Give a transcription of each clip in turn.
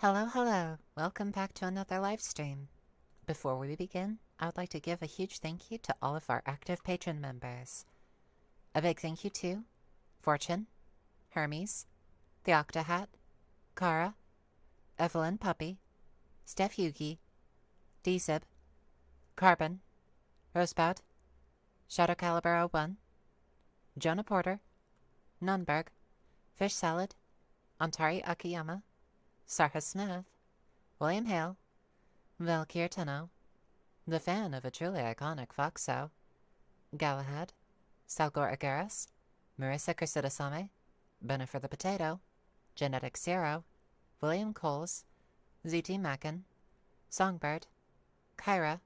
Hello, hello. Welcome back to another live stream. Before we begin, I would like to give a huge thank you to all of our active patron members. A big thank you to Fortune, Hermes, the Octahat, Kara, Evelyn Puppy, Steph Yugi, D-Zib, Carbon, Rosebud, Shadow Caliber 01, Jonah Porter, Nunberg, Fish Salad, Antari Akiyama, Sarha Smith, William Hale, Valkyr Tenno, the fan of a truly iconic Foxo, Galahad, Salgor Agaris, Marissa Crescidasame, Bennifer the Potato, Genetic Zero, William Coles, ZT Mackin, Songbird, Kyra,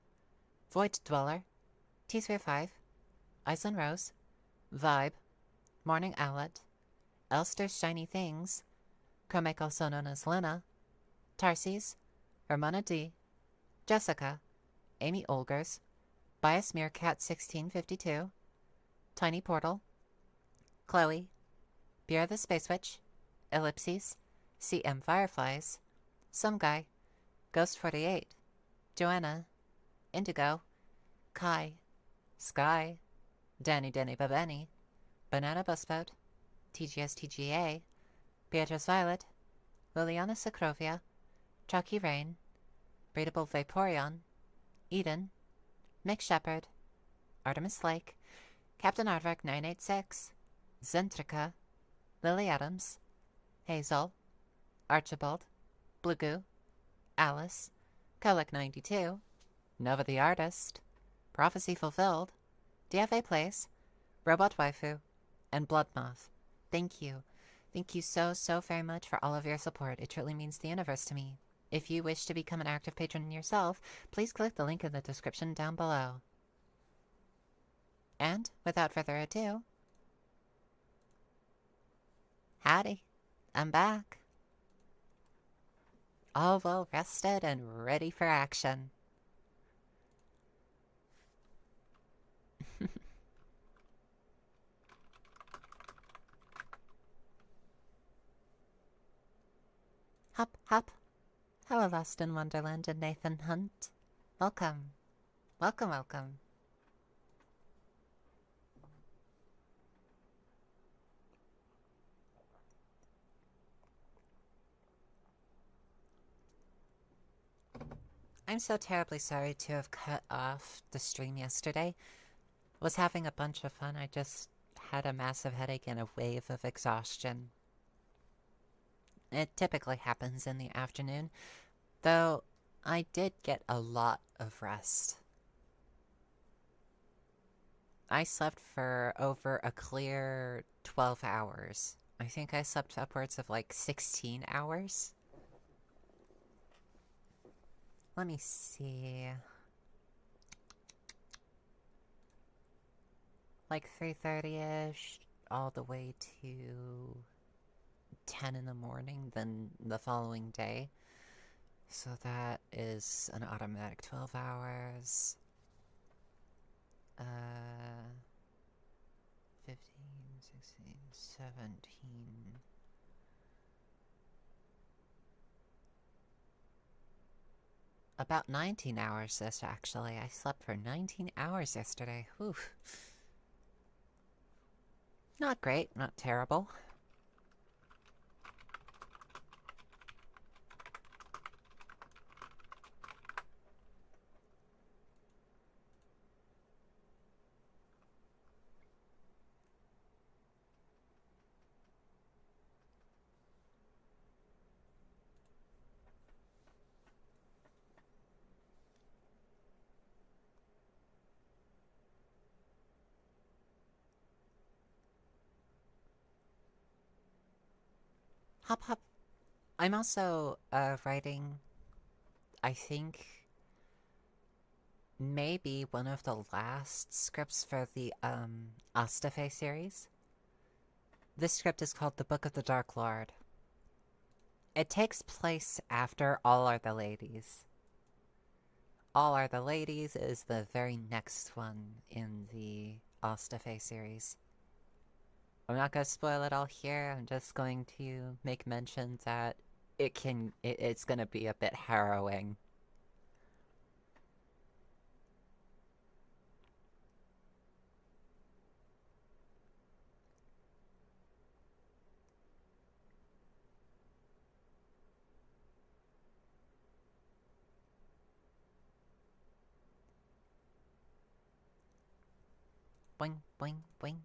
Void Dweller, T35, Iceland Rose, Vibe, Morning Owlet, Elster's Shiny Things, Comic also known as Lena, Tarsis, Hermana D, Jessica, Amy Olgers, Bias Meerkat 1652, Tiny Portal, Chloe, Beer the Space Witch, Ellipses, CM Fireflies, Some Guy, Ghost 48, Joanna, Indigo, Kai, Sky, Danny Babeni, Banana Busboat, TGS TGA, Beatrice Violet, Liliana Sacrovia, Chucky Rain, Breedable Vaporeon, Eden, Mick Shepherd, Artemis Lake, Captain Aardvark 986, Zentrica, Lily Adams, Hazel, Archibald, Blue Goo, Alice, Kolik 92, Nova the Artist, Prophecy Fulfilled, DFA Place, Robot Waifu, and Bloodmoth. Thank you. Thank you so very much for all of your support. It truly means the universe to me. If you wish to become an active patron yourself, please click the link in the description down below. And, without further ado, howdy, I'm back. All well rested and ready for action. Hop, hop. Hello, Lost in Wonderland and Nathan Hunt. Welcome. Welcome, welcome. I'm so terribly sorry to have cut off the stream yesterday. Was having a bunch of fun. I just had a massive headache and a wave of exhaustion. It typically happens in the afternoon, though I did get a lot of rest. I slept for over a clear 12 hours. I think I slept upwards of like 16 hours. Let me see. Like 3:30-ish, all the way to 10 in the morning, then the following day. So that is an automatic 12 hours. 15, 16, 17. About 19 hours this, actually. I slept for 19 hours yesterday. Oof. Not great, not terrible. Hop, hop. I'm also writing, I think, maybe one of the last scripts for the Astafe series. This script is called The Book of the Dark Lord. It takes place after All Are the Ladies. All Are the Ladies is the very next one in the Astafe series. I'm not going to spoil it all here. I'm just going to make mention that it's gonna be a bit harrowing. Boing, boing, boing.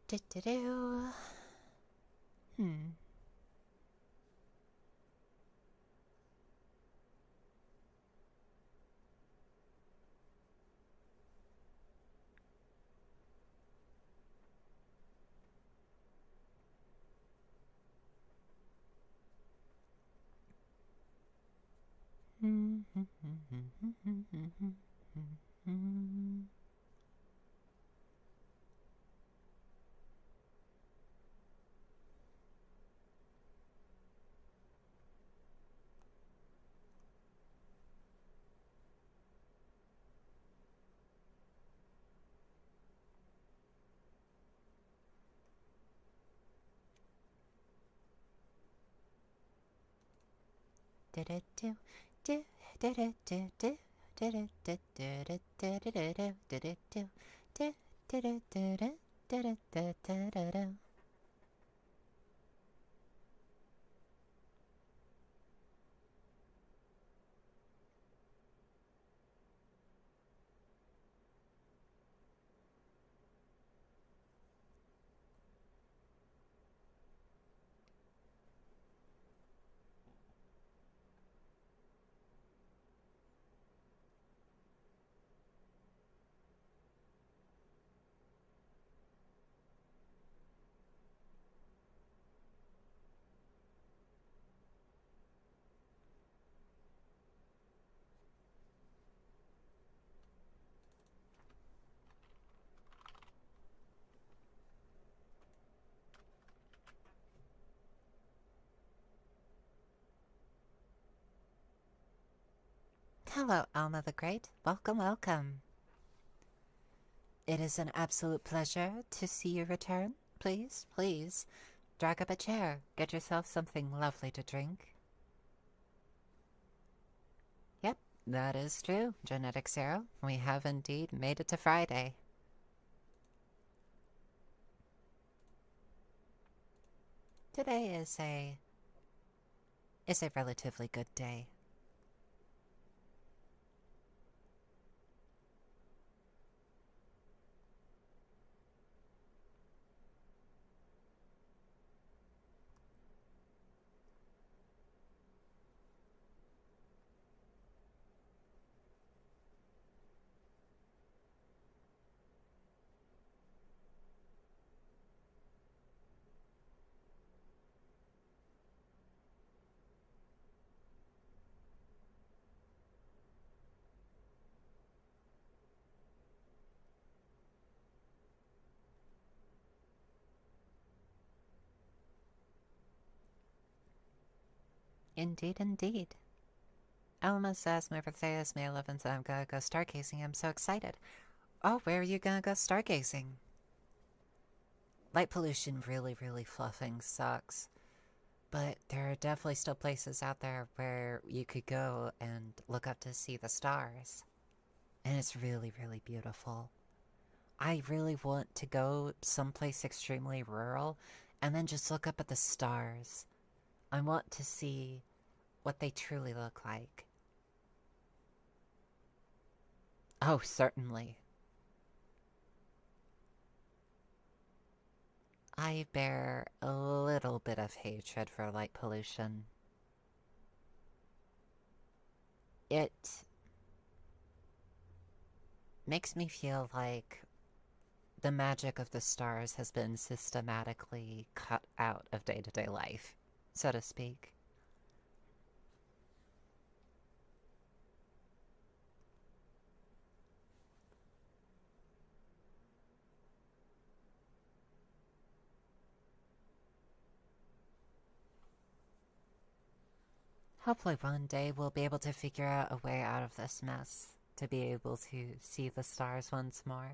Do-do-do. Hmm. Do-do-do. Do-do-do-do. Do-do-do-do-do-do-do-do-do. Do-do-do. Do-do-do-do. Do-do-do-do-do-do. Hello, Alma the Great. Welcome, welcome. It is an absolute pleasure to see you return. Please, please, drag up a chair. Get yourself something lovely to drink. Yep, that is true, Genetic Zero. We have indeed made it to Friday. Today is a relatively good day. Indeed, indeed. Alma says my birthday is May 11th and I'm gonna go stargazing. I'm so excited. Oh, where are you gonna go stargazing? Light pollution really, really fluffing sucks. But there are definitely still places out there where you could go and look up to see the stars. And it's really, really beautiful. I really want to go someplace extremely rural and then just look up at the stars. I want to see what they truly look like. Oh, certainly. I bear a little bit of hatred for light pollution. It makes me feel like the magic of the stars has been systematically cut out of day-to-day life, so to speak. Hopefully one day we'll be able to figure out a way out of this mess, to be able to see the stars once more.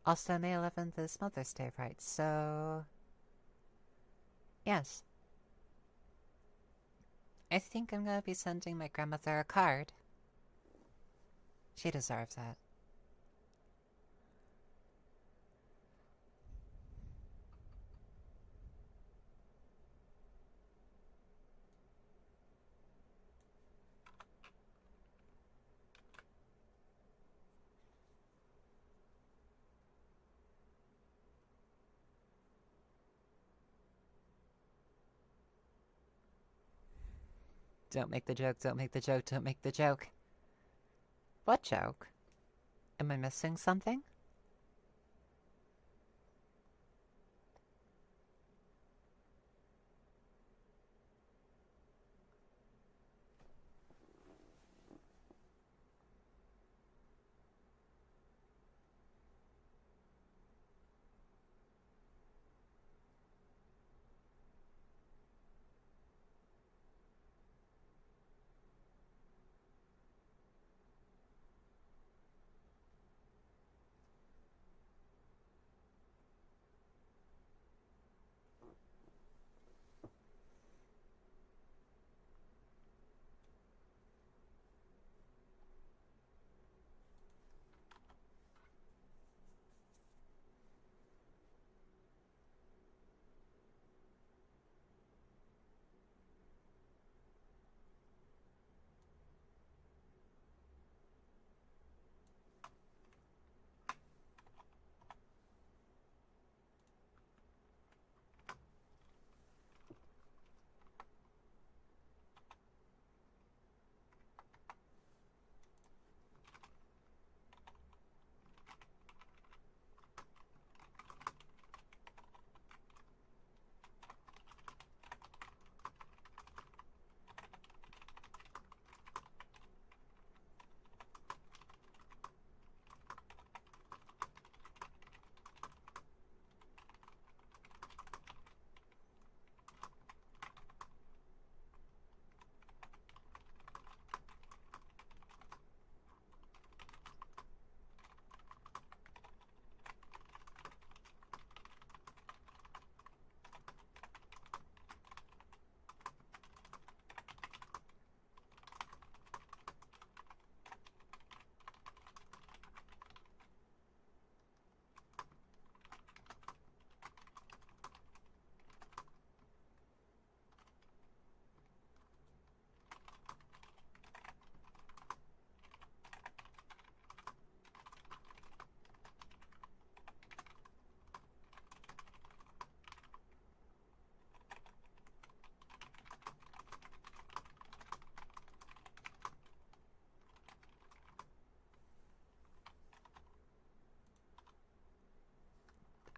Also, May 11th is Mother's Day, right? So, yes. I think I'm gonna be sending my grandmother a card. She deserves it. Don't make the joke, don't make the joke, don't make the joke. What joke? Am I missing something?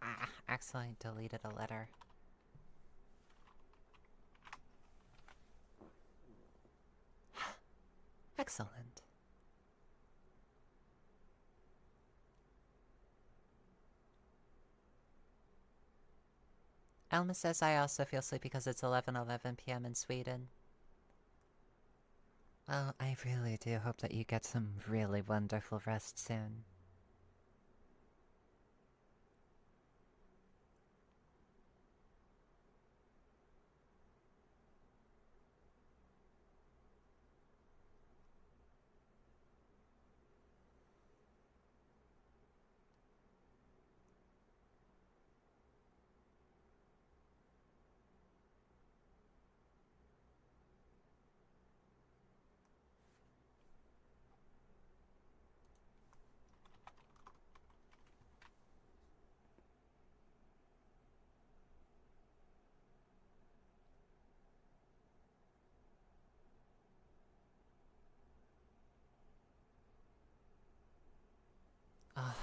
Ah, accidentally deleted a letter. Excellent. Elma says I also feel sleepy because it's 11:11 p.m. in Sweden. Well, I really do hope that you get some really wonderful rest soon.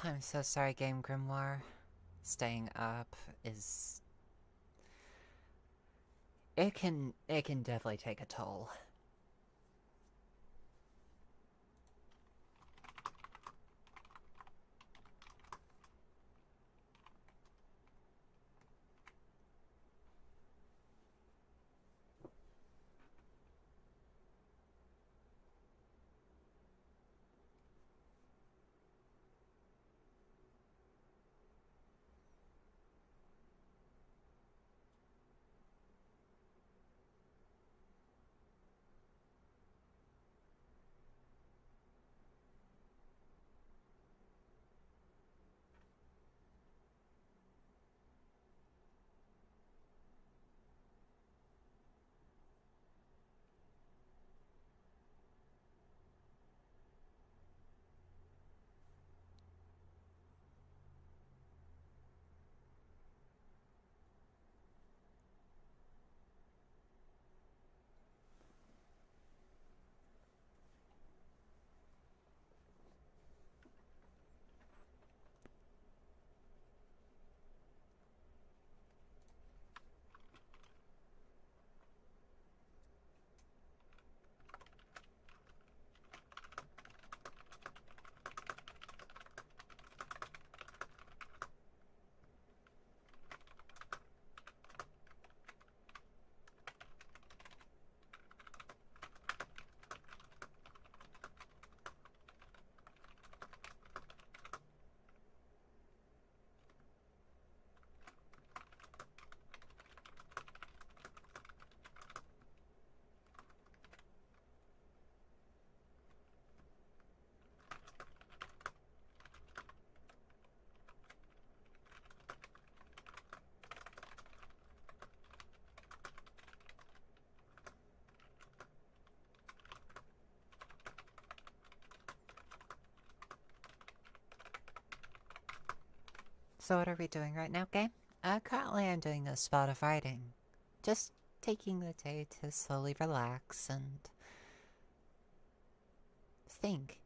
I'm so sorry, Game Grimoire. Staying up is... It can definitely take a toll. So what are we doing right now, game? Currently I'm doing a spot of writing. Just taking the day to slowly relax and... think.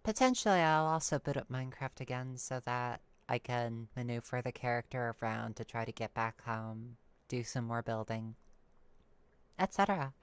Potentially I'll also boot up Minecraft again so that I can maneuver the character around to try to get back home, do some more building, etc.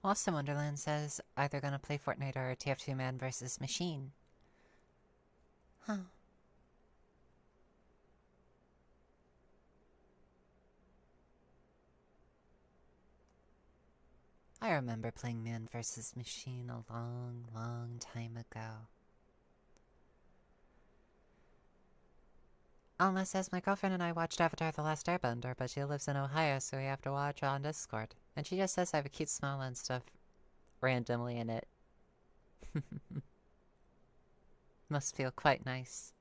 Lost in Wonderland says either gonna play Fortnite or TF2 Man versus Machine. Huh. I remember playing Man vs. Machine a long, long time ago. Alma says my girlfriend and I watched Avatar The Last Airbender, but she lives in Ohio, so we have to watch on Discord. And she just says I have a cute smile and stuff randomly in it. Must feel quite nice.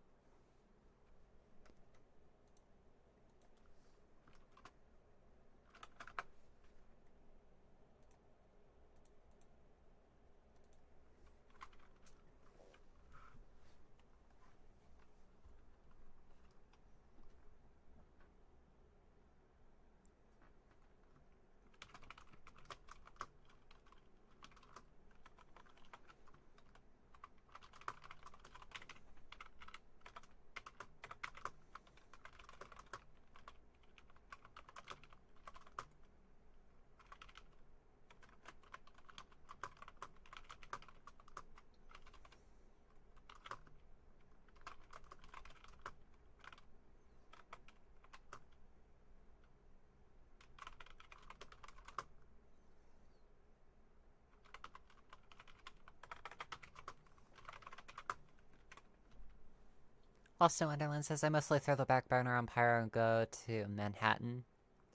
Austin Wonderland says, I mostly throw the back burner on Pyro and go to Manhattan.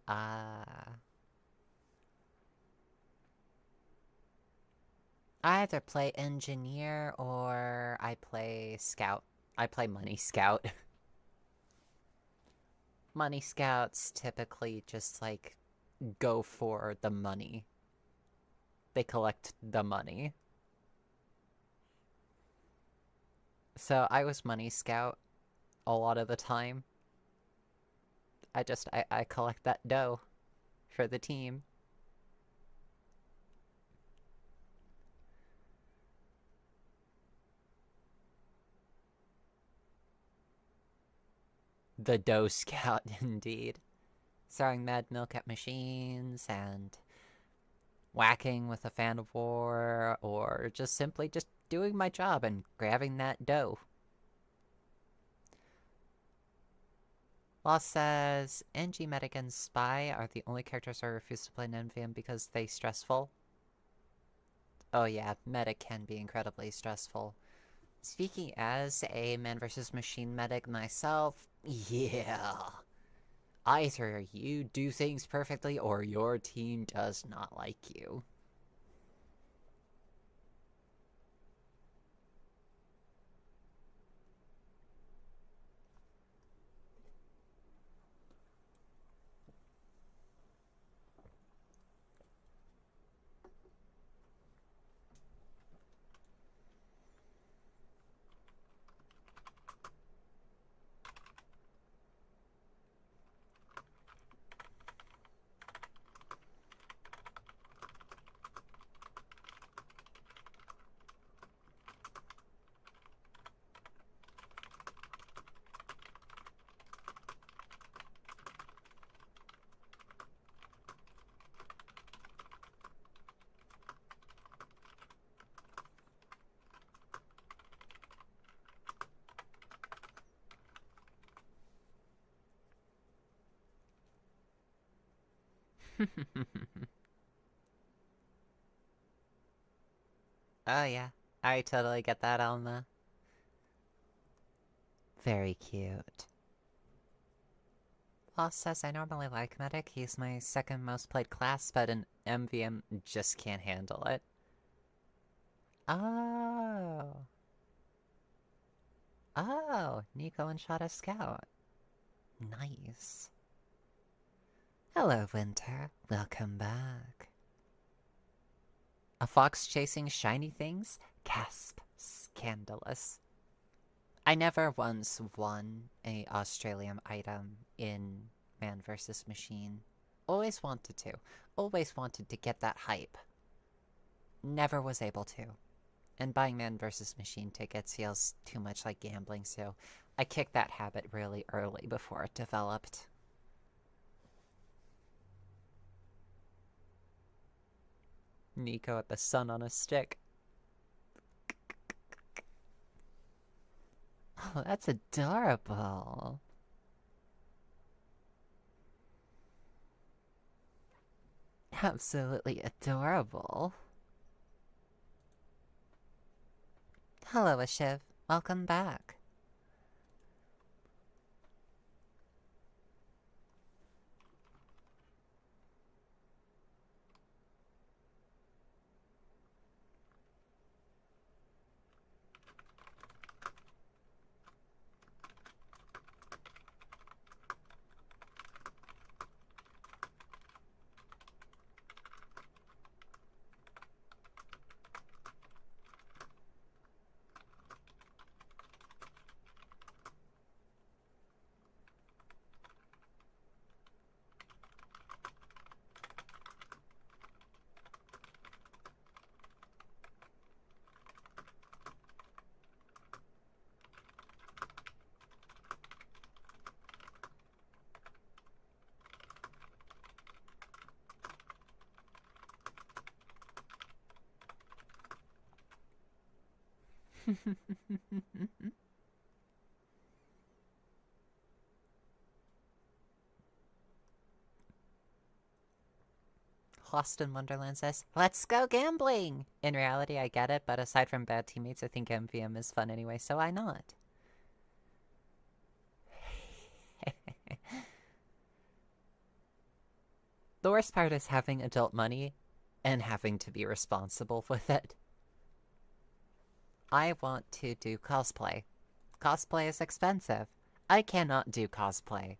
I either play Engineer or I play Scout. I play Money Scout. Money Scouts typically just, like, go for the money. They collect the money. So I was Money Scout a lot of the time. I collect that dough for the team. The dough scout, indeed. Throwing mad milk at machines and whacking with a fan of war, or just simply just doing my job and grabbing that dough. Lost says, NG Medic and Spy are the only characters I refuse to play in NVM because they stressful. Oh yeah, Medic can be incredibly stressful. Speaking as a man versus machine medic myself, yeah. Either you do things perfectly or your team does not like you. Oh yeah, I totally get that, Alma. Very cute. Lost says, I normally like Medic. He's my second most played class, but in MVM just can't handle it. Oh. Oh, Nico and shot a scout. Nice. Hello, Winter. Welcome back. A fox chasing shiny things? Gasp. Scandalous. I never once won a Australian item in Man vs. Machine. Always wanted to. Always wanted to get that hype. Never was able to. And buying Man vs. Machine tickets feels too much like gambling, so I kicked that habit really early before it developed. Nico at the sun on a stick. Oh, that's adorable. Absolutely adorable. Hello, Ashiv. Welcome back. Lost in Wonderland says, let's go gambling! In reality, I get it, but aside from bad teammates, I think MVM is fun anyway, so why not? The worst part is having adult money and having to be responsible with it. I want to do cosplay. Cosplay is expensive. I cannot do cosplay.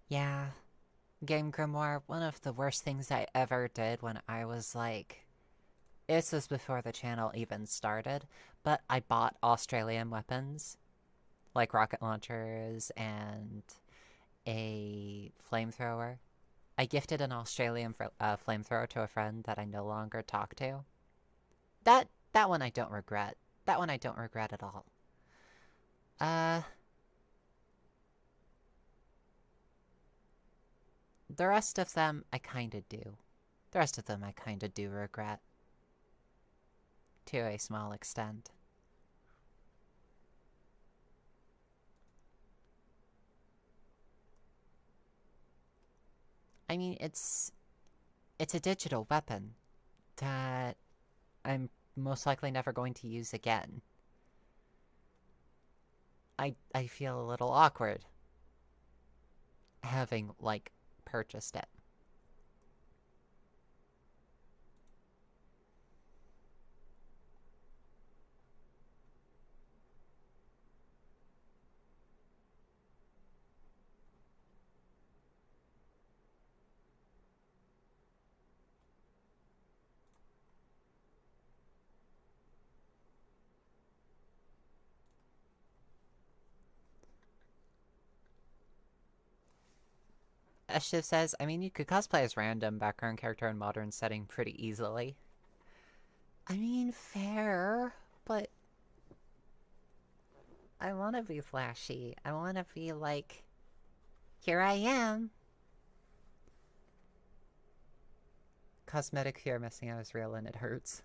Yeah, Game Grimoire, one of the worst things I ever did when I was like... This was before the channel even started, but I bought Australian weapons, like rocket launchers and a flamethrower. I gifted an Australian flamethrower to a friend that I no longer talk to. That one I don't regret. That one I don't regret at all. Uh, the rest of them I kinda do. The rest of them I kinda do regret. To a small extent. I mean, it's a digital weapon that I'm most likely never going to use again. I feel a little awkward having, like, purchased it. Shiv says, I mean, you could cosplay as random background character in modern setting pretty easily. I mean, fair, but I want to be flashy. I want to be like, here I am. Cosmetic fear messing out is real and it hurts.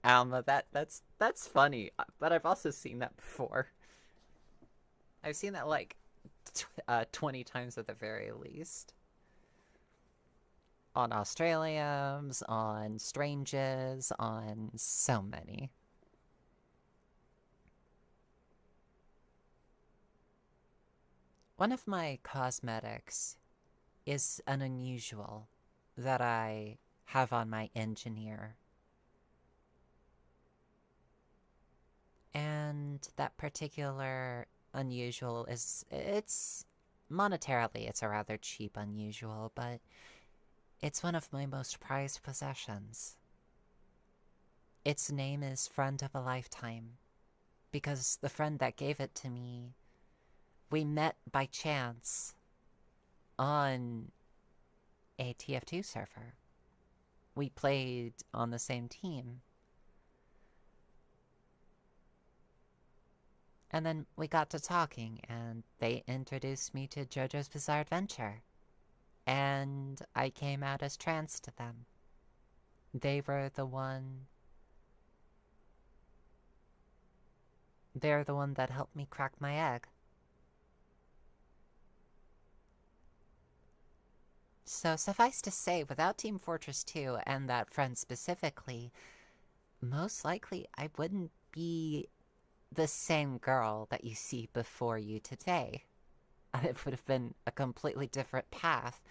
Alma, that's funny, but I've also seen that before. I've seen that like 20 times at the very least. On Australiums, on Stranges, on so many. One of my cosmetics is an unusual that I have on my engineer. And that particular unusual it's monetarily, it's a rather cheap unusual, but it's one of my most prized possessions. Its name is Friend of a Lifetime, because the friend that gave it to me, we met by chance on a TF2 server. We played on the same team. And then we got to talking, and they introduced me to JoJo's Bizarre Adventure. And I came out as trans to them. They were the one... They're the one that helped me crack my egg. So suffice to say, without Team Fortress 2 and that friend specifically, most likely I wouldn't be the same girl that you see before you today. It would have been a completely different path.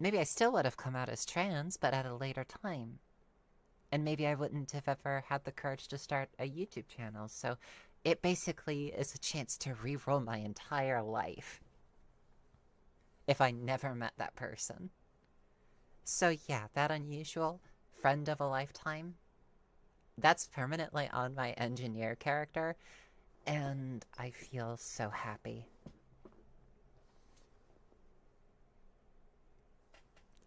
Maybe I still would have come out as trans, but at a later time. And maybe I wouldn't have ever had the courage to start a YouTube channel, so it basically is a chance to re-roll my entire life. If I never met that person. So yeah, that unusual friend of a lifetime, That's permanently on my engineer character, and I feel so happy.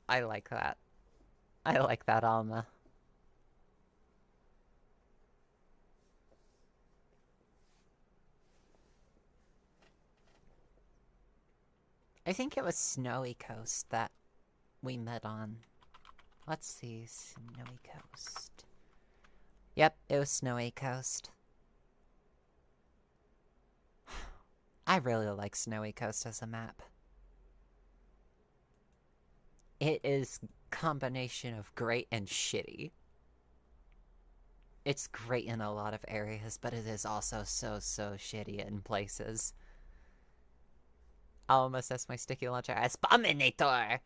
I like that. I like that, Alma. I think it was Snowy Coast that we met on. Let's see, Snowy Coast. Yep, it was Snowy Coast. I really like Snowy Coast as a map. It is combination of great and shitty. It's great in a lot of areas, but it is also so shitty in places. I'll almost assess my sticky launcher as Bominator!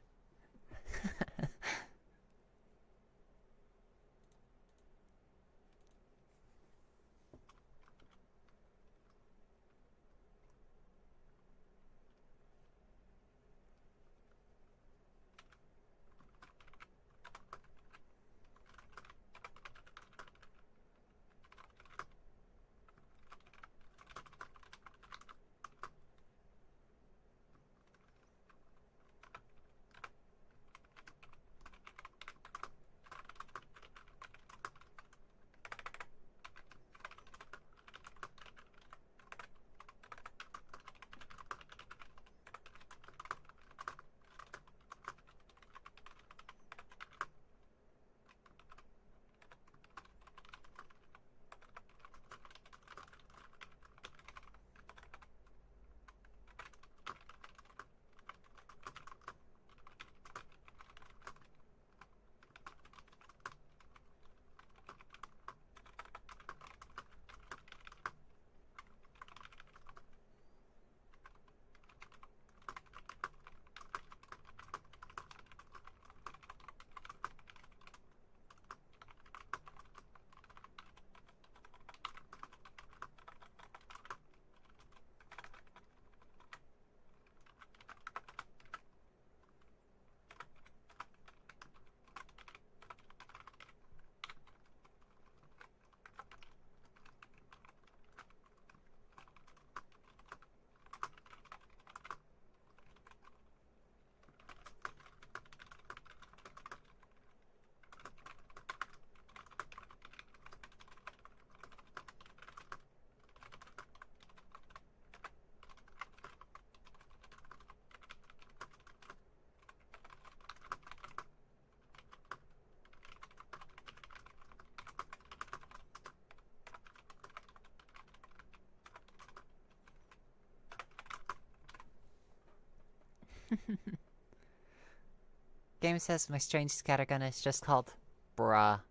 Game says my strange scattergun is just called Bruh.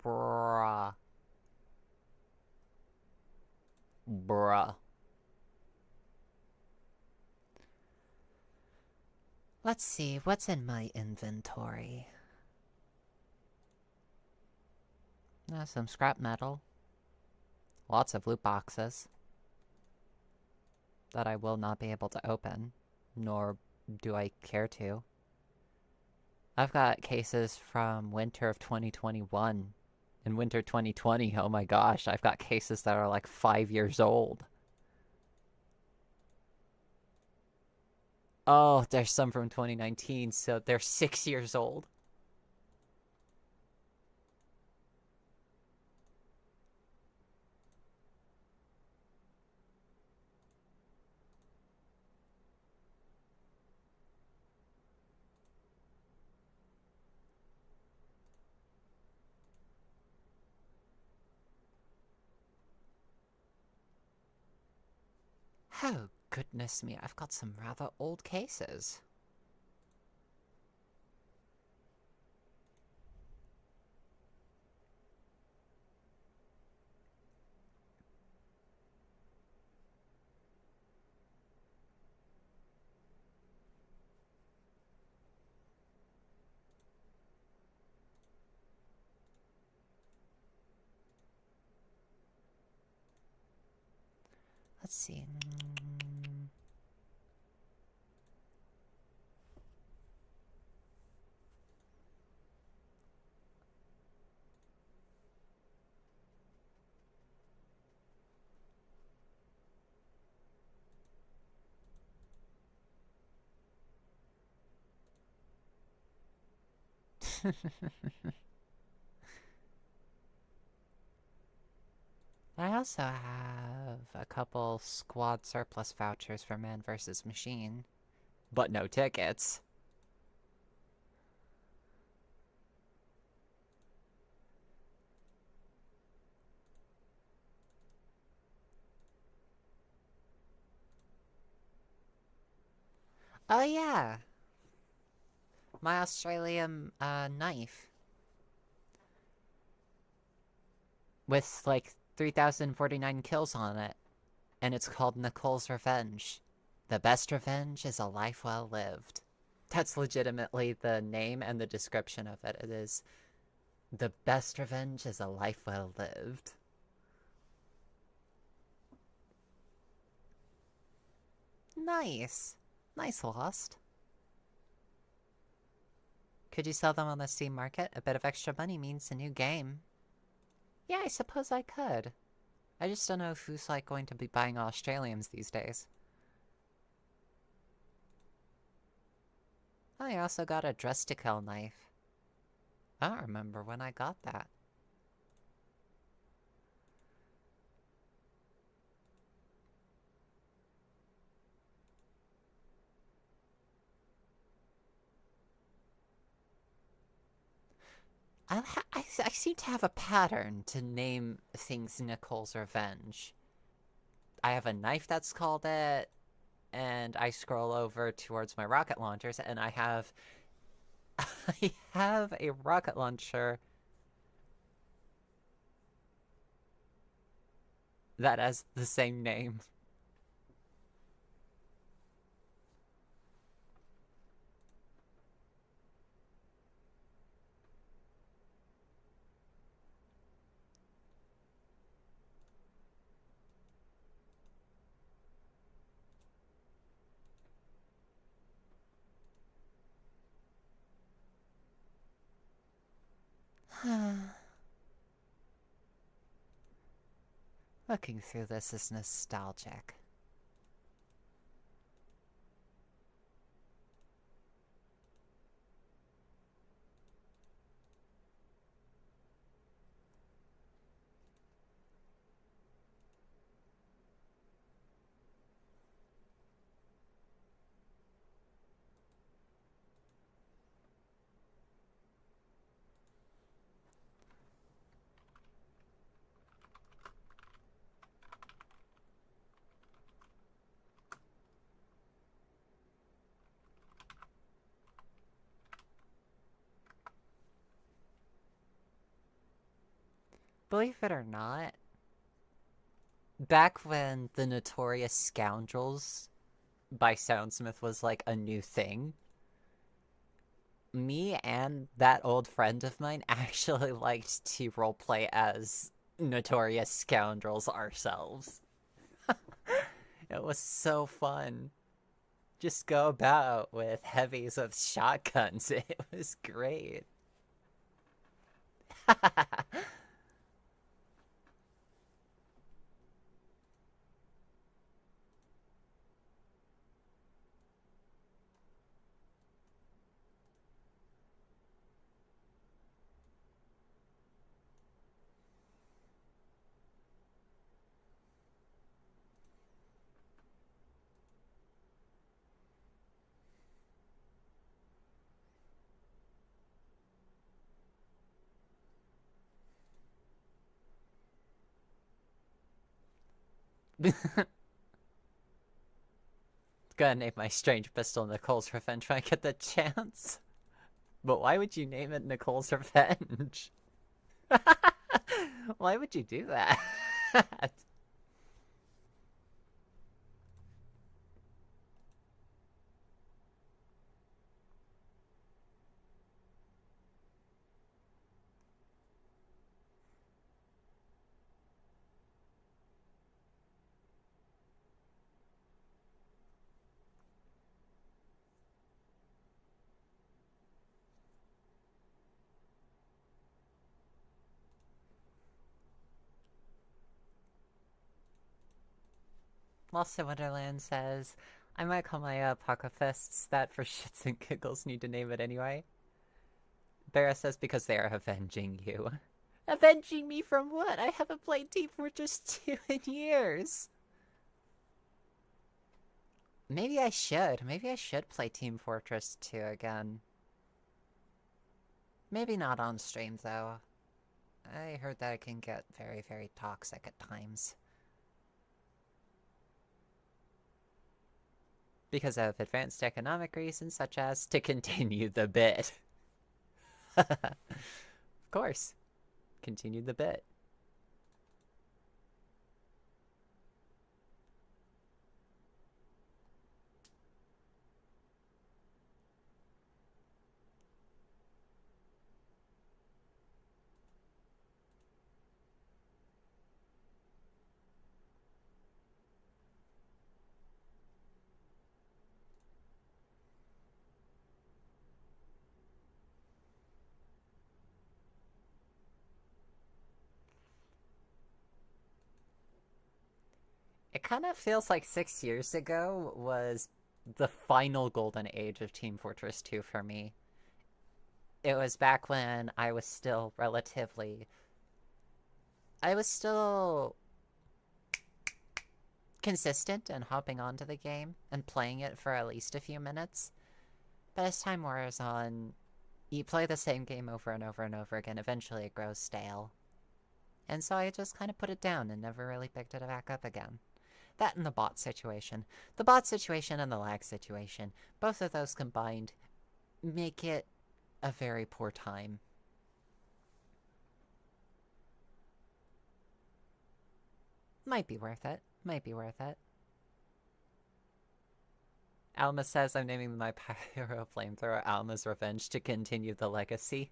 Bruh. Bruh. Let's see, what's in my inventory? Some scrap metal. Lots of loot boxes. That I will not be able to open. Nor do I care to. I've got cases from winter of 2021. In winter 2020, oh my gosh, I've got cases that are like 5 years old. Oh, there's some from 2019, so they're 6 years old. Oh, goodness me, I've got some rather old cases. Let's see. I also have a couple squad surplus vouchers for Man vs. Machine, but no tickets. Oh yeah, my Australian knife with like 3,049 kills on it, and it's called Nicole's Revenge. The best revenge is a life well lived. That's legitimately the name and the description of it. It is the best revenge is a life well lived. Nice. Nice, Lost. Could you sell them on the Steam market? A bit of extra money means a new game. Yeah, I suppose I could. I just don't know who's like going to be buying Australians these days. I also got a dress to kill knife. I don't remember when I got that. I seem to have a pattern to name things Nicole's Revenge. I have a knife that's called it, and I scroll over towards my rocket launchers, and I have a rocket launcher that has the same name. Looking through this is nostalgic. Believe it or not, back when the Notorious Scoundrels by Soundsmith was like a new thing, me and that old friend of mine actually liked to roleplay as Notorious Scoundrels ourselves. It was so fun. Just go about with heavies with shotguns. It was great. Gonna name my strange pistol Nicole's Revenge when I get the chance. But why would you name it Nicole's Revenge? Why would you do that? Lost in Wonderland says, I might call my Pocket Fists that for shits and giggles need to name it anyway. Vera says because they are avenging you. Avenging me from what? I haven't played Team Fortress 2 in years. Maybe I should. Maybe I should play Team Fortress 2 again. Maybe not on stream, though. I heard that it can get very, very toxic at times. Because of advanced economic reasons, such as to continue the bit. Of course. Continue the bit. It kind of feels like 6 years ago was the final golden age of Team Fortress 2 for me. It was back when I was still relatively... I was still consistent and hopping onto the game and playing it for at least a few minutes. But as time wears on, you play the same game over and over and over again. Eventually it grows stale. And so I just kind of put it down and never really picked it back up again. That and the bot situation. The bot situation and the lag situation, both of those combined make it a very poor time. Might be worth it. Might be worth it. Alma says I'm naming my pyro flamethrower Alma's Revenge to continue the legacy.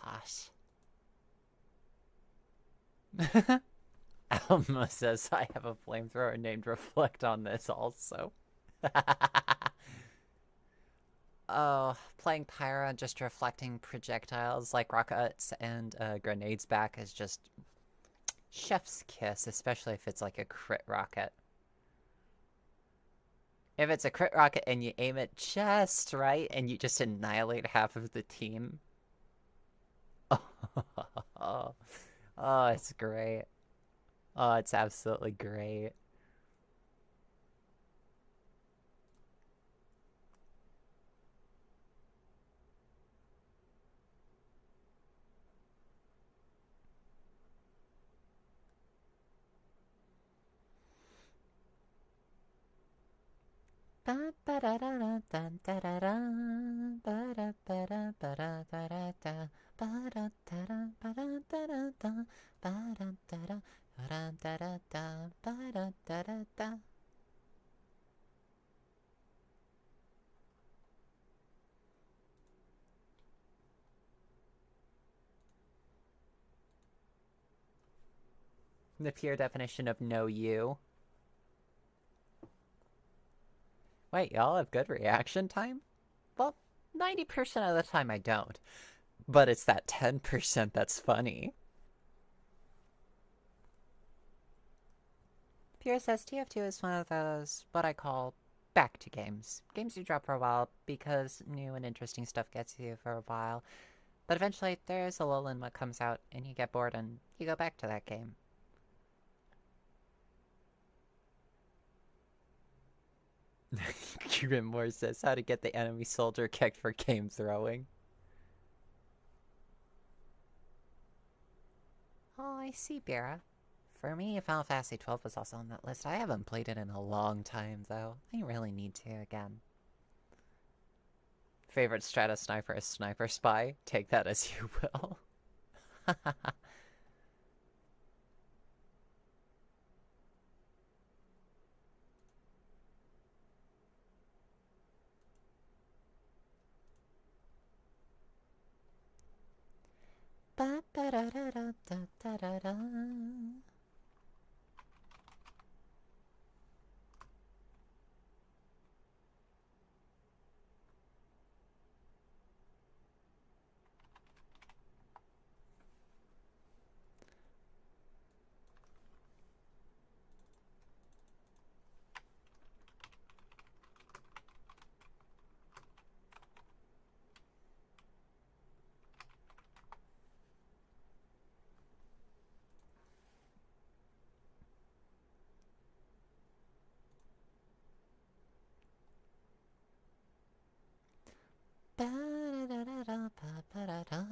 Gosh. Alma says I have a flamethrower named Reflect on this also. Oh, playing Pyro and just reflecting projectiles like rockets and grenades back is just chef's kiss, especially if it's like a crit rocket. If it's a crit rocket and you aim it just right and you just annihilate half of the team. Oh, oh, it's great. Oh, it's absolutely great. The pure definition of no you. Wait, y'all have good reaction time? Well, 90% of the time I don't. But it's that 10% that's funny. Pure says TF2 is one of those, what I call, back to games. Games you drop for a while because new and interesting stuff gets you for a while. But eventually there is a lull in what comes out and you get bored and you go back to that game. Grimmore says how to get the enemy soldier kicked for game throwing. Oh, I see, Bera. For me, Final Fantasy 12 was also on that list. I haven't played it in a long time, though. I really need to again. Favorite Strata Sniper is Sniper Spy? Take that as you will. Ba-ba-da-da-da-da-da-da. Ba-da-da-da-da-ba-ba-da-da.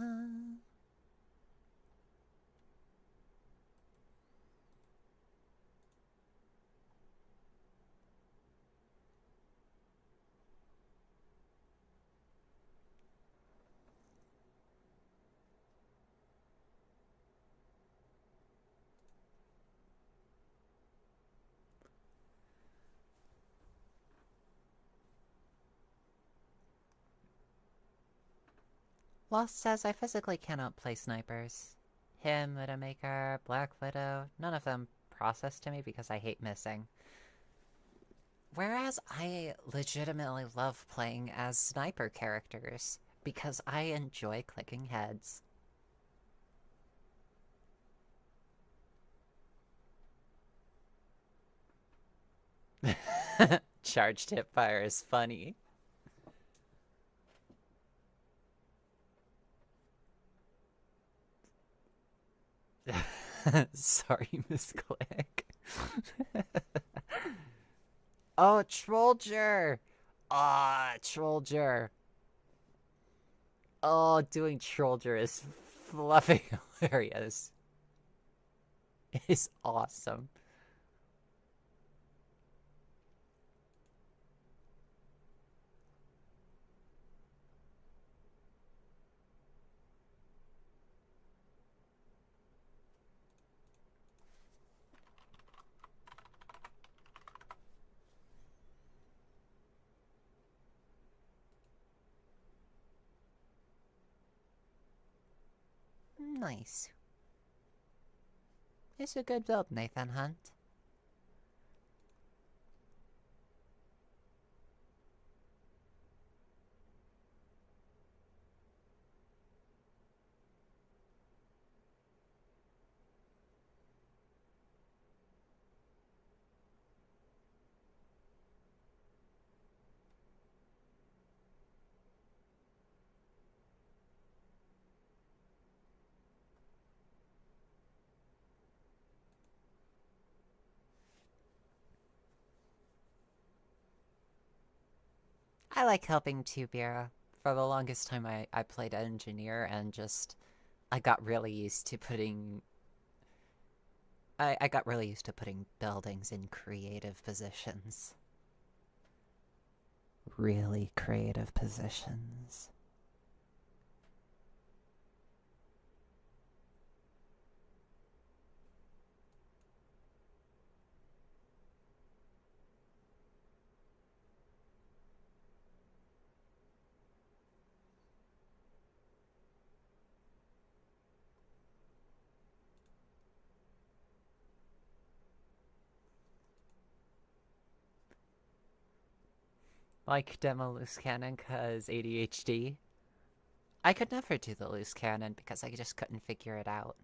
Lost says I physically cannot play snipers. Him, Widowmaker, Black Widow, none of them process to me because I hate missing. Whereas I legitimately love playing as sniper characters because I enjoy clicking heads. Charged hipfire is funny. Sorry, Miss Click. Oh, Trollger! Ah, Trollger. Oh, doing Trollger is fluffy hilarious. It is awesome. Nice. It's a good build, Nathan Hunt. I like helping Tubira. For the longest time, I played engineer and just... I got really used to putting... I got really used to putting buildings in creative positions. Really creative positions. Like demo loose cannon cause ADHD. I could never do the loose cannon because I just couldn't figure it out.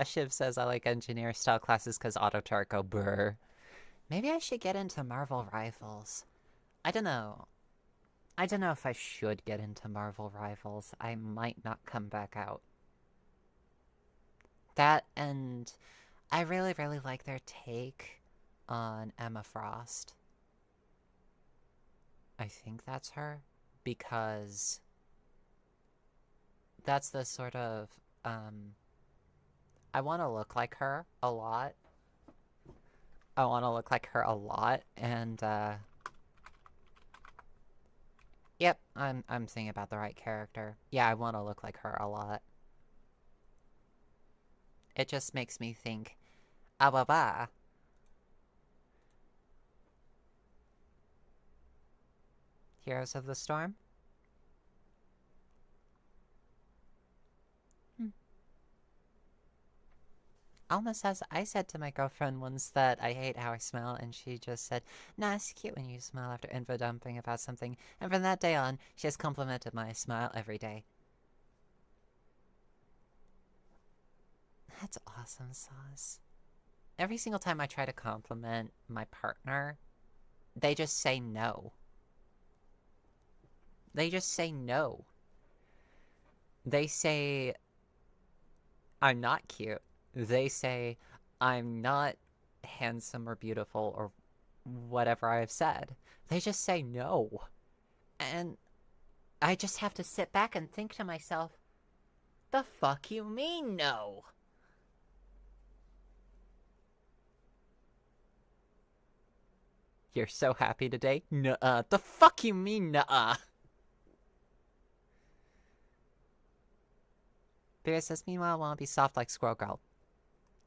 Shiv says I like engineer style classes because auto turret brr. Maybe I should get into Marvel Rivals. I don't know. I don't know if I should get into Marvel Rivals. I might not come back out. That, and I really, really like their take on Emma Frost. I think that's her. Because that's the sort of, I want to look like her a lot. And, yep, I'm thinking about the right character. Yeah, I want to look like her a lot. It just makes me think, ah bah bah. Heroes of the Storm? Alma says, I said to my girlfriend once that I hate how I smell, and she just said, nah, it's cute when you smile after info dumping about something, and from that day on, she has complimented my smile every day. That's awesome, Sauce. Every single time I try to compliment my partner, they just say no. They just say no. They say, I'm not cute. They say, I'm not handsome or beautiful or whatever I've said. They just say no. And I just have to sit back and think to myself, the fuck you mean no? You're so happy today? Nuh-uh. The fuck you mean nuh-uh? Beer says, meanwhile, I want to be soft like Squirrel Girl.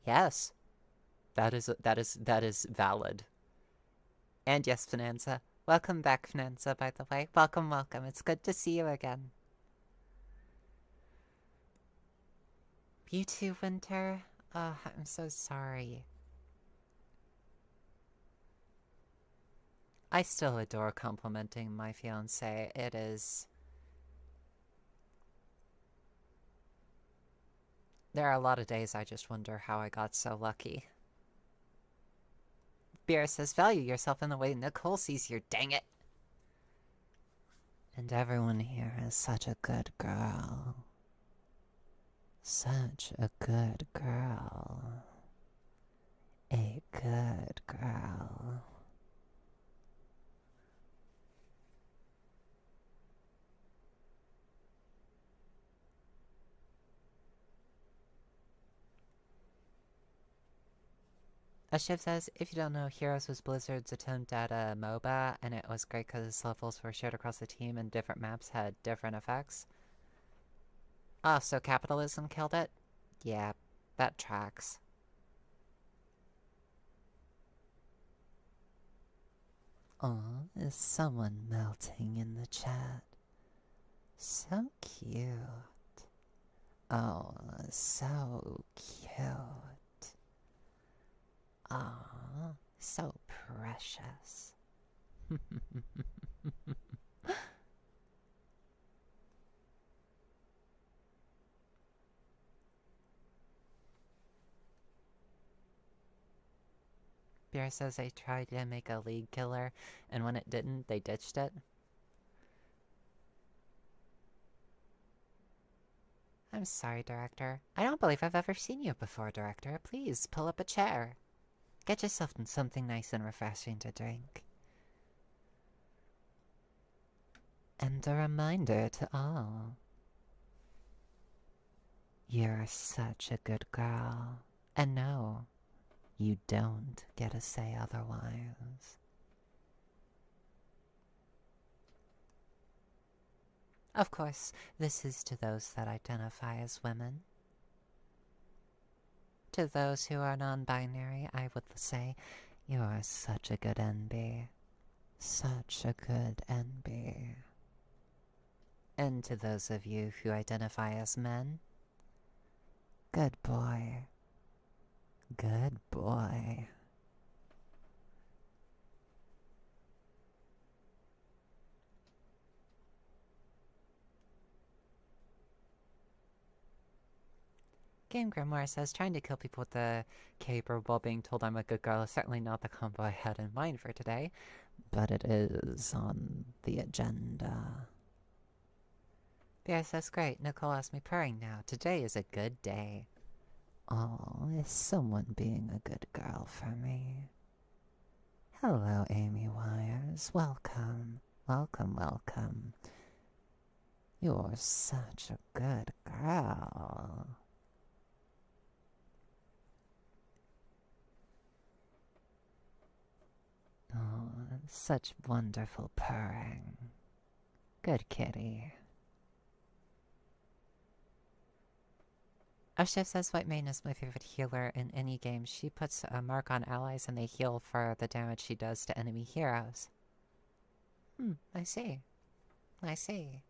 Yes. That is valid. And yes, Finanza. Welcome back, Finanza, by the way. Welcome, welcome. It's good to see you again. You too, Winter. Oh, I'm so sorry. I still adore complimenting my fiancé. It is... There are a lot of days I just wonder how I got so lucky. Beer says, value yourself in the way Nicole sees you, dang it! And everyone here is such a good girl. Such a good girl. A good girl. As Shiv says, if you don't know, Heroes was Blizzard's attempt at a MOBA, and it was great because levels were shared across the team and different maps had different effects. Oh, so capitalism killed it? Yeah, that tracks. Aw, is someone melting in the chat? So cute. Oh, so cute. Aw, so precious. Beer says they tried to make a league killer, and when it didn't, they ditched it. I'm sorry, Director. I don't believe I've ever seen you before, Director. Please, pull up a chair. Get yourself something nice and refreshing to drink. And a reminder to all. You're such a good girl. And no, you don't get to say otherwise. Of course, this is to those that identify as women. To those who are non-binary, I would say, you are such a good NB. Such a good NB. And to those of you who identify as men, good boy. Good boy. Game Grimoire says, trying to kill people with the cape while being told I'm a good girl is certainly not the combo I had in mind for today, but it is on the agenda. Bear says, great, Nicole has me purring now. Today is a good day. Oh, is someone being a good girl for me? Hello, Amy Wires. Welcome. Welcome, welcome. You're such a good girl. Oh, such wonderful purring. Good kitty. Ashif says White Mane is my favorite healer in any game. She puts a mark on allies and they heal for the damage she does to enemy heroes. I see. I see.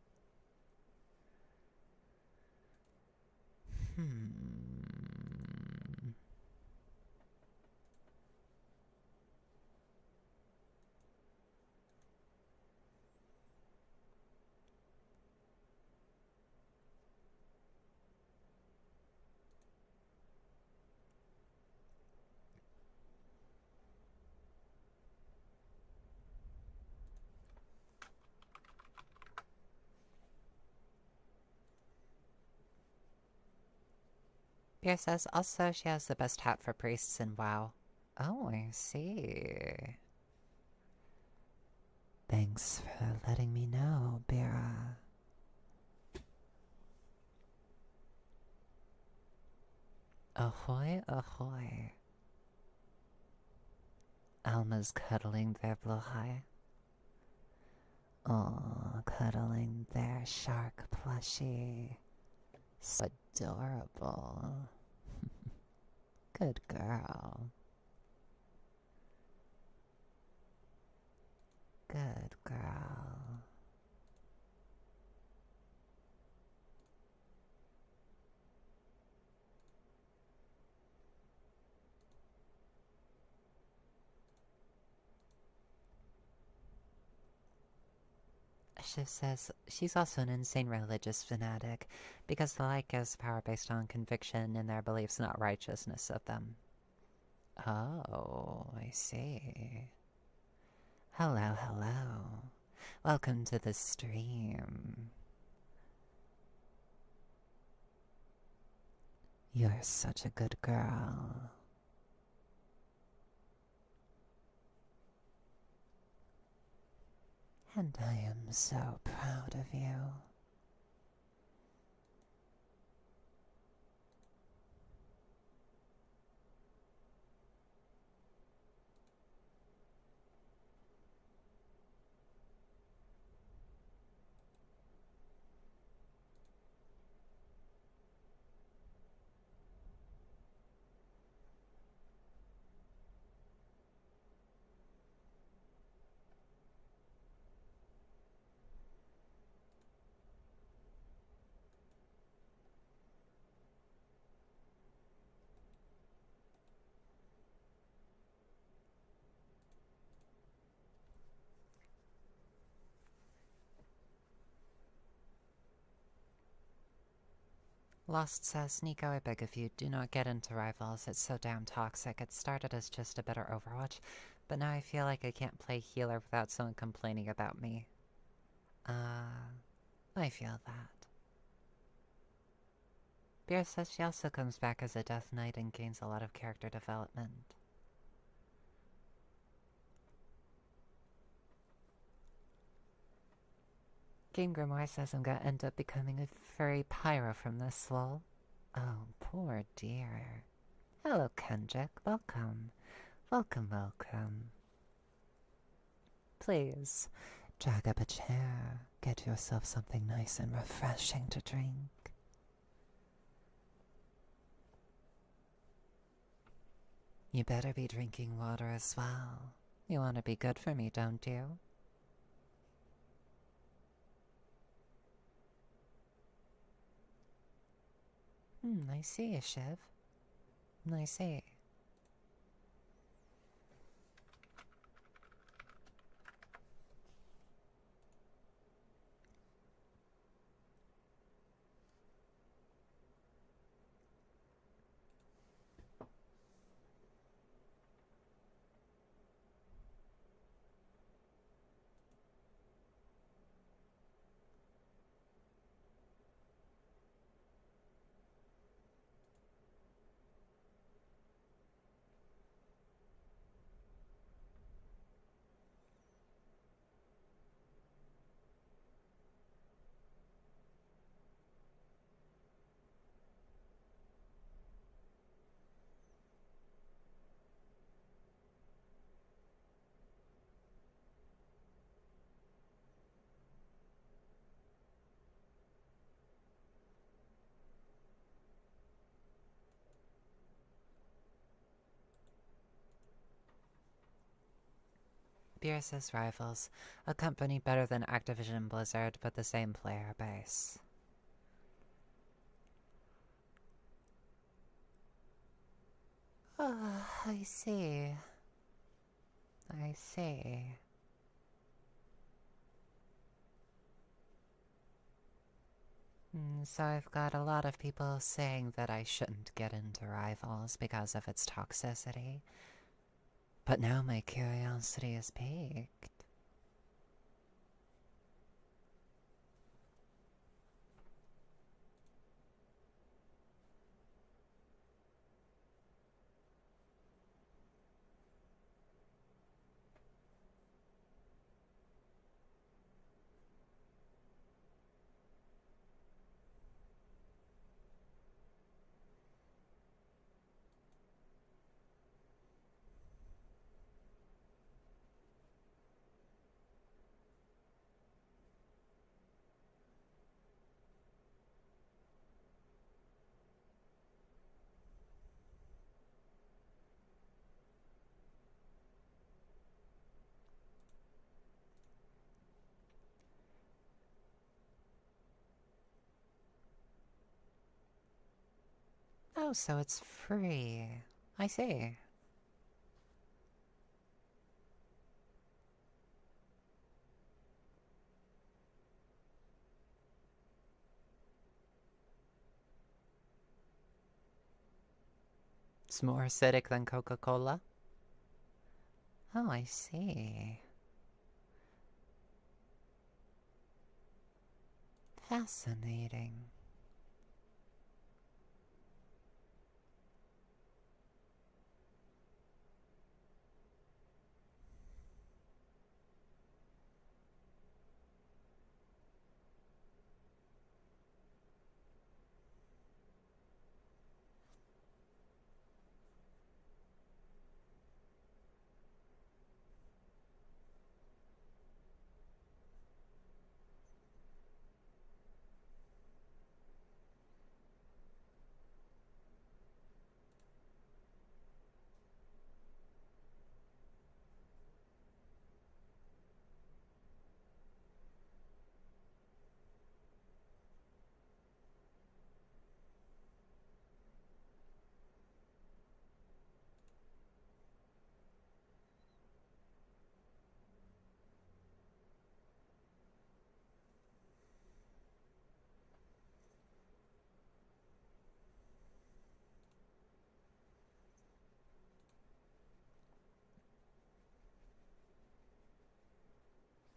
Beer says also she has the best hat for priests in WoW. Oh, I see. Thanks for letting me know, Bera. Ahoy, ahoy. Alma's cuddling their blowhigh. Oh, cuddling their shark plushie. So adorable. Good girl. Good girl. Shiv says she's also an insane religious fanatic because the light gives power based on conviction in their beliefs, not righteousness of them. Oh, I see. Hello, hello. Welcome to the stream. You're such a good girl. And I am so proud of you. Lost says, Nico, I beg of you, do not get into Rivals. It's so damn toxic. It started as just a better Overwatch, but now I feel like I can't play healer without someone complaining about me. I feel that. Beer says she also comes back as a Death Knight and gains a lot of character development. Game Grimoire says I'm gonna end up becoming a furry pyro from this lol. Oh, poor dear. Hello, Kendrick. Welcome. Welcome, welcome. Please, drag up a chair. Get yourself something nice and refreshing to drink. You better be drinking water as well. You want to be good for me, don't you? I see, Shiv. I see. Fiercest rivals. A company better than Activision Blizzard, but the same player base. Oh, I see. I see. So I've got a lot of people saying that I shouldn't get into Rivals because of its toxicity. But now my curiosity is piqued. Oh, so it's free. I see. It's more acidic than Coca-Cola? Oh, I see. Fascinating.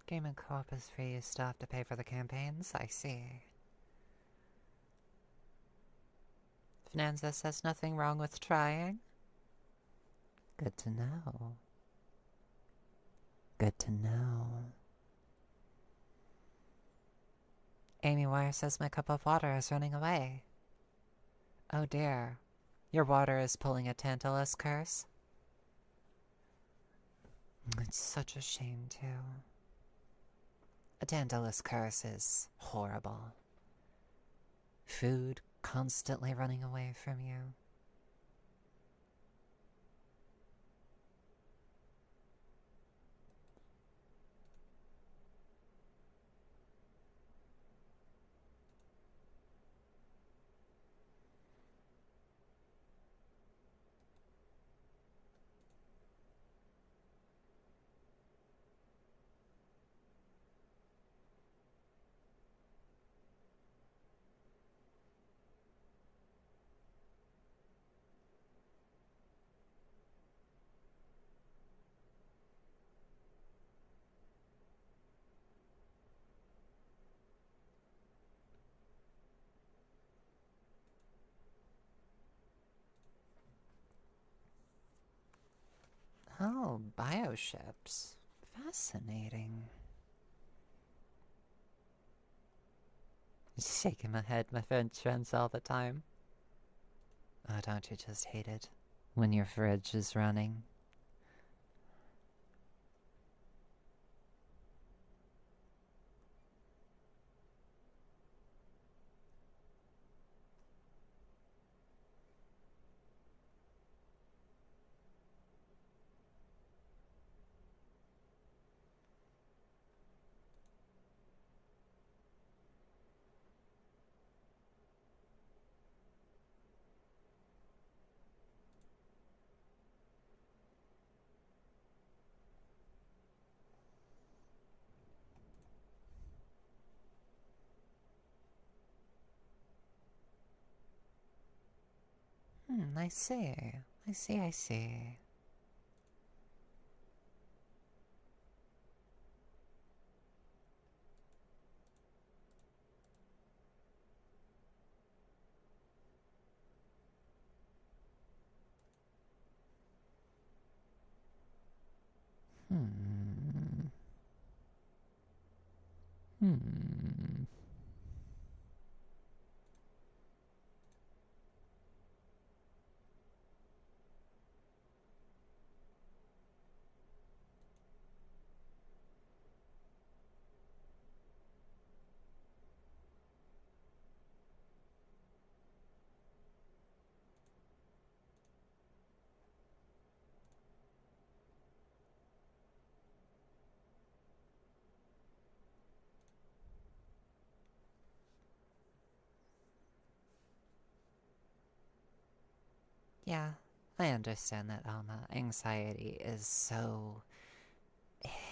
Game and co-op is free, you still have to pay for the campaigns? I see. Finanza says nothing wrong with trying. Good to know. Good to know. Amy Wire says my cup of water is running away. Oh dear. Your water is pulling a Tantalus curse? It's such a shame, too. A Tantalus curse is horrible. Food constantly running away from you. Oh, bioships. Fascinating. Shaking my head, my phone trends all the time. Oh, don't you just hate it when your fridge is running? I see. I see, I see. Hmm. Hmm. Yeah, I understand that, Alma. Anxiety is so.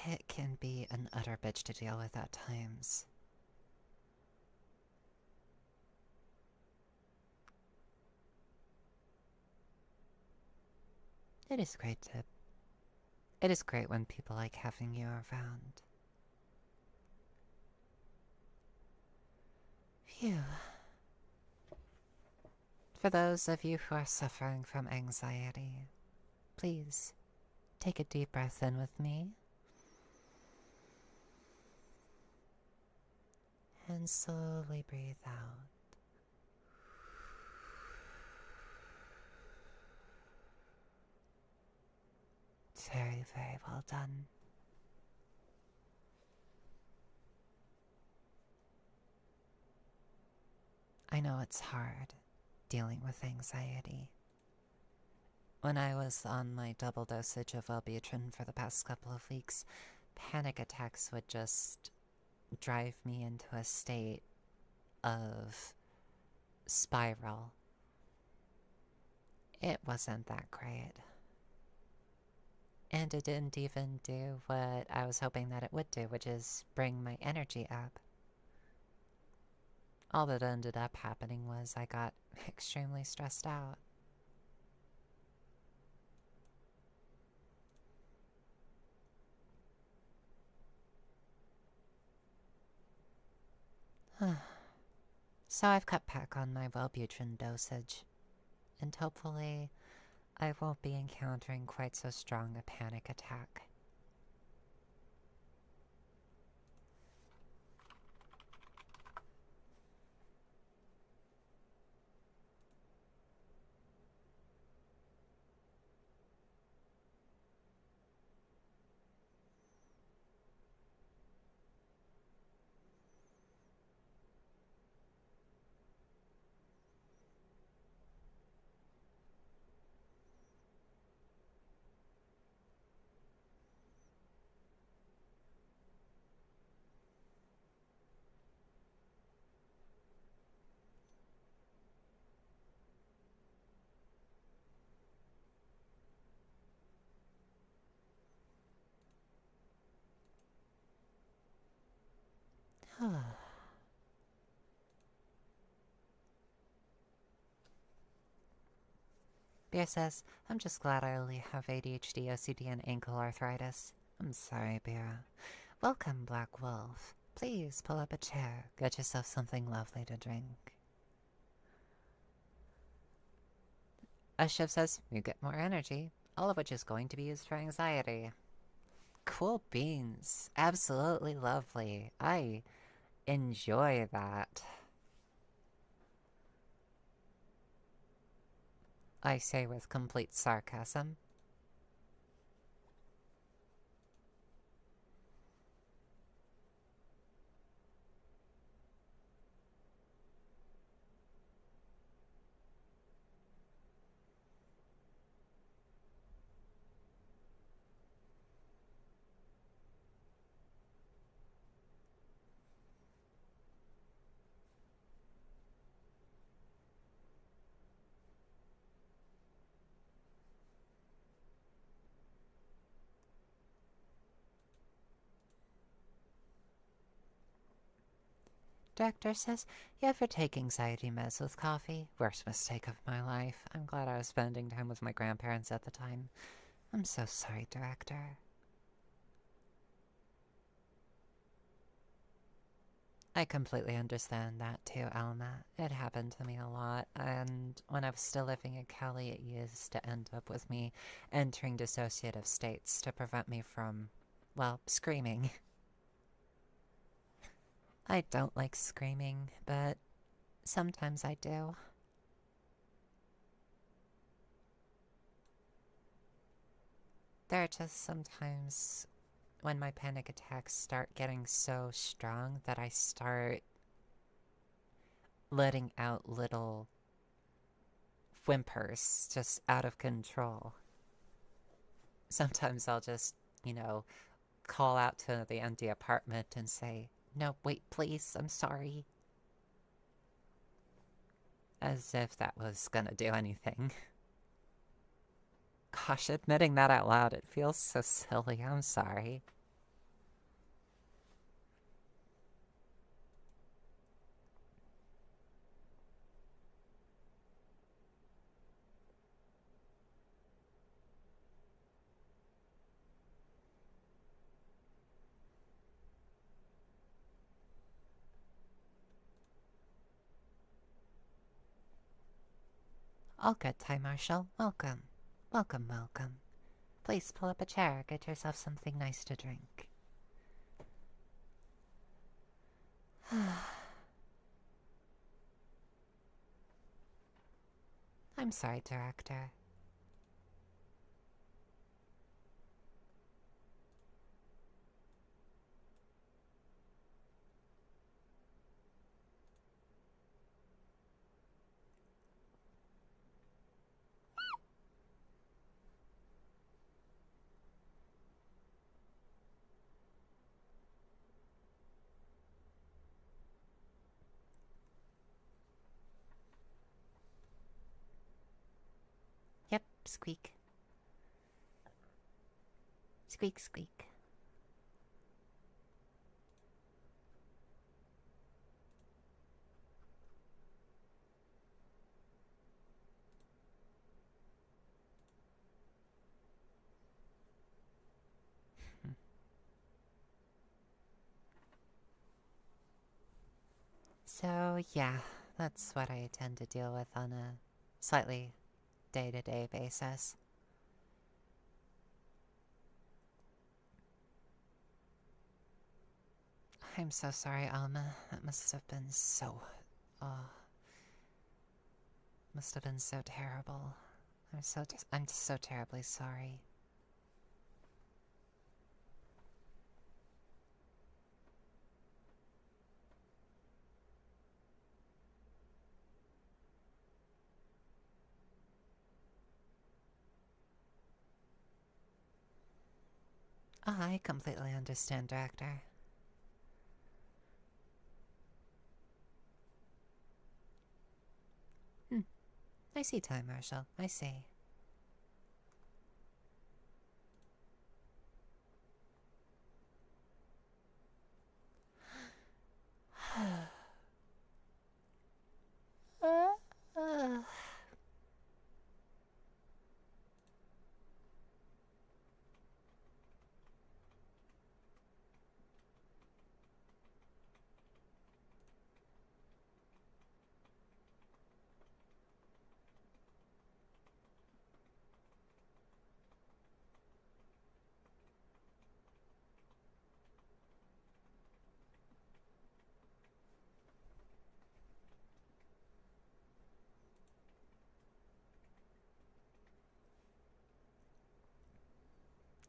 It can be an utter bitch to deal with at times. It is great to. It is great when people like having you around. Phew. For those of you who are suffering from anxiety, please take a deep breath in with me and slowly breathe out. Very, very well done. I know it's hard dealing with anxiety. When I was on my double dosage of Wellbutrin for the past couple of weeks, panic attacks would just drive me into a state of spiral. It wasn't that great. And it didn't even do what I was hoping that it would do, which is bring my energy up. All that ended up happening was I got extremely stressed out. So I've cut back on my Wellbutrin dosage, and hopefully I won't be encountering quite so strong a panic attack. Beer says, I'm just glad I only have ADHD, OCD, and ankle arthritis. I'm sorry, Beer. Welcome, Black Wolf. Please pull up a chair. Get yourself something lovely to drink. Shiv says, you get more energy, all of which is going to be used for anxiety. Cool beans. Absolutely lovely. I enjoy that. I say with complete sarcasm. Director says, you ever take anxiety meds with coffee? Worst mistake of my life. I'm glad I was spending time with my grandparents at the time. I'm so sorry, Director. I completely understand that too, Alma. It happened to me a lot, and when I was still living in Cali, it used to end up with me entering dissociative states to prevent me from, well, screaming. I don't like screaming, but sometimes I do. There are just sometimes when my panic attacks start getting so strong that I start letting out little whimpers just out of control. Sometimes I'll just, call out to the empty apartment and say, no, wait, please, I'm sorry. As if that was gonna do anything. Gosh, admitting that out loud, it feels so silly. I'm sorry. All good, Ty Marshall. Welcome. Welcome, welcome. Please pull up a chair. Get yourself something nice to drink. I'm sorry, Director. Yep, squeak. Squeak, squeak. So, yeah, that's what I tend to deal with on a slightly day-to-day basis. I'm so sorry, Alma. That must have been so... must have been so terrible. I'm so terribly sorry. I completely understand, Director. I see, Time Marshal. I see.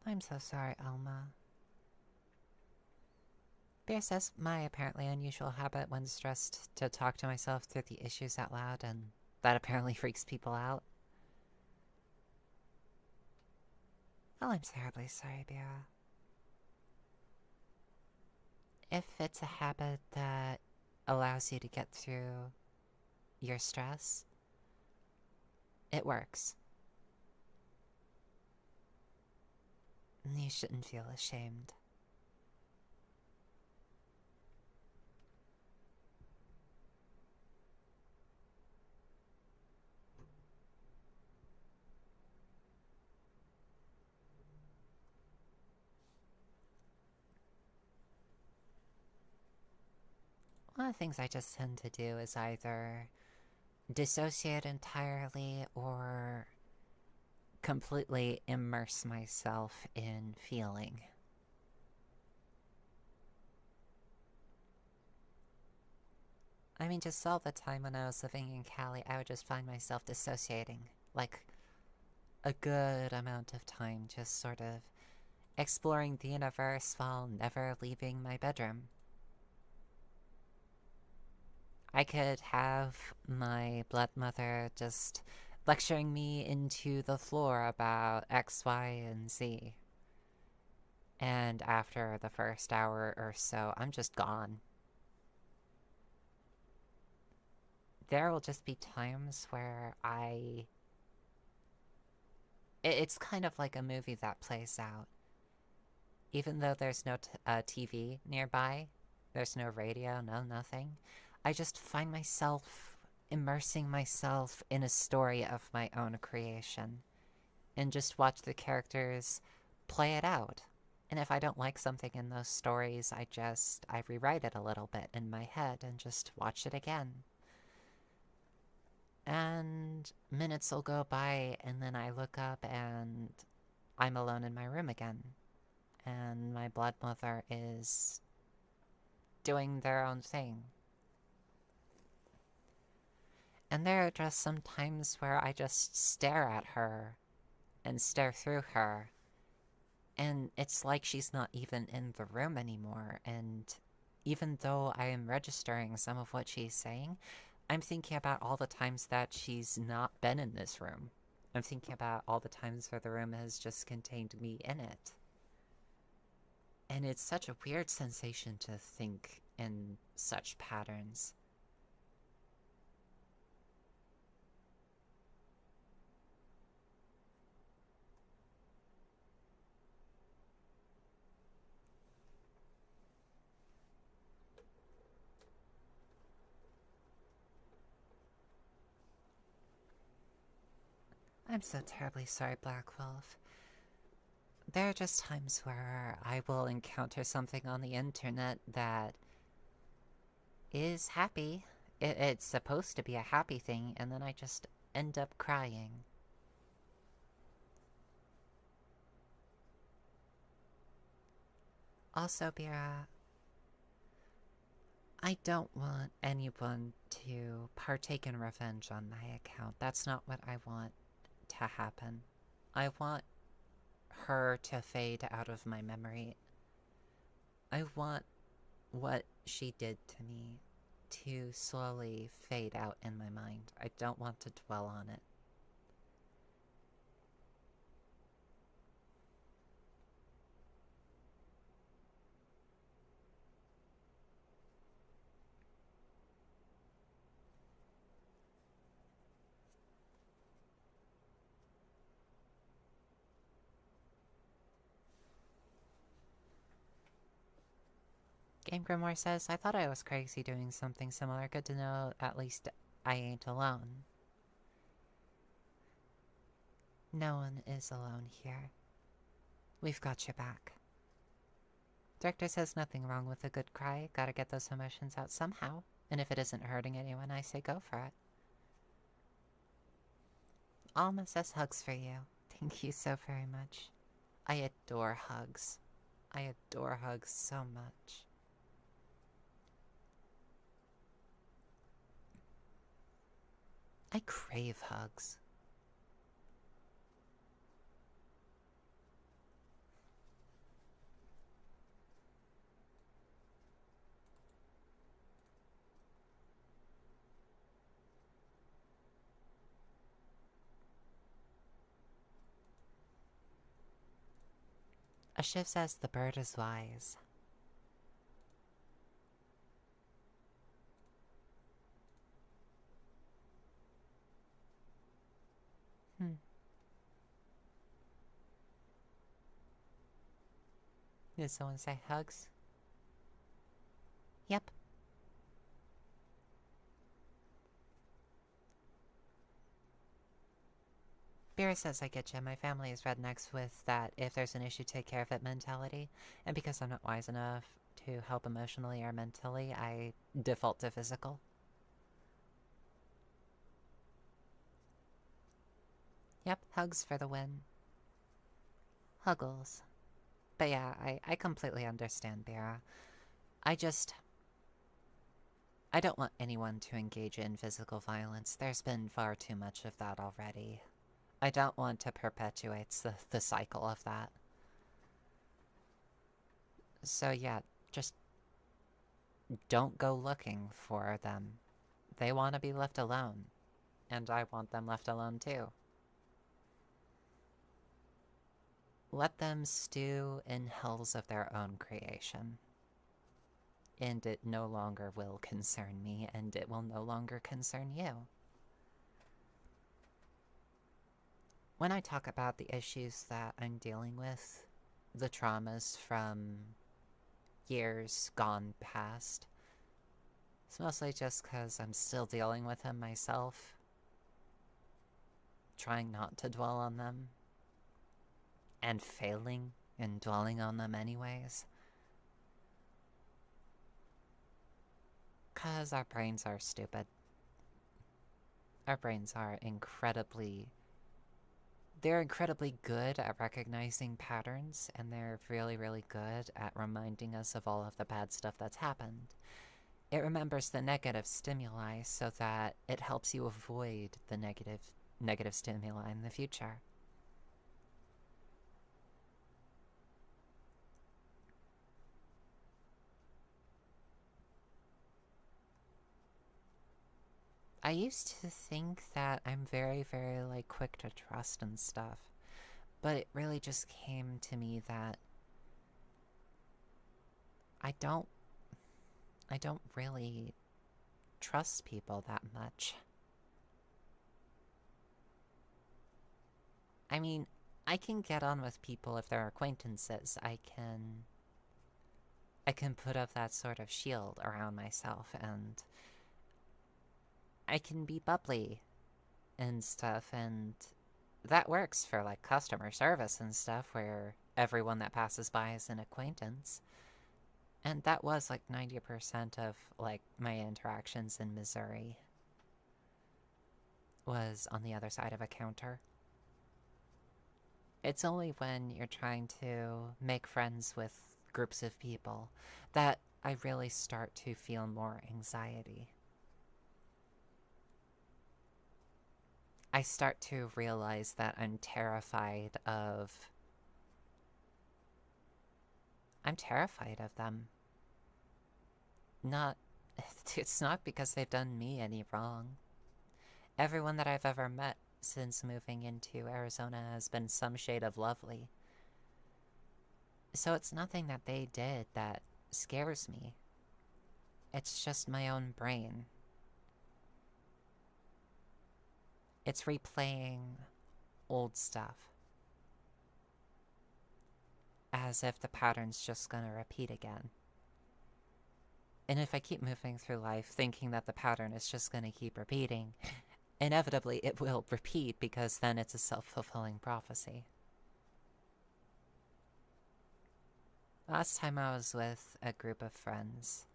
I'm so sorry, Alma. Beer says my apparently unusual habit when stressed to talk to myself through the issues out loud, and that apparently freaks people out. Well, I'm terribly sorry, Beera. If it's a habit that allows you to get through your stress, it works. You shouldn't feel ashamed. One of the things I just tend to do is either dissociate entirely or completely immerse myself in feeling. I mean, just all the time when I was living in Cali, I would just find myself dissociating. Like, a good amount of time, just sort of exploring the universe while never leaving my bedroom. I could have my blood mother just lecturing me into the floor about X, Y, and Z. And after the first hour or so, I'm just gone. There will just be times where it's kind of like a movie that plays out. Even though there's no TV nearby, there's no radio, no nothing, I just find myself immersing myself in a story of my own creation and just watch the characters play it out. And if I don't like something in those stories, I rewrite it a little bit in my head and just watch it again. And minutes will go by, and then I look up and I'm alone in my room again. And my blood mother is doing their own thing. And there are just some times where I just stare at her and stare through her. And it's like she's not even in the room anymore. And even though I am registering some of what she's saying, I'm thinking about all the times that she's not been in this room. I'm thinking about all the times where the room has just contained me in it. And it's such a weird sensation to think in such patterns. I'm so terribly sorry, Black Wolf. There are just times where I will encounter something on the internet that is happy. It's supposed to be a happy thing, and then I just end up crying. Also, Bira, I don't want anyone to partake in revenge on my account. That's not what I want to happen. I want her to fade out of my memory. I want what she did to me to slowly fade out in my mind. I don't want to dwell on it. Game Grimoire says, I thought I was crazy doing something similar. Good to know at least I ain't alone. No one is alone here. We've got your back. Director says nothing wrong with a good cry. Gotta get those emotions out somehow. And if it isn't hurting anyone, I say go for it. Alma says hugs for you. Thank you so very much. I adore hugs. I adore hugs so much. I crave hugs. A shift says the bird is wise. Did someone say hugs? Yep. Beer says I get you. My family is rednecks with that if there's an issue, take care of it mentality. And because I'm not wise enough to help emotionally or mentally, I default to physical. Yep, hugs for the win. Huggles. But yeah, I completely understand, Bera. I don't want anyone to engage in physical violence. There's been far too much of that already. I don't want to perpetuate the cycle of that. So yeah, just don't go looking for them. They want to be left alone. And I want them left alone too. Let them stew in hells of their own creation. And it no longer will concern me, and it will no longer concern you. When I talk about the issues that I'm dealing with, the traumas from years gone past, it's mostly just because I'm still dealing with them myself, trying not to dwell on them, and failing in dwelling on them anyways. Because our brains are stupid. Our brains are they're incredibly good at recognizing patterns, and they're really, really good at reminding us of all of the bad stuff that's happened. It remembers the negative stimuli so that it helps you avoid the negative stimuli in the future. I used to think that I'm very, very, like, quick to trust and stuff. But it really just came to me that I don't really trust people that much. I mean, I can get on with people if they're acquaintances. I can put up that sort of shield around myself, and I can be bubbly and stuff, and that works for, like, customer service and stuff, where everyone that passes by is an acquaintance. And that was, like, 90% of, like, my interactions in Missouri was on the other side of a counter. It's only when you're trying to make friends with groups of people that I really start to feel more anxiety. I start to realize that I'm terrified of them. It's not because they've done me any wrong. Everyone that I've ever met since moving into Arizona has been some shade of lovely. So it's nothing that they did that scares me. It's just my own brain. It's replaying old stuff, as if the pattern's just gonna repeat again. And if I keep moving through life thinking that the pattern is just gonna keep repeating, inevitably it will repeat, because then it's a self-fulfilling prophecy. Last time I was with a group of friends,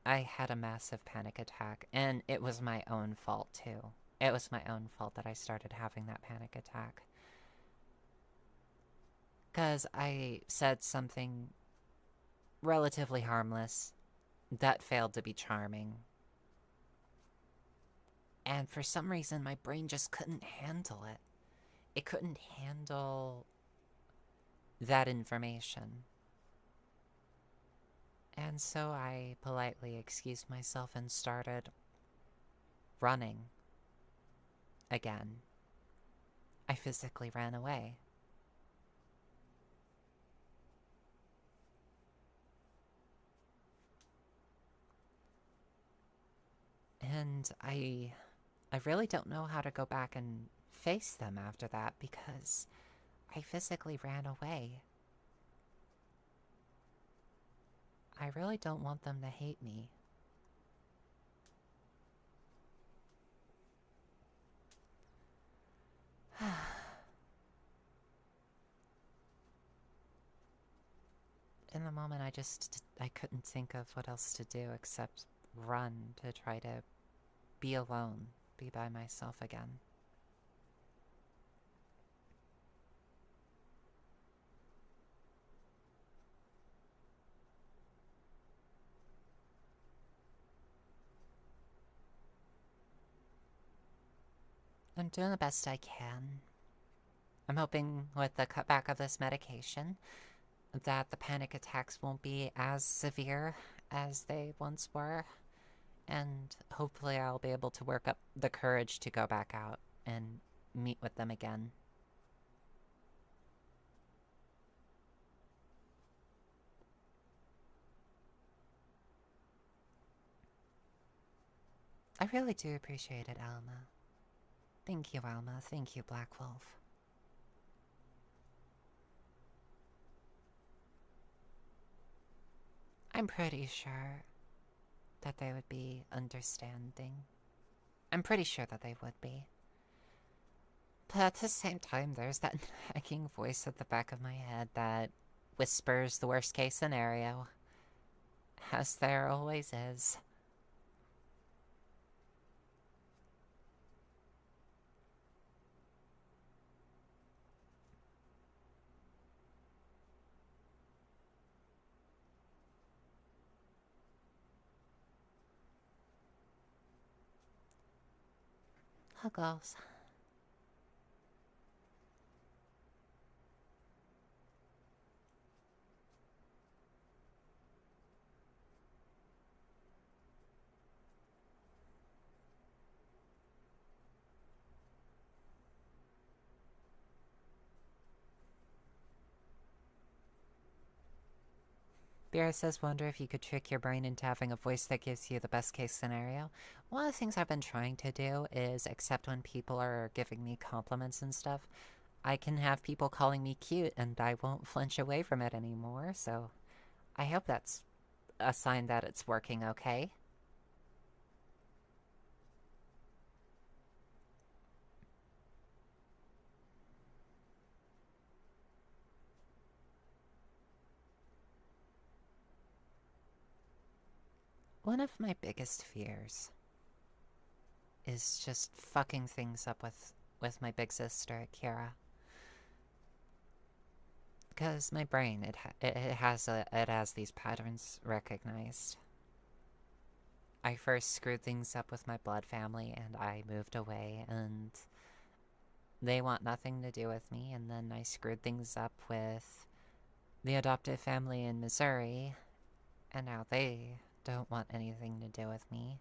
I had a massive panic attack, and it was my own fault too. It was my own fault that I started having that panic attack. Because I said something relatively harmless that failed to be charming. And for some reason, my brain just couldn't handle it. It couldn't handle that information. And so I politely excused myself and started running again. I physically ran away. And I really don't know how to go back and face them after that, because I physically ran away. I really don't want them to hate me. And the moment, I couldn't think of what else to do except run to try to be alone, be by myself again. I'm doing the best I can. I'm hoping with the cutback of this medication that the panic attacks won't be as severe as they once were, and hopefully I'll be able to work up the courage to go back out and meet with them again. I really do appreciate it, Alma. Thank you, Alma. Thank you, Black Wolf. I'm pretty sure that they would be understanding. I'm pretty sure that they would be. But at the same time, there's that nagging voice at the back of my head that whispers the worst case scenario. As there always is. Huggles. Beer says, wonder if you could trick your brain into having a voice that gives you the best case scenario. One of the things I've been trying to do is accept when people are giving me compliments and stuff. I can have people calling me cute and I won't flinch away from it anymore, so I hope that's a sign that it's working okay. One of my biggest fears is just fucking things up with my big sister, Kira. Because my brain, it has these patterns recognized. I first screwed things up with my blood family and I moved away and they want nothing to do with me, and then I screwed things up with the adoptive family in Missouri and now they don't want anything to do with me.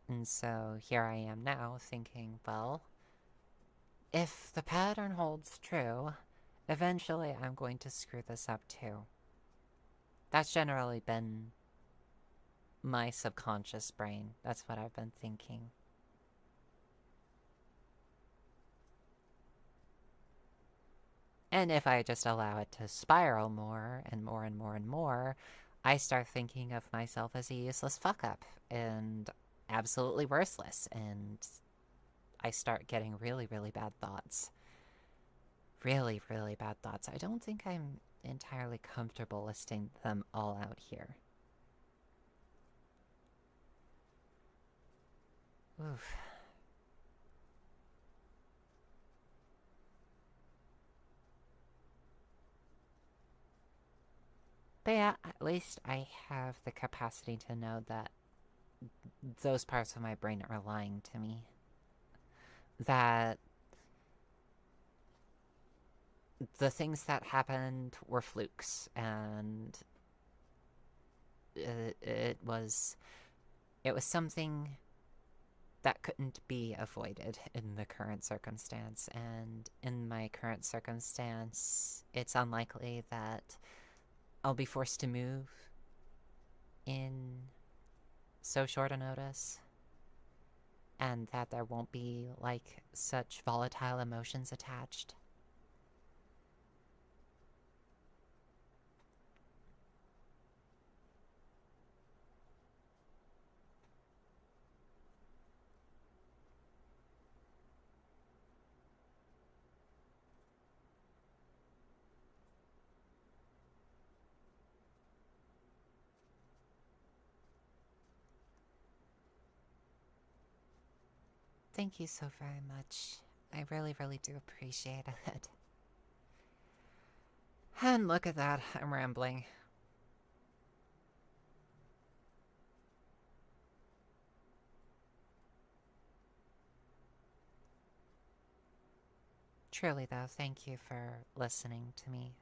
And so here I am now thinking, well, if the pattern holds true, eventually I'm going to screw this up too. That's generally been my subconscious brain. That's what I've been thinking. And if I just allow it to spiral more and more and more and more, I start thinking of myself as a useless fuck-up and absolutely worthless, and I start getting really, really bad thoughts. Really, really bad thoughts. I don't think I'm entirely comfortable listing them all out here. Oof. But yeah, at least I have the capacity to know that those parts of my brain are lying to me. That the things that happened were flukes, and it was something that couldn't be avoided in the current circumstance, and in my current circumstance, it's unlikely that I'll be forced to move in so short a notice, and that there won't be, like, such volatile emotions attached. thank you so very much. I really, really do appreciate it. And look at that, I'm rambling. Truly, though, thank you for listening to me.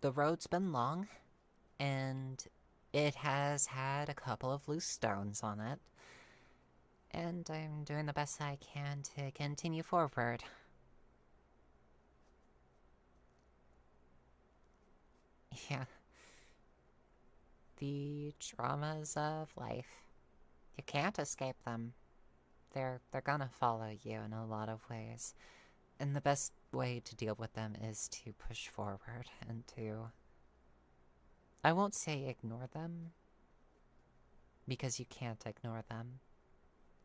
The road's been long, and it has had a couple of loose stones on it. And I'm doing the best I can to continue forward. Yeah. The dramas of life. You can't escape them. They're gonna follow you in a lot of ways. And the best way to deal with them is to push forward and to... I won't say ignore them, because you can't ignore them.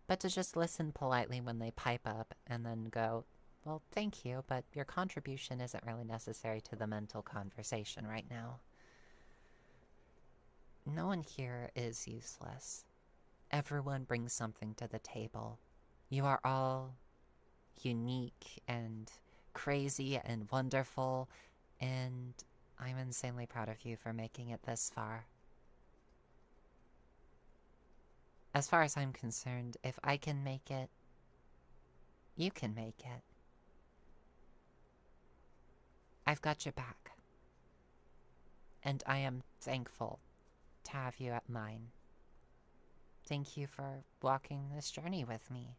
But to just listen politely when they pipe up and then go, well, thank you, but your contribution isn't really necessary to the mental conversation right now. No one here is useless. Everyone brings something to the table. You are all unique and crazy and wonderful, and I'm insanely proud of you for making it this far. As far as I'm concerned, if I can make it, you can make it. I've got your back. And I am thankful to have you at mine. Thank you for walking this journey with me.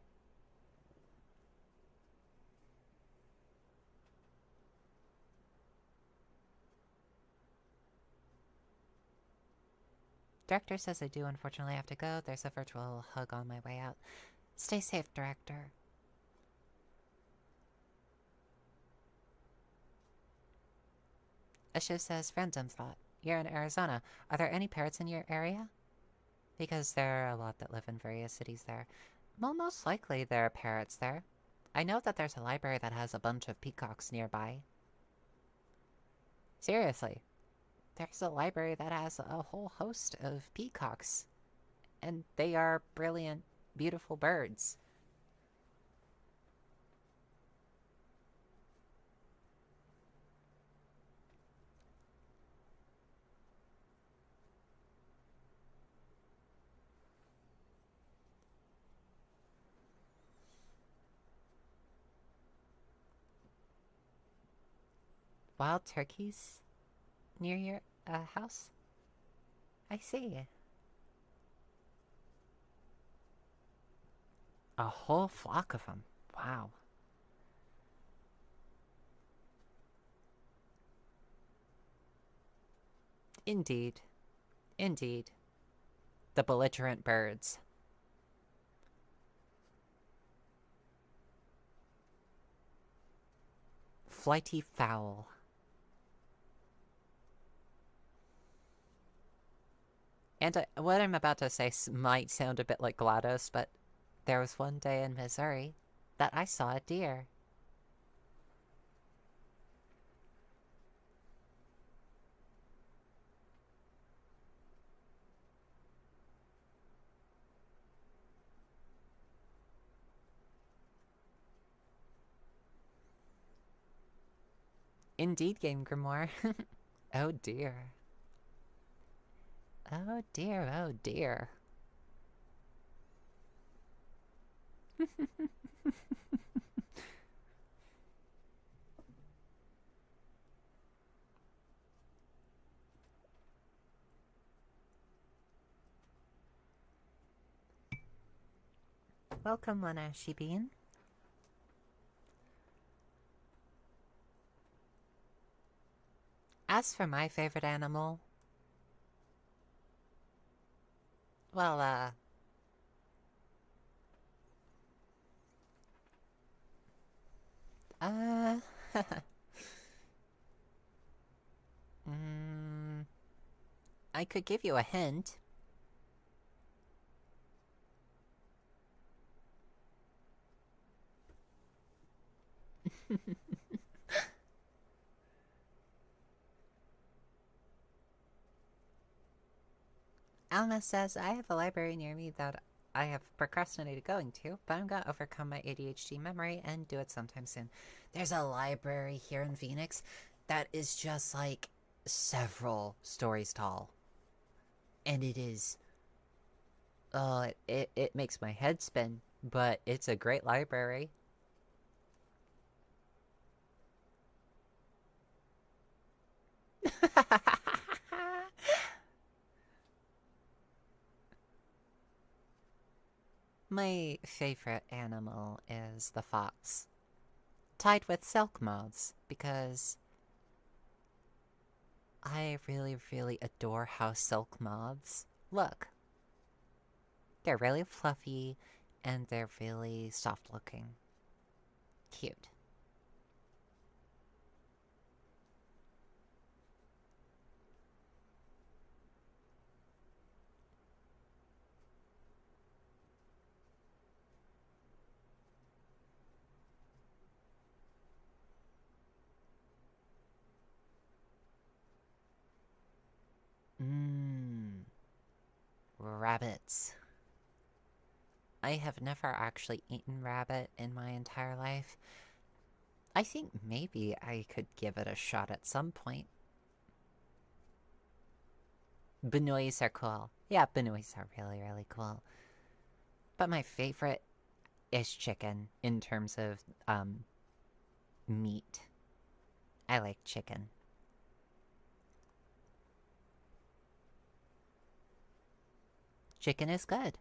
Director says I do unfortunately have to go. There's a virtual hug on my way out. Stay safe, Director. Ashu says, random thought. You're in Arizona. Are there any parrots in your area? Because there are a lot that live in various cities there. Well, most likely there are parrots there. I know that there's a library that has a bunch of peacocks nearby. Seriously. There's a library that has a whole host of peacocks. And they are brilliant, beautiful birds. Wild turkeys near your house? I see. A whole flock of them. Wow. Indeed. Indeed. The belligerent birds. Flighty fowl. And what I'm about to say might sound a bit like GLaDOS, but there was one day in Missouri that I saw a deer. Indeed, Game Grimoire. Oh dear. Oh dear, oh dear. Welcome, Monashi Bean. As for my favorite animal, well, I could give you a hint. Alma says, I have a library near me that I have procrastinated going to, but I'm gonna overcome my ADHD memory and do it sometime soon. There's a library here in Phoenix that is just like several stories tall. And it is... it makes my head spin, but it's a great library. My favorite animal is the fox, tied with silk moths, because I really, really adore how silk moths look. They're really fluffy, and they're really soft-looking. Cute. Mmm. Rabbits. I have never actually eaten rabbit in my entire life. I think maybe I could give it a shot at some point. Benoits are cool. Yeah, benoits are really, really cool. But my favorite is chicken in terms of meat. I like chicken. Chicken is good.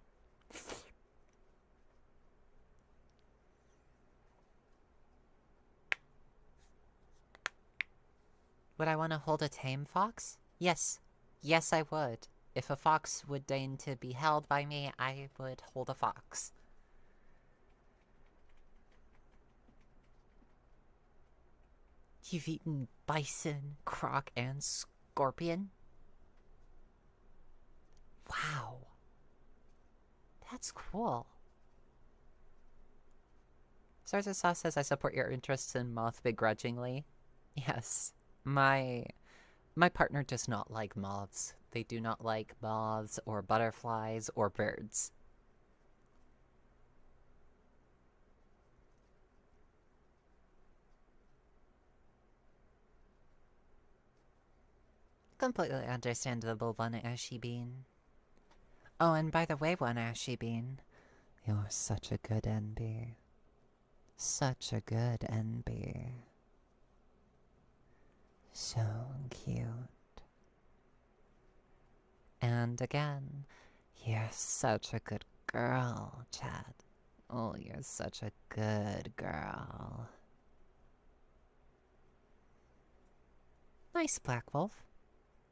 Would I want to hold a tame fox? Yes. Yes, I would. If a fox would deign to be held by me, I would hold a fox. You've eaten bison, croc, and scorpion? Wow. That's cool. Sarza Sauce says, I support your interests in moth begrudgingly. Yes. My partner does not like moths. They do not like moths or butterflies or birds. Completely understandable, One Ashy Bean. Oh, and by the way, One Ashy Bean, you're such a good NB. Such a good NB. So cute. And again, you're such a good girl, Chad. Oh, you're such a good girl. Nice, Black Wolf.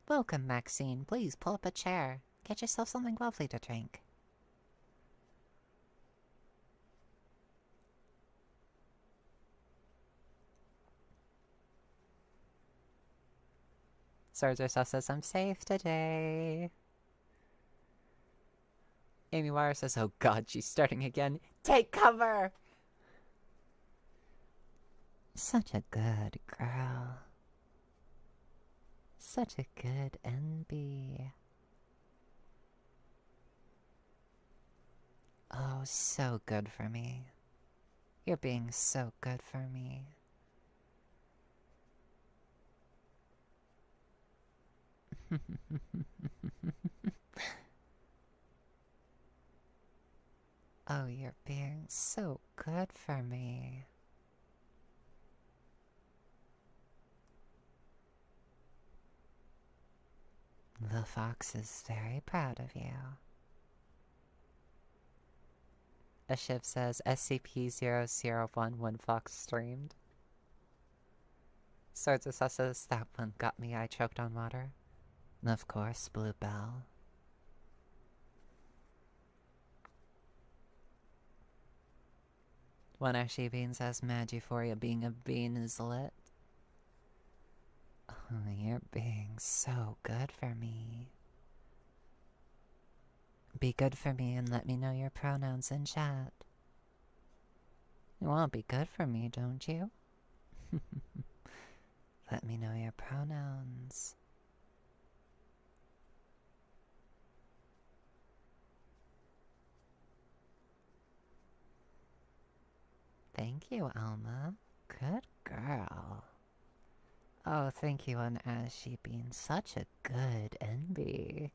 Welcome, Maxine. Please pull up a chair. Get yourself something lovely to drink. Sarger says, I'm safe today. Amy Wire says, oh god, she's starting again. Take cover! Such a good girl. Such a good NB. Oh, so good for me. You're being so good for me. Oh, you're being so good for me. The fox is very proud of you. A Shiv says SCP-001 when Fox streamed. Swords of says that one got me, I choked on water. And of course, Bluebell. One Ashy Bean says Mad Euphoria being a bean is lit. Oh, you're being so good for me. Be good for me and let me know your pronouns in chat. You want to be good for me, don't you? Let me know your pronouns. thank you, Alma. Good girl. Oh, thank you on Ashy being such a good NB.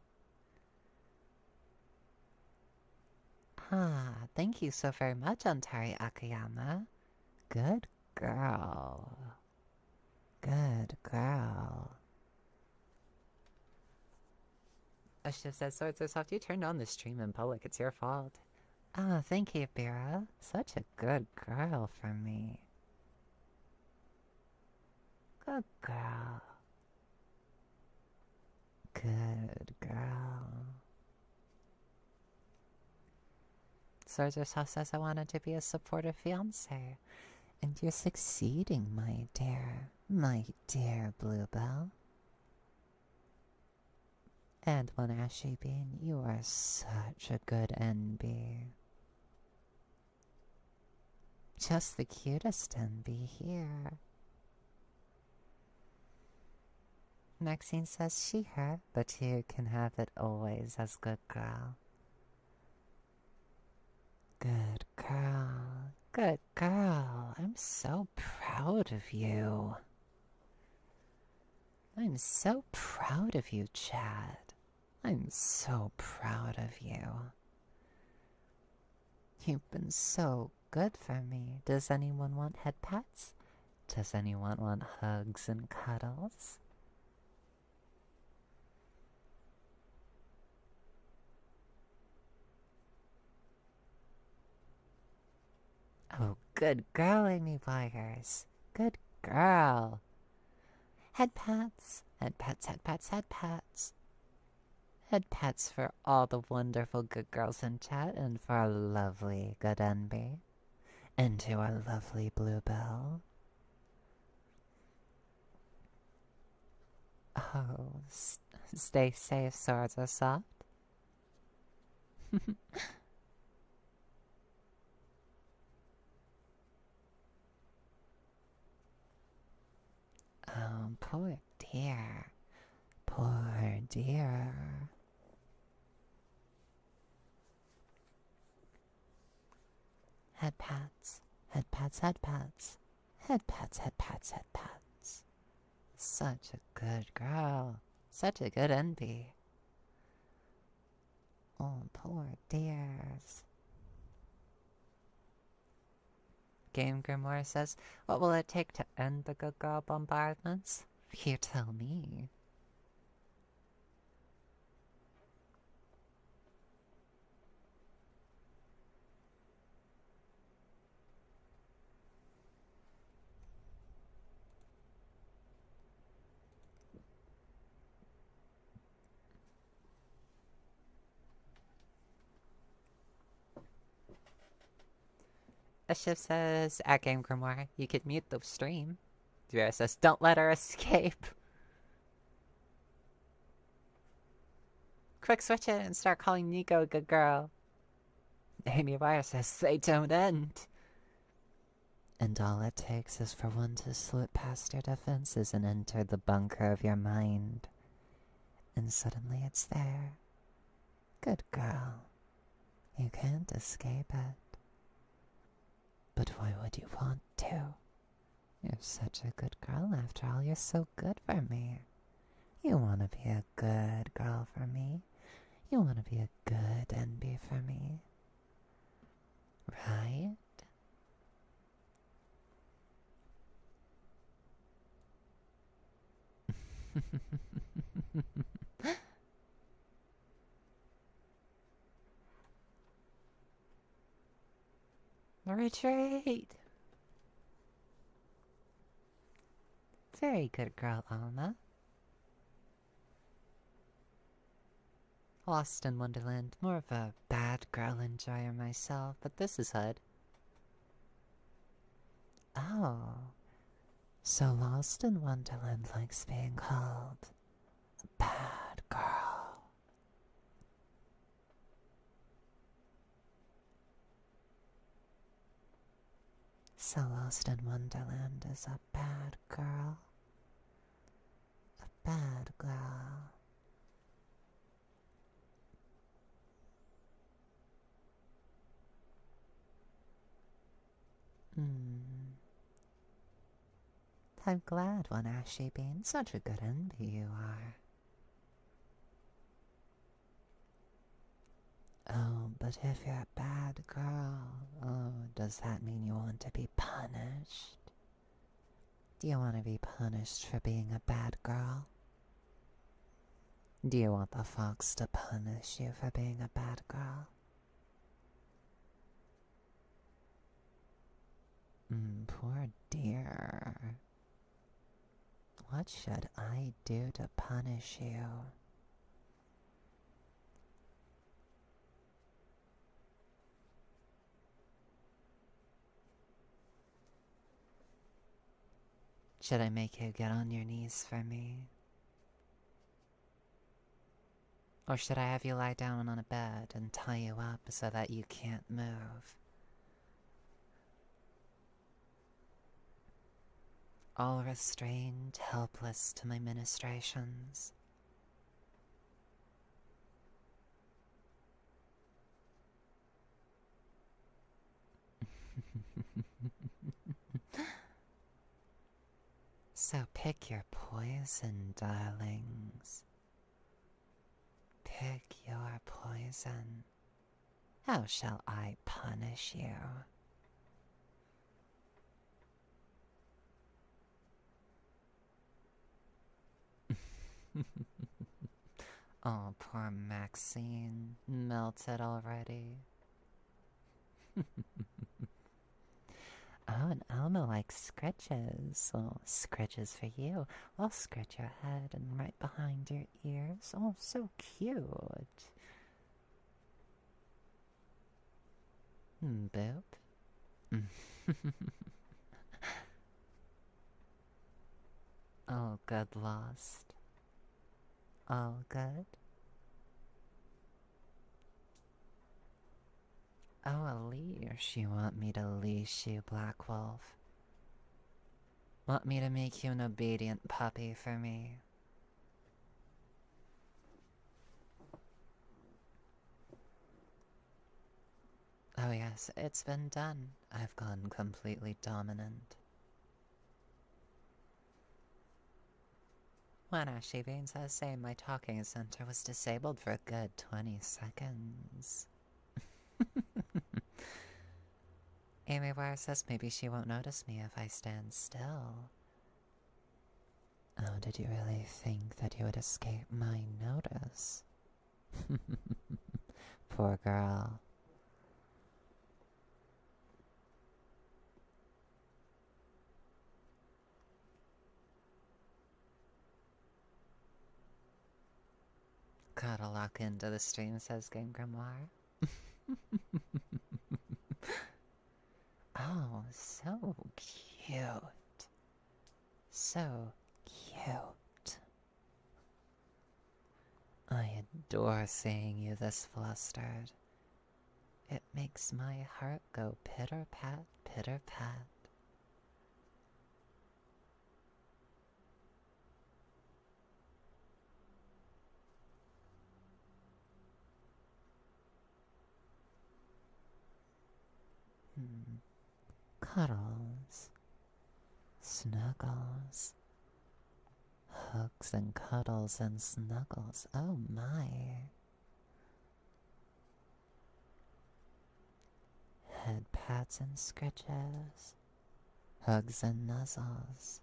Ah, thank you so very much, Antari Akayama. Good girl. Good girl. Ashif says, Swords are soft. You turned on the stream in public. It's your fault. Ah, thank you, Bira. Such a good girl for me. Good girl. Good girl. Swords are soft says, I wanted to be a supportive fiance. And you're succeeding, my dear. My dear Bluebell. And one Ashy Bean, you are such a good NB. Just the cutest NB here. Maxine says she, her, but you can have it always as good girl. Good girl. Good girl. I'm so proud of you. I'm so proud of you, Chad. I'm so proud of you. You've been so good for me. Does anyone want head pats? Does anyone want hugs and cuddles? Oh, good girl, Amy Byers. Good girl. Head pats, head pats, head pats, head pats. Head pats for all the wonderful good girls in chat and for our lovely good NB. And to our lovely Bluebell. Oh, stay safe, swords are soft. Oh, poor dear. Poor dear. Head pats, head pats, head pats. Head pats, head pats, head pats. Such a good girl. Such a good NB. Oh, poor dears. Game Grimoire says, what will it take to end the good girl bombardments? You tell me. A shift says, at Game Grimoire, you could mute the stream. Vera says, don't let her escape. Quick switch it and start calling Nico a good girl. Amy Wire says, they don't end. And all it takes is for one to slip past your defenses and enter the bunker of your mind. And suddenly it's there. Good girl. You can't escape it. But why would you want to? You're such a good girl after all. You're so good for me. You want to be a good girl for me. You want to be a good NB for me. Right? Retreat! Very good girl, Alma. Lost in Wonderland. More of a bad girl enjoyer myself, but this is Hood. Oh. So Lost in Wonderland likes being called a bad girl. So Lost in Wonderland is a bad girl. A bad girl. Hmm. I'm glad, One Ashy Bean. Such a good envy you are. Oh, but if you're a bad girl, oh, does that mean you want to be punished? Do you want to be punished for being a bad girl? Do you want the fox to punish you for being a bad girl? Poor dear. What should I do to punish you? Should I make you get on your knees for me? Or should I have you lie down on a bed and tie you up so that you can't move? All restrained, helpless to my ministrations. So pick your poison, darlings. Pick your poison. How shall I punish you? Oh, poor Maxine. Melted already. Oh, and Alma likes scratches. Well, scratches for you. I'll scratch your head and right behind your ears. Oh, so cute. Boop. Oh, good, lost. All good? Oh, a leash. You want me to leash you, Black Wolf? Want me to make you an obedient puppy for me? Oh yes, it's been done. I've gone completely dominant. When Ashy Bean says saying my talking center was disabled for a good 20 seconds. Amy Wire says maybe she won't notice me if I stand still. Oh, did you really think that you would escape my notice? Poor girl. Gotta lock into the stream, says Game Grimoire. Oh, so cute. So cute. I adore seeing you this flustered. It makes my heart go pitter-pat, pitter-pat. Cuddles. Snuggles. Hugs and cuddles and snuggles. Oh my. Head pats and scratches. Hugs and nuzzles.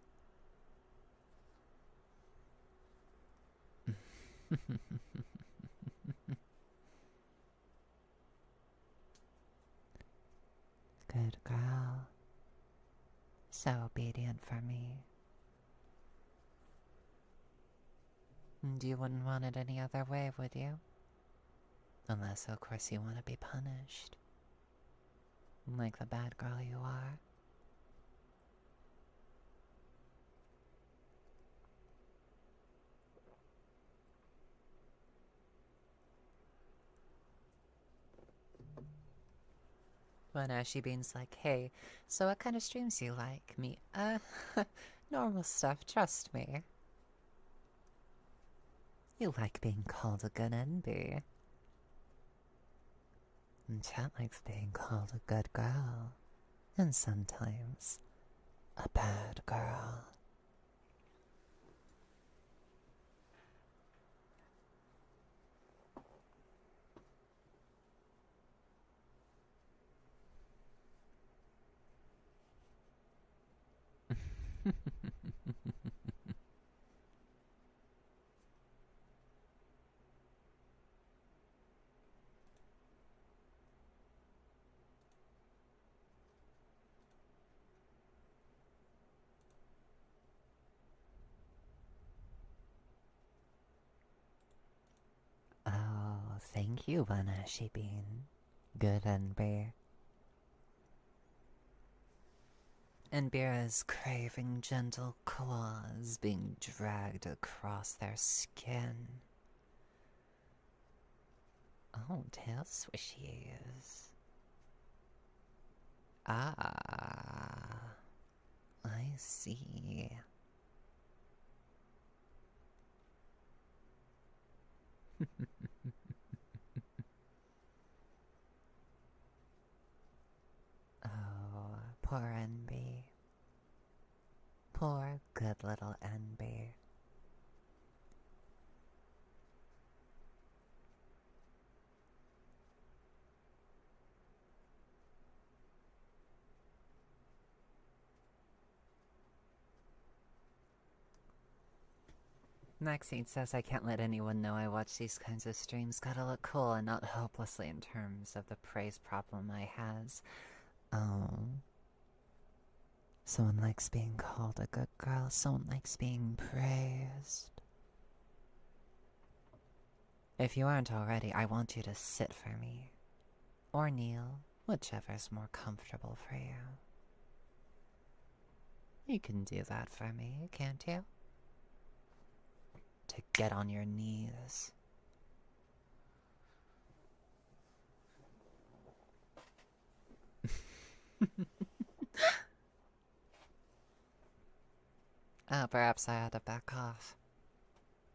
Good girl. So obedient for me. And you wouldn't want it any other way, would you? Unless, of course, you want to be punished. Like the bad girl you are. When Ashy Bean's like, hey, so what kind of streams you like? Me, normal stuff, trust me. You like being called a good NB. And chat likes being called a good girl. And sometimes, a bad girl. Oh, thank you, Banashi Bean. Good Enby. Enbira's craving gentle claws being dragged across their skin. Oh, tail swishies. Ah, I see. Oh, poor Enby. Poor good little Enby. Maxine says I can't let anyone know I watch these kinds of streams. Gotta look cool and not hopelessly in terms of the praise problem I has. Oh. Someone likes being called a good girl. Someone likes being praised. If you aren't already, I want you to sit for me. Or kneel, whichever's more comfortable for you. You can do that for me, can't you? To get on your knees. Oh, perhaps I ought to back off.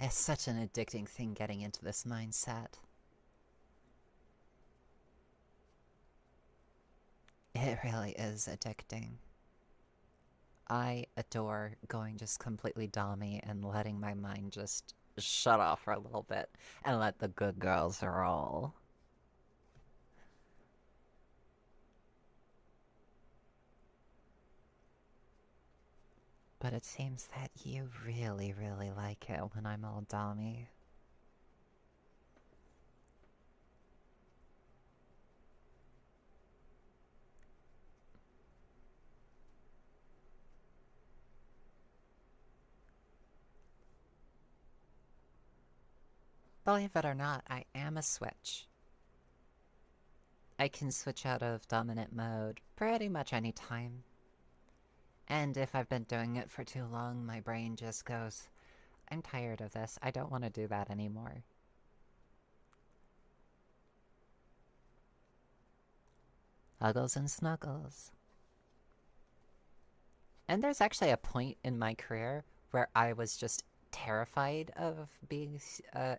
It's such an addicting thing getting into this mindset. It really is addicting. I adore going just completely dommy and letting my mind just shut off for a little bit and let the good girls roll. But it seems that you really, really like it when I'm all dommy. Believe it or not, I am a switch. I can switch out of dominant mode pretty much any time. And if I've been doing it for too long, my brain just goes, I'm tired of this. I don't want to do that anymore. Huggles and snuggles. And there's actually a point in my career where I was just terrified of being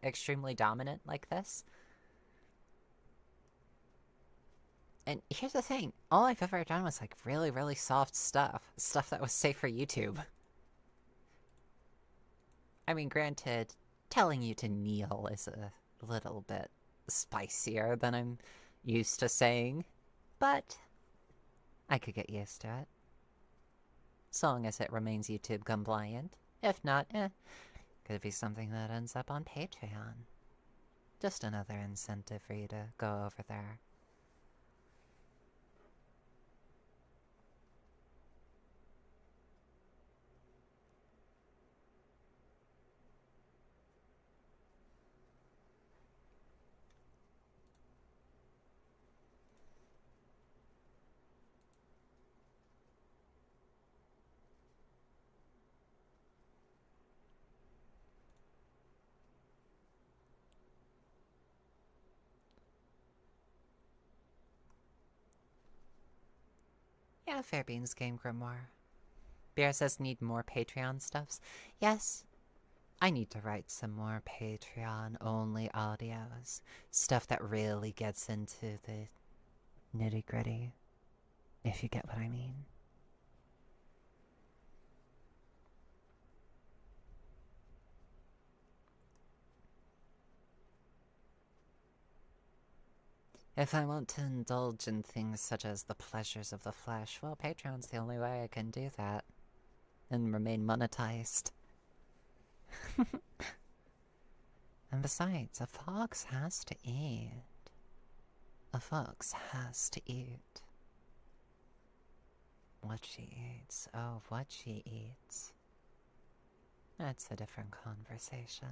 extremely dominant like this. And here's the thing, all I've ever done was like really, really soft stuff. Stuff that was safe for YouTube. I mean, granted, telling you to kneel is a little bit spicier than I'm used to saying, but I could get used to it. So long as it remains YouTube compliant. If not, could be something that ends up on Patreon. Just another incentive for you to go over there. Yeah, Fairbean's Game Grimoire. Bear says need more Patreon stuffs. Yes, I need to write some more Patreon-only audios. Stuff that really gets into the nitty-gritty, if you get what I mean. If I want to indulge in things such as the pleasures of the flesh, well, Patreon's the only way I can do that. and remain monetized. And besides, a fox has to eat. A fox has to eat. What she eats, oh, what she eats. That's a different conversation.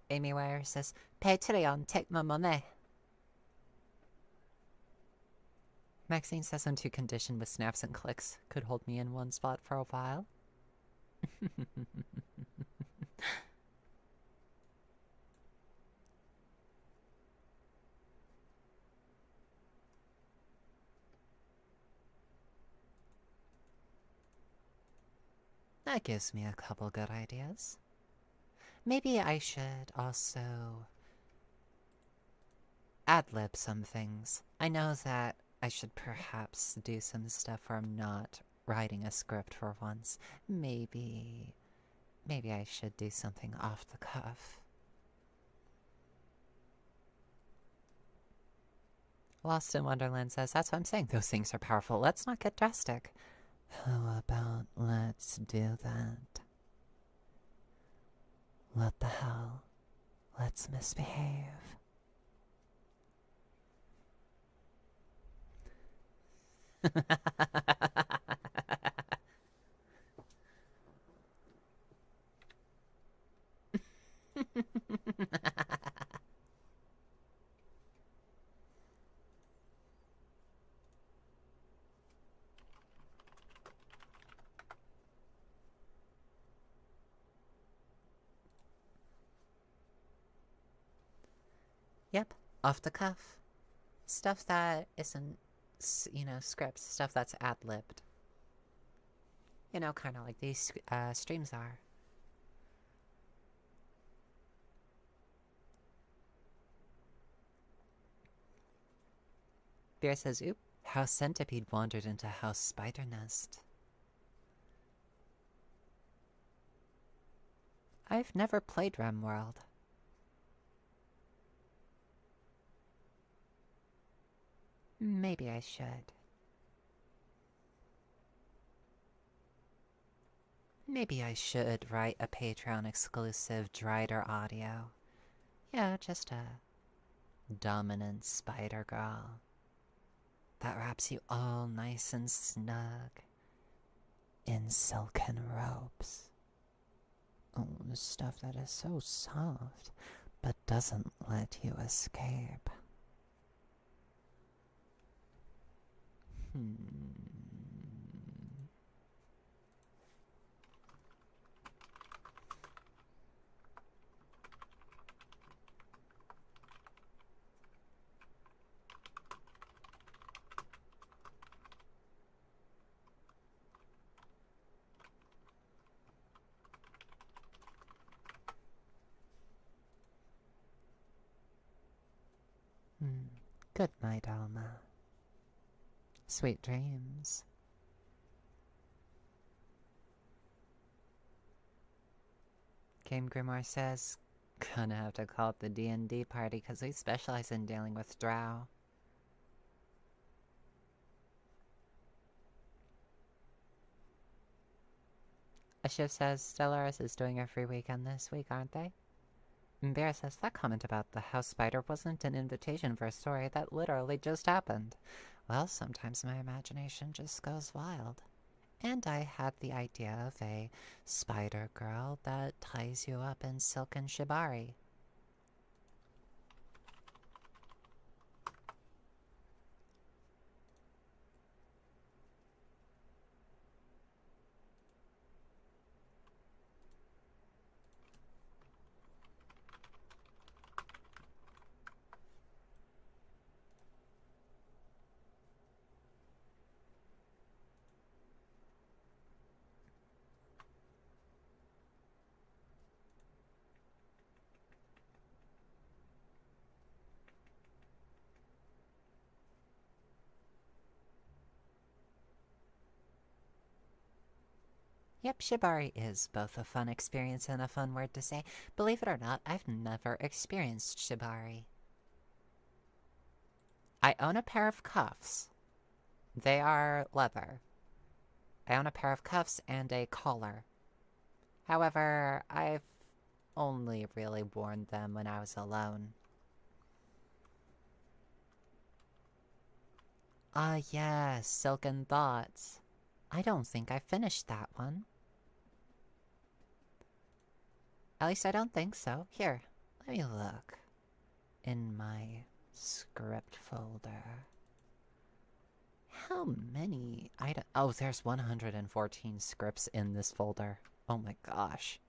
Amy Wire says, Patreon, take my money. Maxine says I'm too conditioned with snaps and clicks. Could hold me in one spot for a while. That gives me a couple good ideas. Maybe I should also ad-lib some things. I know that I should perhaps do some stuff where I'm not writing a script for once. Maybe I should do something off the cuff. Lost in Wonderland says, that's what I'm saying. Those things are powerful. Let's not get drastic. How about let's do that? What the hell? Let's misbehave. Yep, off the cuff. Stuff that isn't, scripts. Stuff that's ad-libbed. Kind of like these streams are. Bear says, oop, House Centipede wandered into House Spider Nest. I've never played RemWorld. Maybe I should. Maybe I should write a Patreon exclusive Drider audio. Yeah, just a dominant spider girl that wraps you all nice and snug in silken ropes. Oh, stuff that is so soft but doesn't let you escape. Good night, Alma. Sweet dreams. Game Grimoire says, gonna have to call it the D&D party because we specialize in dealing with drow. A shift says, Stellaris is doing a free weekend this week, aren't they? Bear says, that comment about the house spider wasn't an invitation for a story that literally just happened. Well, sometimes my imagination just goes wild. And I had the idea of a spider girl that ties you up in silken shibari. Yep, shibari is both a fun experience and a fun word to say. Believe it or not, I've never experienced shibari. I own a pair of cuffs. They are leather. I own a pair of cuffs and a collar. However, I've only really worn them when I was alone. Ah, yes, Silken Thoughts. I don't think I finished that one. At least I don't think so. Here, let me look. In my script folder. How many items? Oh, there's 114 scripts in this folder. Oh my gosh.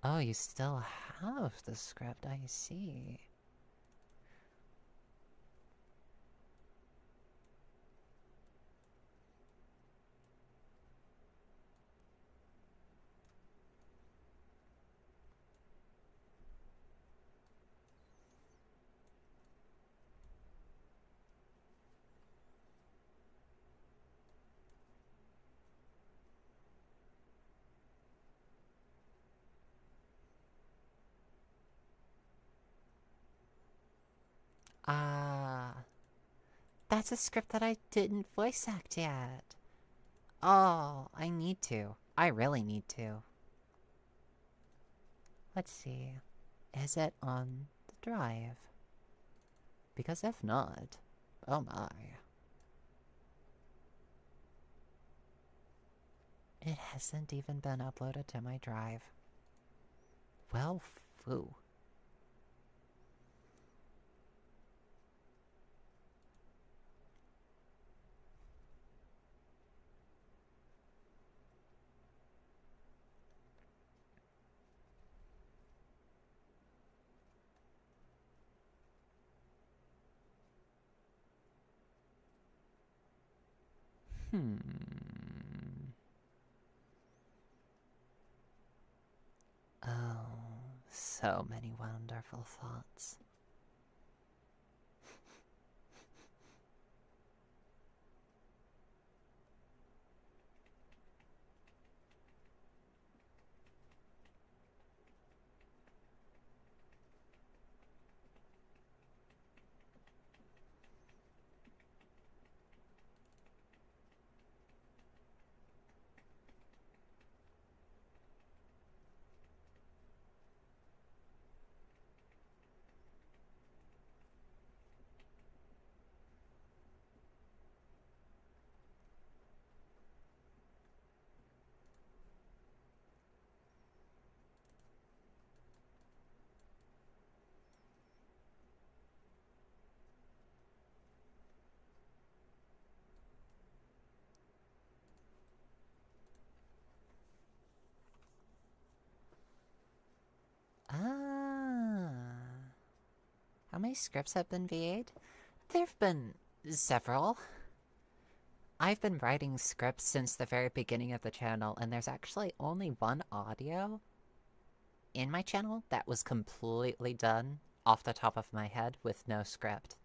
Oh, you still have the script, I see. Ah, that's a script that I didn't voice act yet. Oh, I need to. I really need to. Let's see. Is it on the drive? Because if not, oh my. It hasn't even been uploaded to my drive. Well, foo. Oh, so many wonderful thoughts. Ah. How many scripts have been VA'd? There've been several. I've been writing scripts since the very beginning of the channel, and there's actually only one audio in my channel that was completely done off the top of my head with no script.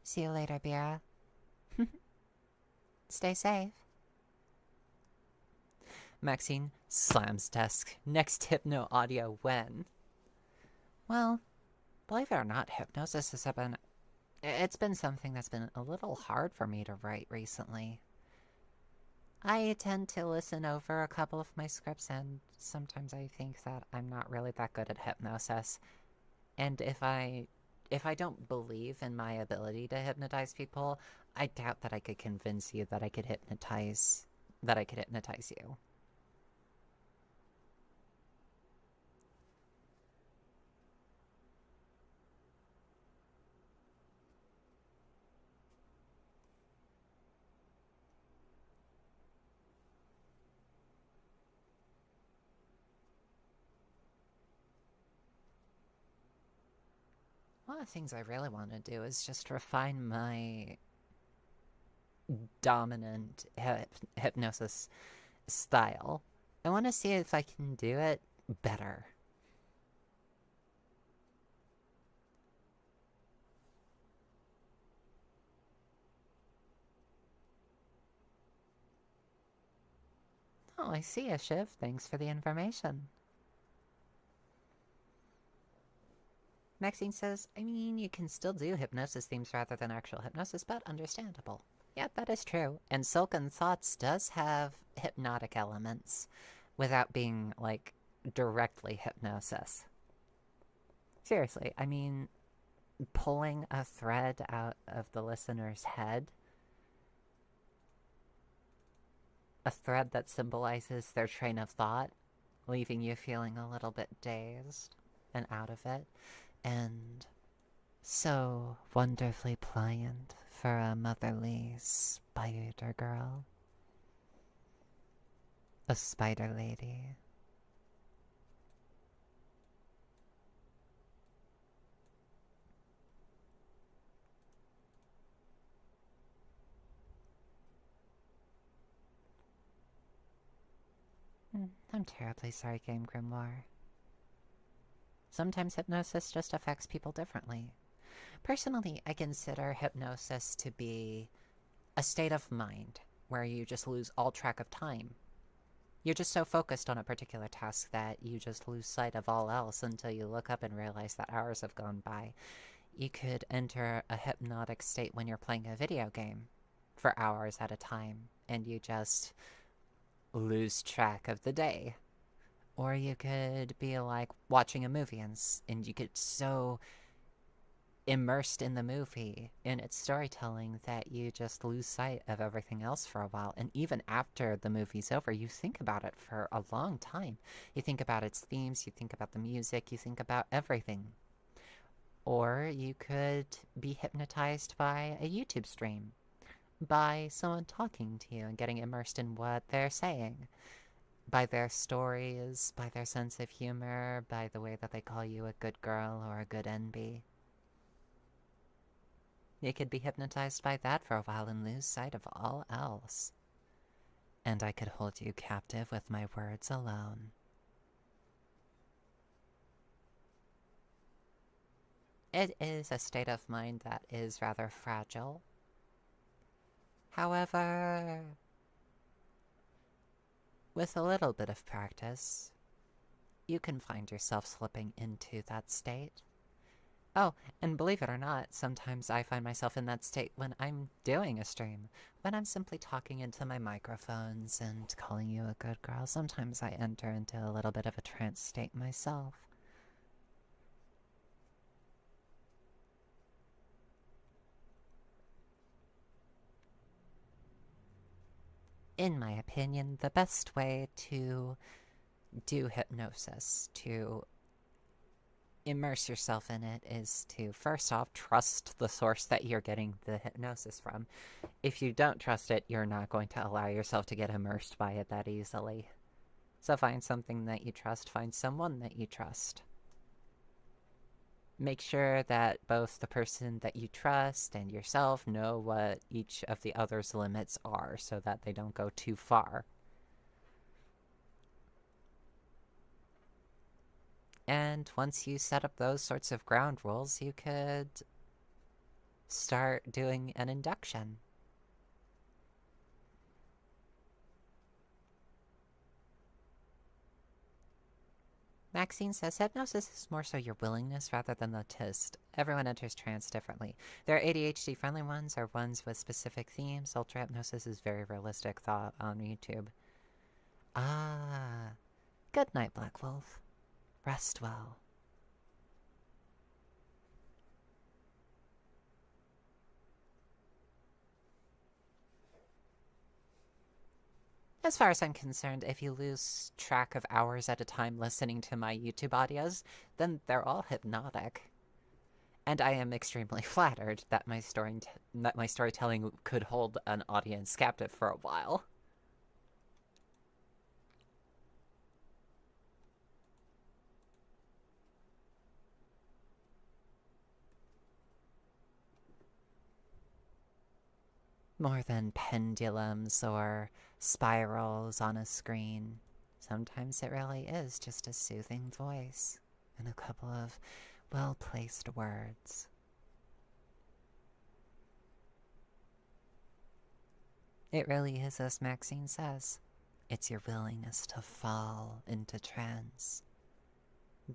See you later, Bira. Stay safe. Maxine slams desk. Next hypno audio when? Well, believe it or not, hypnosis has been... It's been something that's been a little hard for me to write recently. I tend to listen over a couple of my scripts, and sometimes I think that I'm not really that good at hypnosis. And if I don't believe in my ability to hypnotize people, I doubt that I could convince you that I could hypnotize you. One of the things I really want to do is just refine my dominant hypnosis style. I want to see if I can do it better. Oh, I see a Shiv. Thanks for the information. Maxine says, I mean, you can still do hypnosis themes rather than actual hypnosis, but understandable. Yeah, that is true. And Silken Thoughts does have hypnotic elements without being, like, directly hypnosis. Seriously, I mean, pulling a thread out of the listener's head, a thread that symbolizes their train of thought, leaving you feeling a little bit dazed and out of it, and so wonderfully pliant for a motherly spider girl. A spider lady. I'm terribly sorry, Game Grimoire. Sometimes hypnosis just affects people differently. Personally, I consider hypnosis to be a state of mind where you just lose all track of time. You're just so focused on a particular task that you just lose sight of all else until you look up and realize that hours have gone by. You could enter a hypnotic state when you're playing a video game for hours at a time, and you just lose track of the day. Or you could be like watching a movie and you get so immersed in the movie, in its storytelling, that you just lose sight of everything else for a while. And even after the movie's over, you think about it for a long time. You think about its themes, you think about the music, you think about everything. Or you could be hypnotized by a YouTube stream, by someone talking to you and getting immersed in what they're saying, by their stories, by their sense of humor, by the way that they call you a good girl or a good NB. You could be hypnotized by that for a while and lose sight of all else. And I could hold you captive with my words alone. It is a state of mind that is rather fragile. However, with a little bit of practice, you can find yourself slipping into that state. Oh, and believe it or not, sometimes I find myself in that state when I'm doing a stream. When I'm simply talking into my microphones and calling you a good girl, sometimes I enter into a little bit of a trance state myself. In my opinion, the best way to do hypnosis, to immerse yourself in it, is to first off trust the source that you're getting the hypnosis from. If you don't trust it, you're not going to allow yourself to get immersed by it that easily. So find something that you trust, find someone that you trust. Make sure that both the person that you trust and yourself know what each of the other's limits are so that they don't go too far. And once you set up those sorts of ground rules, you could start doing an induction. Maxine says, hypnosis is more so your willingness rather than the test. Everyone enters trance differently. There are ADHD-friendly ones or ones with specific themes. Ultra hypnosis is very realistic thought on YouTube. Ah. Good night, Black Wolf. Rest well. As far as I'm concerned, if you lose track of hours at a time listening to my YouTube audios, then they're all hypnotic. And I am extremely flattered that my storytelling could hold an audience captive for a while. More than pendulums or spirals on a screen, sometimes it really is just a soothing voice and a couple of well-placed words. It really is as Maxine says. It's your willingness to fall into trance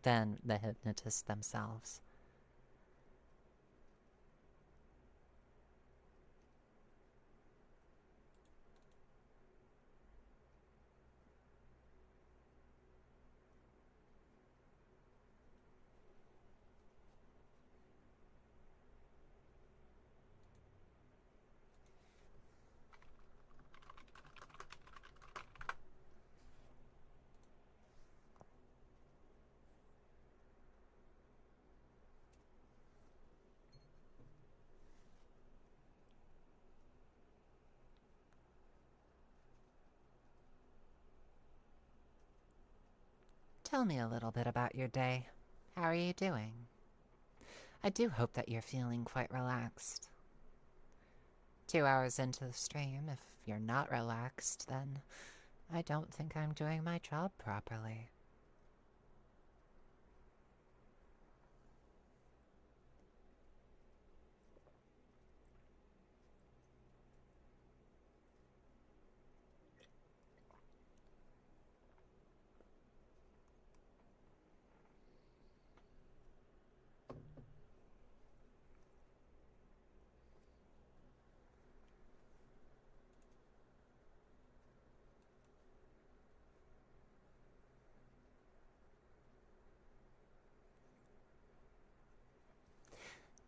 than the hypnotists themselves. Tell me a little bit about your day. How are you doing? I do hope that you're feeling quite relaxed. 2 hours into the stream, if you're not relaxed, then I don't think I'm doing my job properly.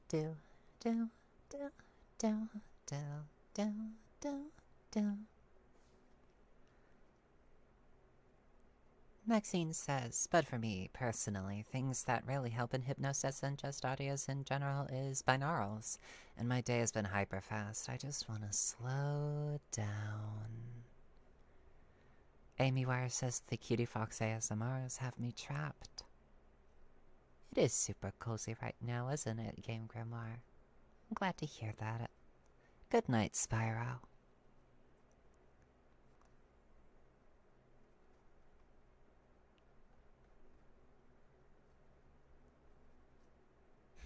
Do, do, do, do, do, do, do, do. Maxine says, but for me, personally, things that really help in hypnosis and just audios in general is binaurals. And my day has been hyper fast. I just want to slow down. Amy Wire says the Cutiefox ASMRs have me trapped. It is super cozy right now, isn't it, Game Grimoire? I'm glad to hear that. Good night, Spyro.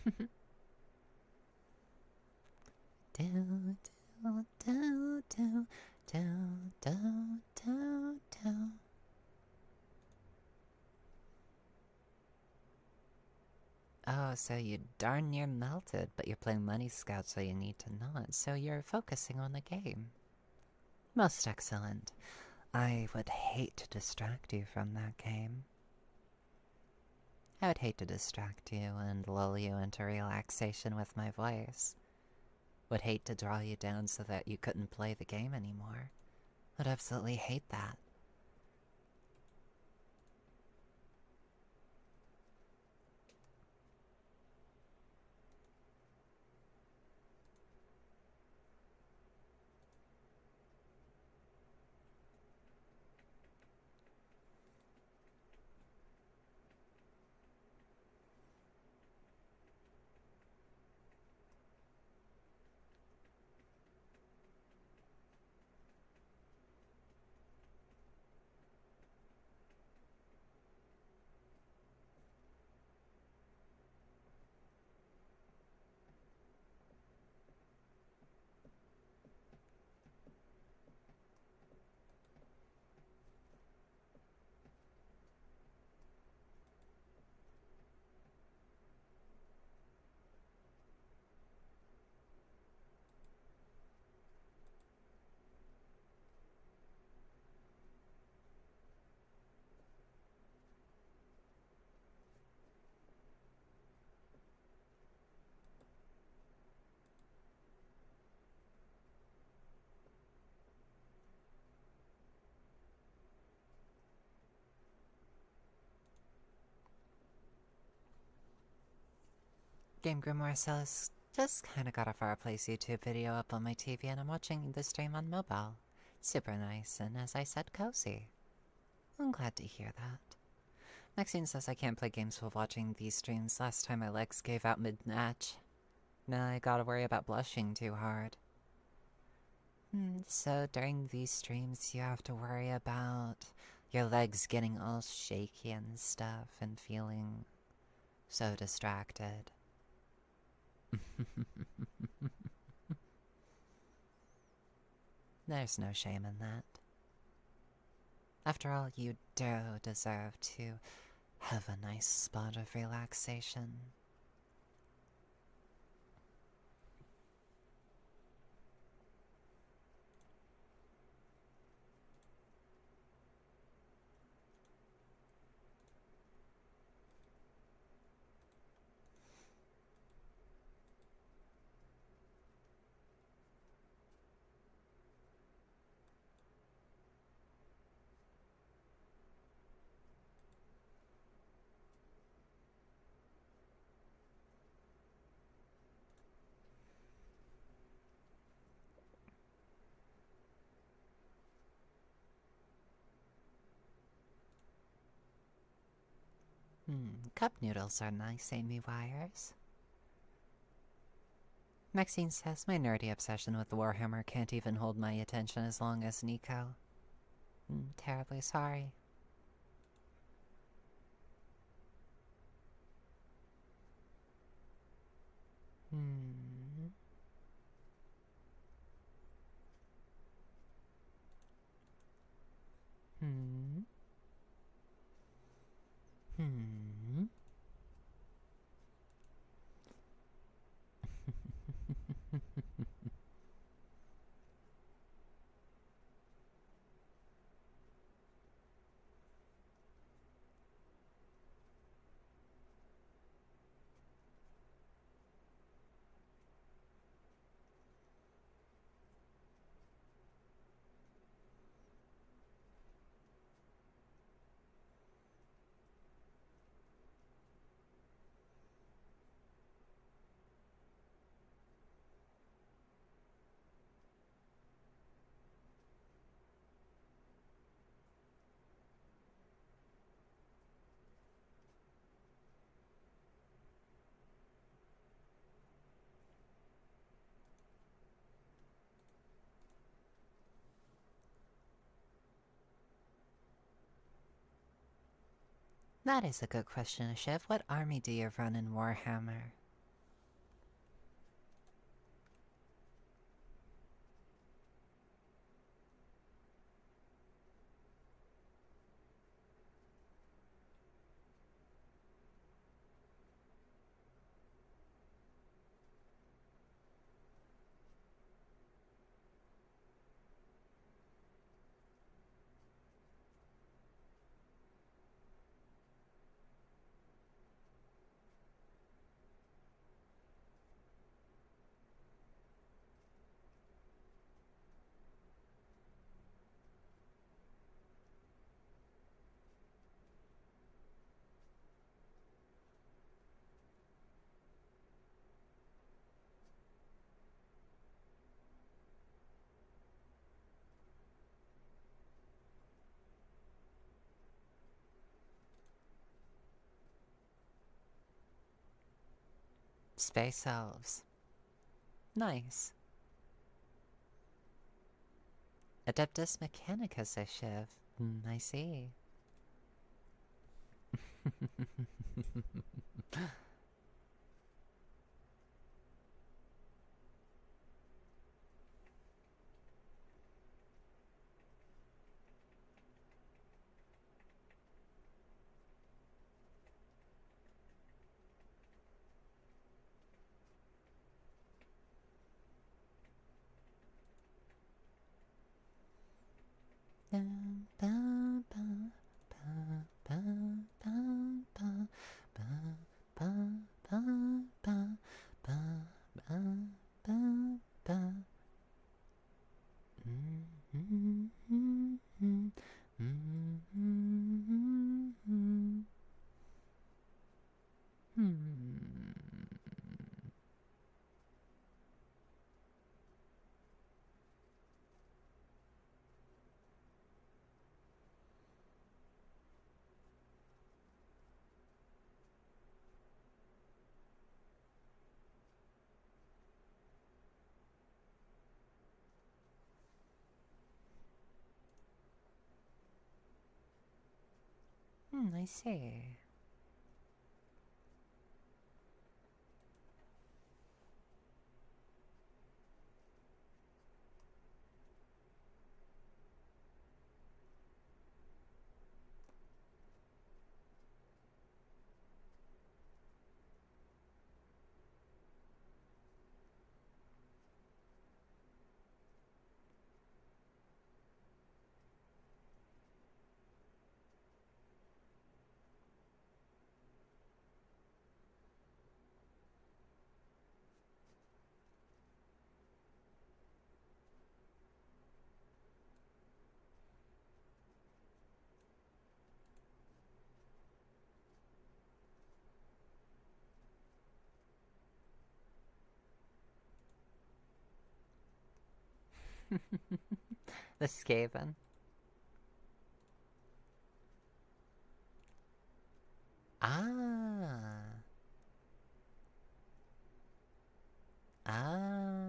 do, do, do, do, do, do, do, do. Oh, so you darn near melted, but you're playing Money Scout, so you need to not. So you're focusing on the game. Most excellent. I would hate to distract you from that game. I would hate to distract you and lull you into relaxation with my voice. Would hate to draw you down so that you couldn't play the game anymore. Would absolutely hate that. Game Grimoire says, just kinda got a Fireplace YouTube video up on my TV and I'm watching the stream on mobile. Super nice and, as I said, cozy. I'm glad to hear that. Maxine says I can't play games while watching these streams. Last time my legs gave out mid-match. Now I gotta worry about blushing too hard. So during these streams you have to worry about your legs getting all shaky and stuff and feeling so distracted. There's no shame in that. After all, you do deserve to have a nice spot of relaxation. Cup noodles are nice, Amy Wires. Maxine says my nerdy obsession with the Warhammer can't even hold my attention as long as Nico. Terribly sorry. Hmm. Hmm. Hmm. That is a good question, Shiv. What army do you run in Warhammer? Space elves. Nice. Adeptus Mechanicus, Shiv. I see. I see. The Skaven. Ah. Ah.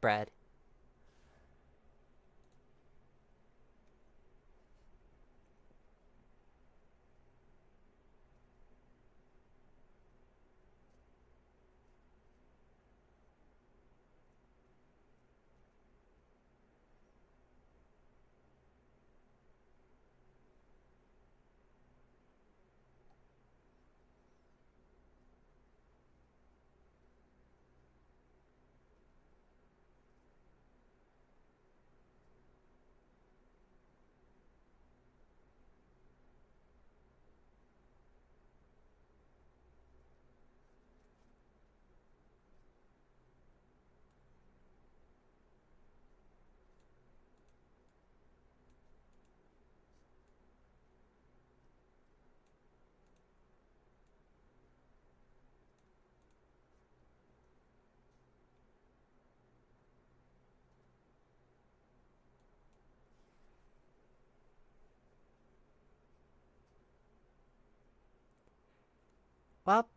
Bread. Well,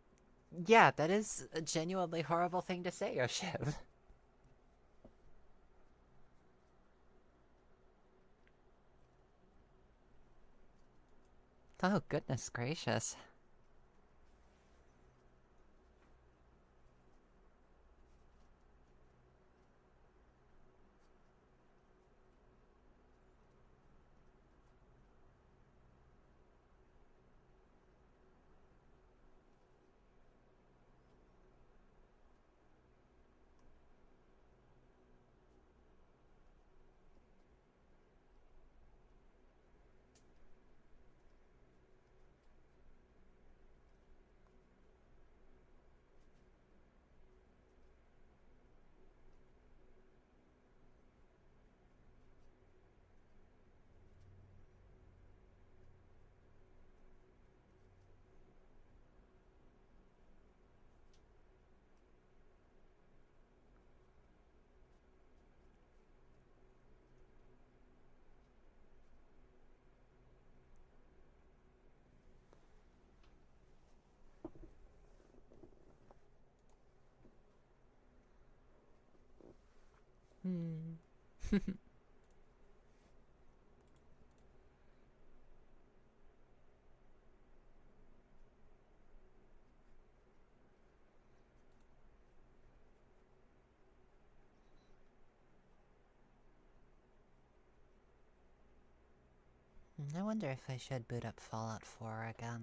yeah, that is a genuinely horrible thing to say, Yoshiv. Oh, goodness gracious. Hmm. I wonder if I should boot up Fallout 4 again.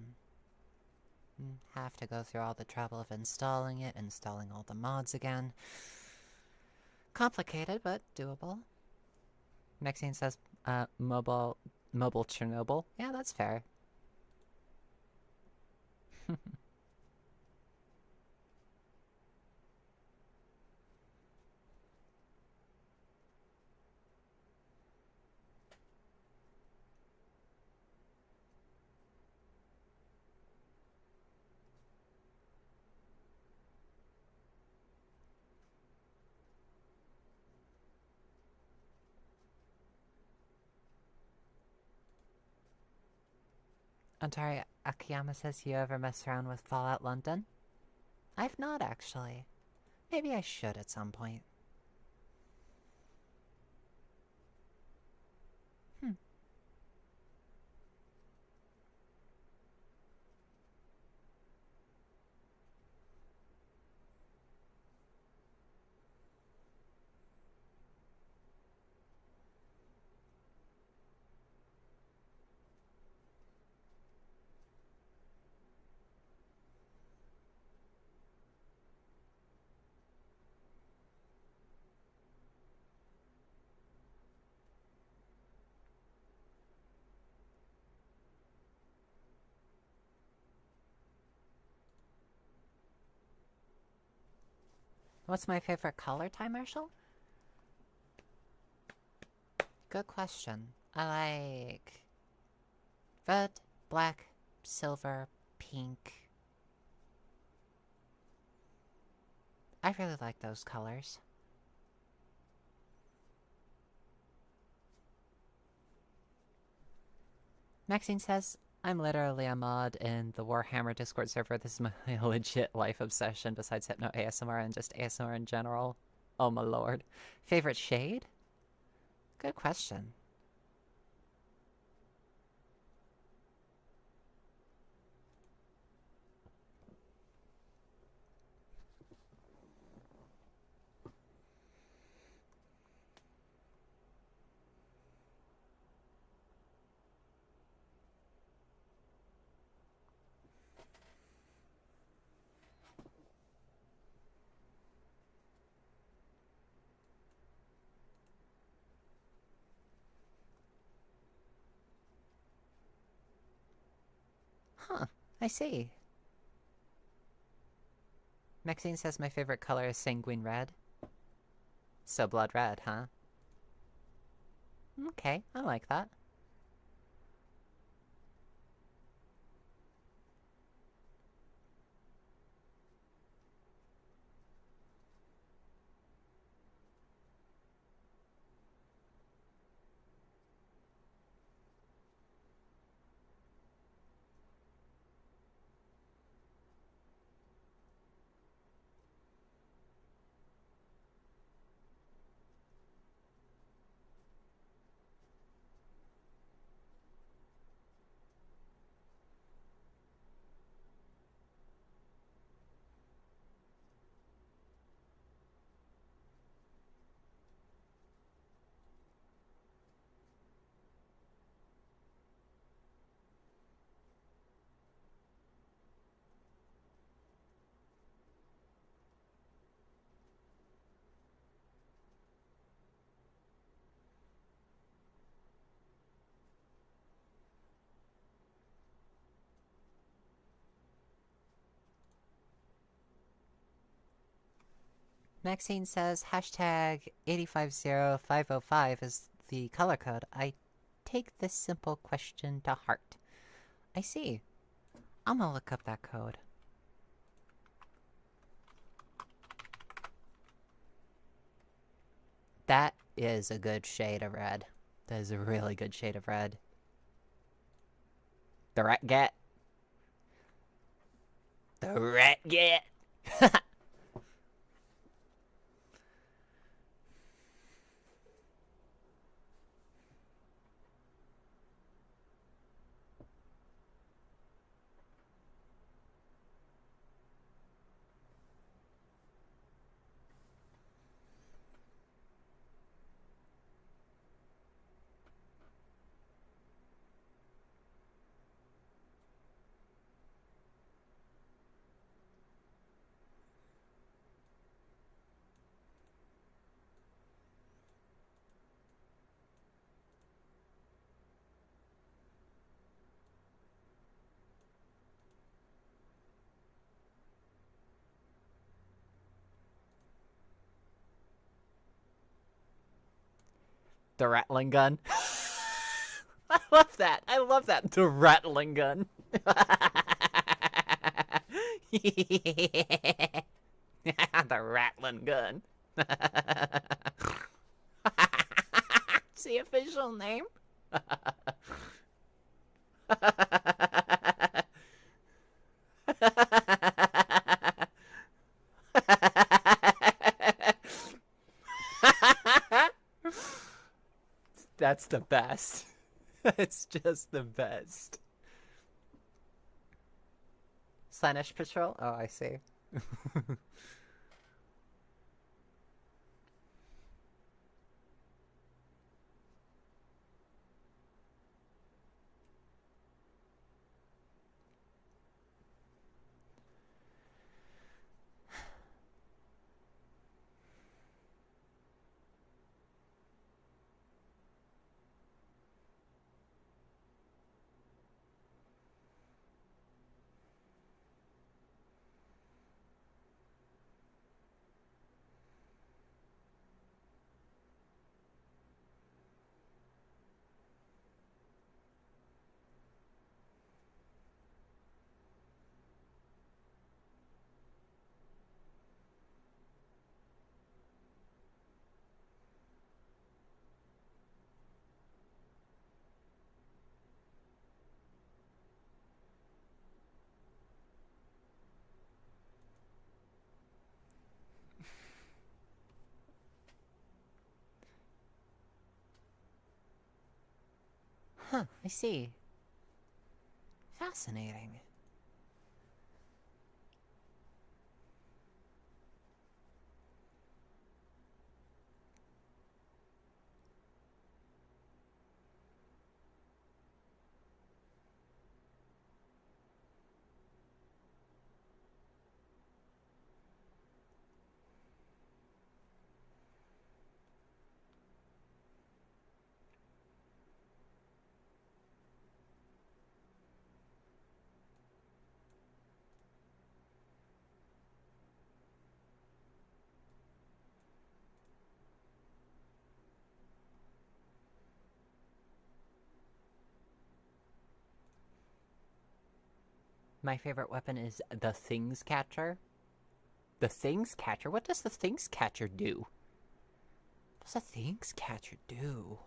Have to go through all the trouble of installing it, installing all the mods again. Complicated, but doable. Maxine says, mobile Chernobyl. Yeah, that's fair. Antari Akiyama says, you ever mess around with Fallout London? I've not, actually. Maybe I should at some point. What's my favorite color, Ty Marshall? Good question. I like red, black, silver, pink. I really like those colors. Maxine says, I'm literally a mod in the Warhammer Discord server. This is my legit life obsession besides Hypno ASMR and just ASMR in general. Oh my lord. Favorite shade? Good question. Huh, I see. Maxine says my favorite color is sanguine red. So blood red, huh? Okay, I like that. Maxine says hashtag 850505 is the color code. I take this simple question to heart. I see. I'm gonna look up that code. That is a good shade of red. That is a really good shade of red. The rat get. The rat get. The rattling gun. I love that. I love that. The rattling gun. The rattling gun. It's the official name. That's the best. It's just the best. Slanish Patrol? Oh, I see. Huh, I see. Fascinating. My favorite weapon is the Things Catcher. The Things Catcher? What does the Things Catcher do? What does the Things Catcher do?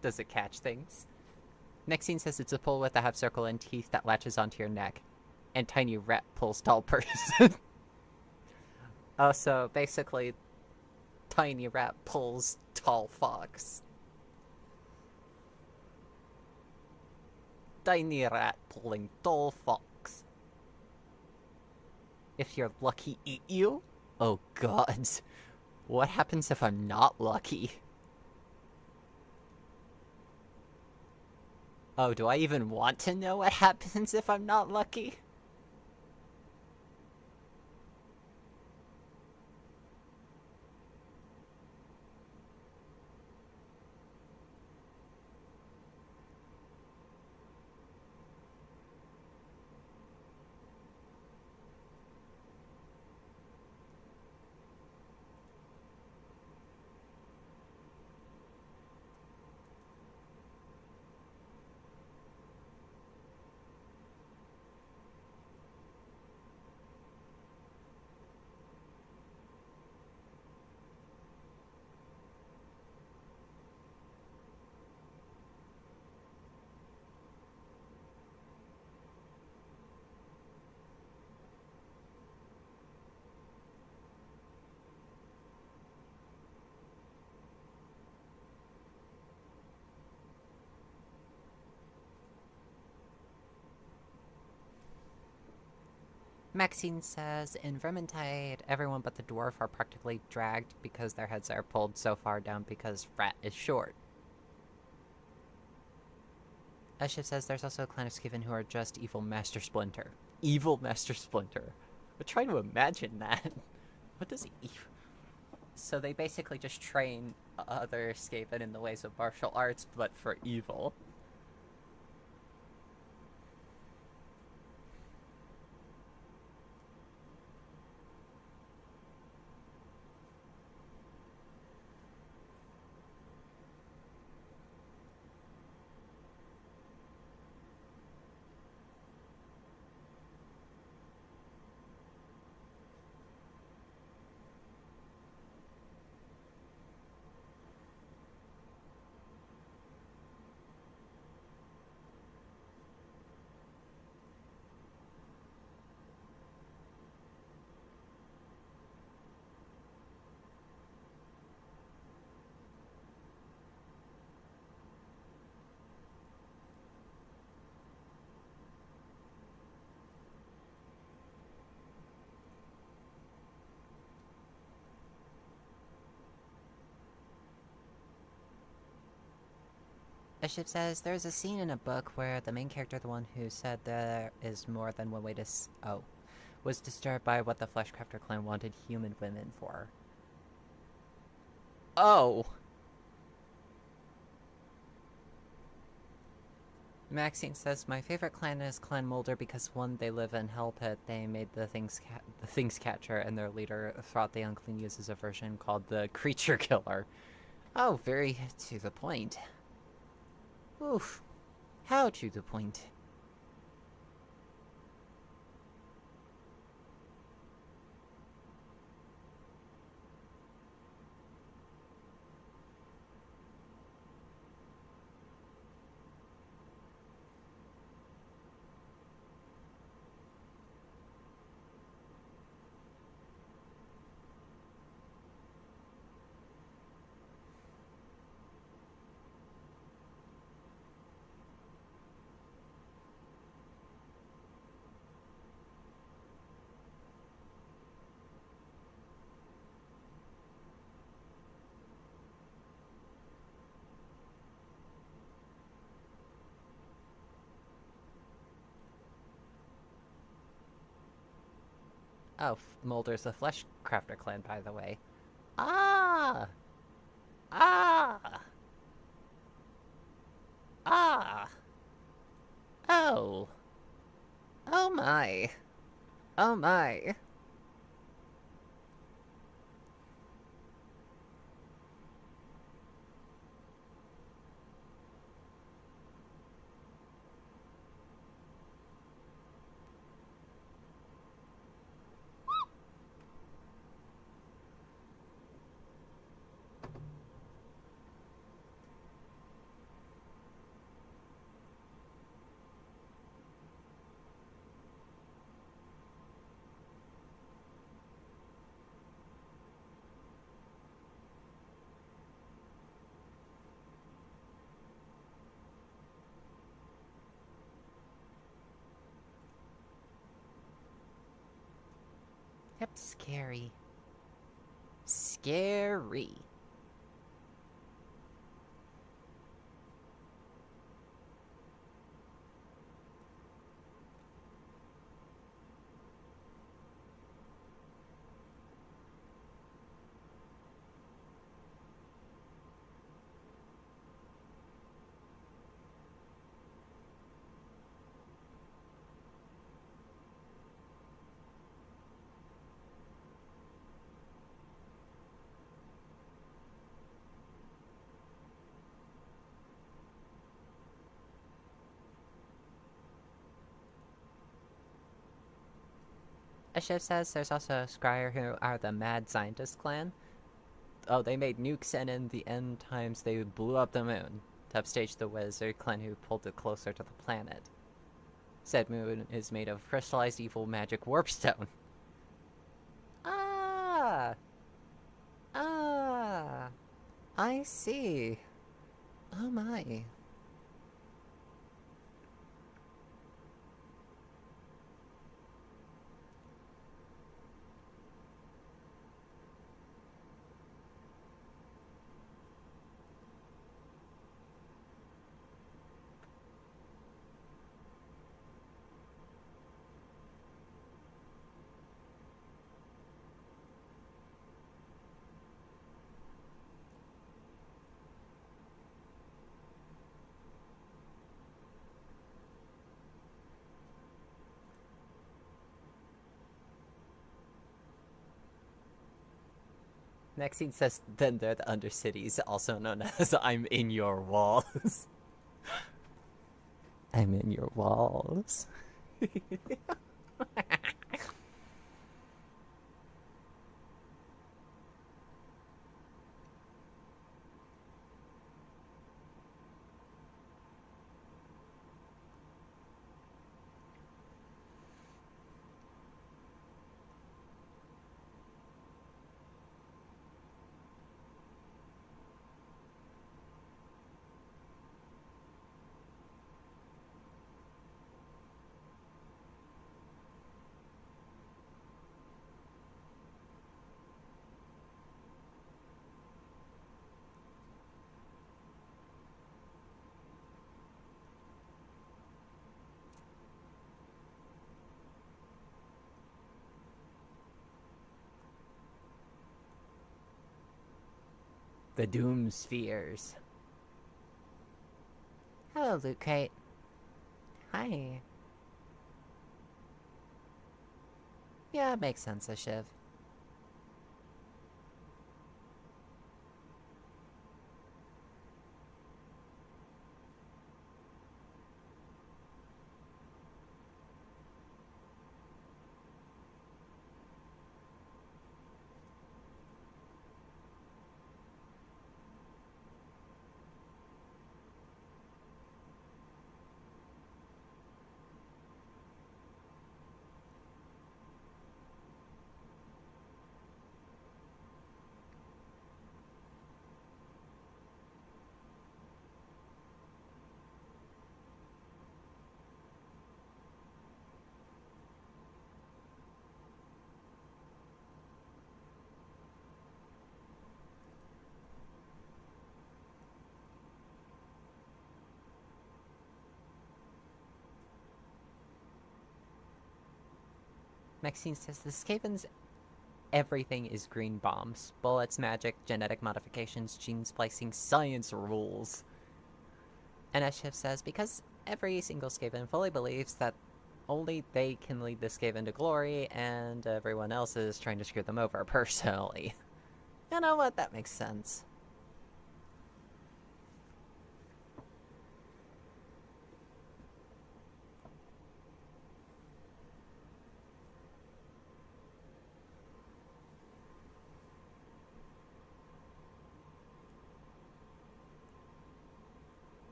Does it catch things? Next scene says it's a pole with a half circle and teeth that latches onto your neck. And tiny rat pulls tall person. Oh, so basically, tiny rat pulls tall fox. Tiny rat pulling tall fox. If you're lucky, eat you? Oh god. What happens if I'm not lucky? Oh, do I even want to know what happens if I'm not lucky? Maxine says, in Vermintide, everyone but the dwarf are practically dragged because their heads are pulled so far down because Frat is short. Ashif says there's also a clan of Skiven who are just evil Master Splinter. Evil Master Splinter. I'm trying to imagine that. What does evil... So they basically just train other Skaven in the ways of martial arts, but for evil. Ashif says there's a scene in a book where the main character, the one who said there is more than one way to was disturbed by what the Fleshcrafter clan wanted human women for. Oh! Maxine says, my favorite clan is Clan Molder because one, they live in Hell Pit, they made the Things Catcher, and their leader thought the unclean uses a version called the Creature Killer. Oh, very to the point. Oof. How to the point. Oh, Molder's the Fleshcrafter clan, by the way. Ah! Ah! Ah! Oh! Oh my! Oh my! Yep, scary. Scary. Ashif says there's also a Scryer who are the Mad Scientist clan. Oh, they made nukes, and in the end times they blew up the moon to upstage the wizard clan who pulled it closer to the planet. Said moon is made of crystallized evil magic warpstone. Ah! Ah! I see. Oh my. Maxine says, then they're the Undercities, also known as I'm in your walls. I'm in your walls. The Doom Spheres. Hello, Loot Crate. Hi. Yeah, it makes sense, Shiv. Maxine says, the Skaven's everything is green bombs. Bullets, magic, genetic modifications, gene splicing, science rules. And as Shiv says, because every single Skaven fully believes that only they can lead the Skaven to glory, and everyone else is trying to screw them over personally. You know what? That makes sense.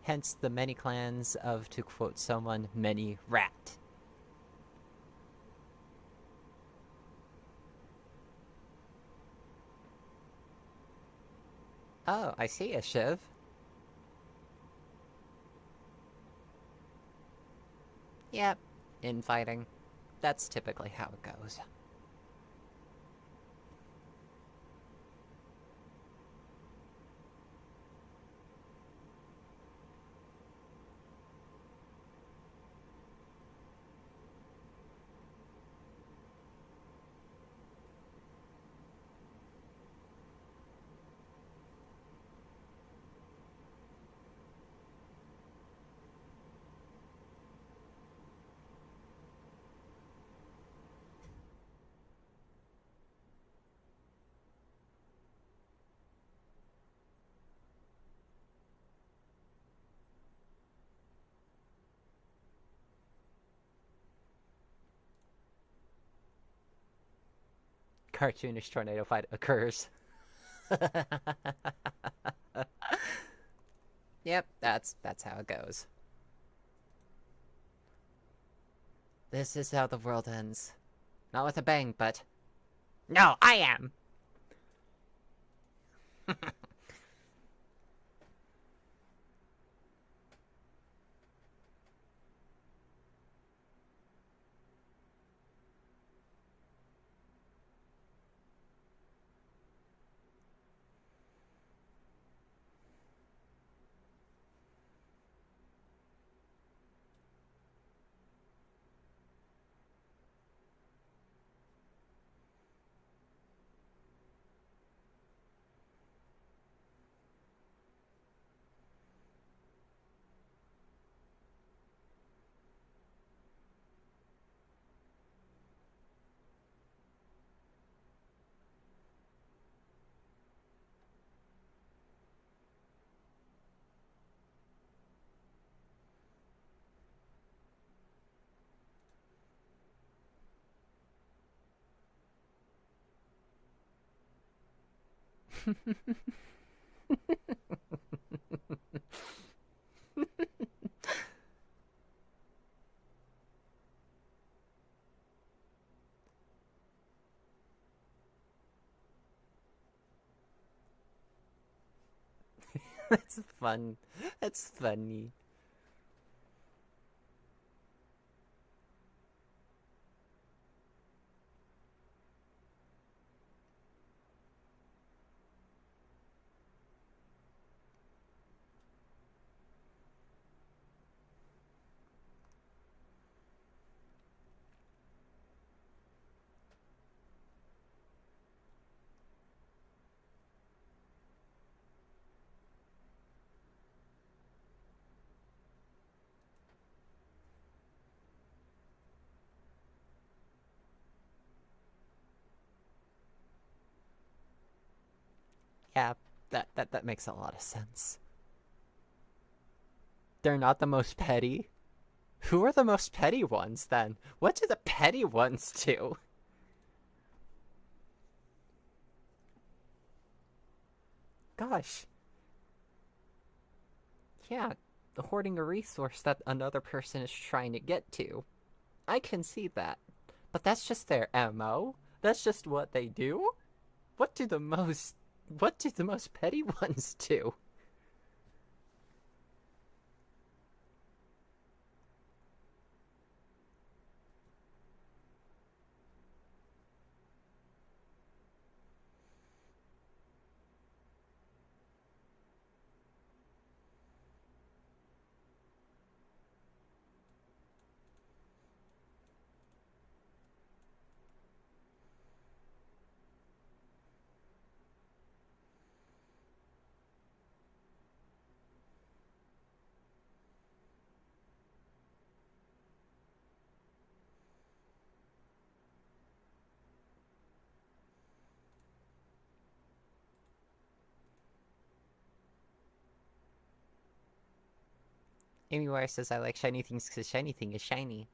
Hence the many clans of, to quote someone, many rat. Oh, I see a Shiv. Yep, infighting. That's typically how it goes. Cartoonish tornado fight occurs. Yep, that's how it goes. This is how the world ends. Not with a bang, but... No, I am! That's fun. That's funny. Yeah, that makes a lot of sense. They're not the most petty. Who are the most petty ones then? What do the petty ones do? Gosh. Yeah, hoarding a resource that another person is trying to get to. I can see that. But that's just their MO? That's just what they do? What do the most petty ones do? Amy Wire says I like shiny things because shiny thing is shiny.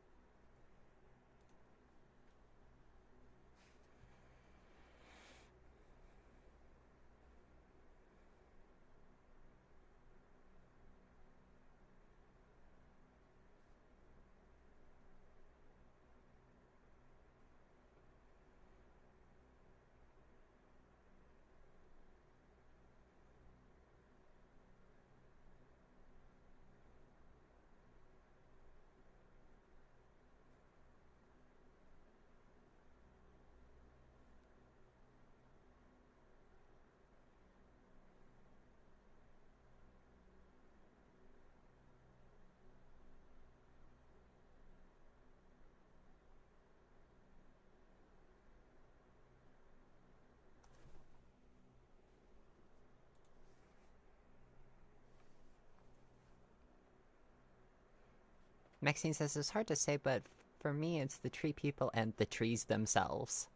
Maxine says it's hard to say, but for me it's the tree people and the trees themselves.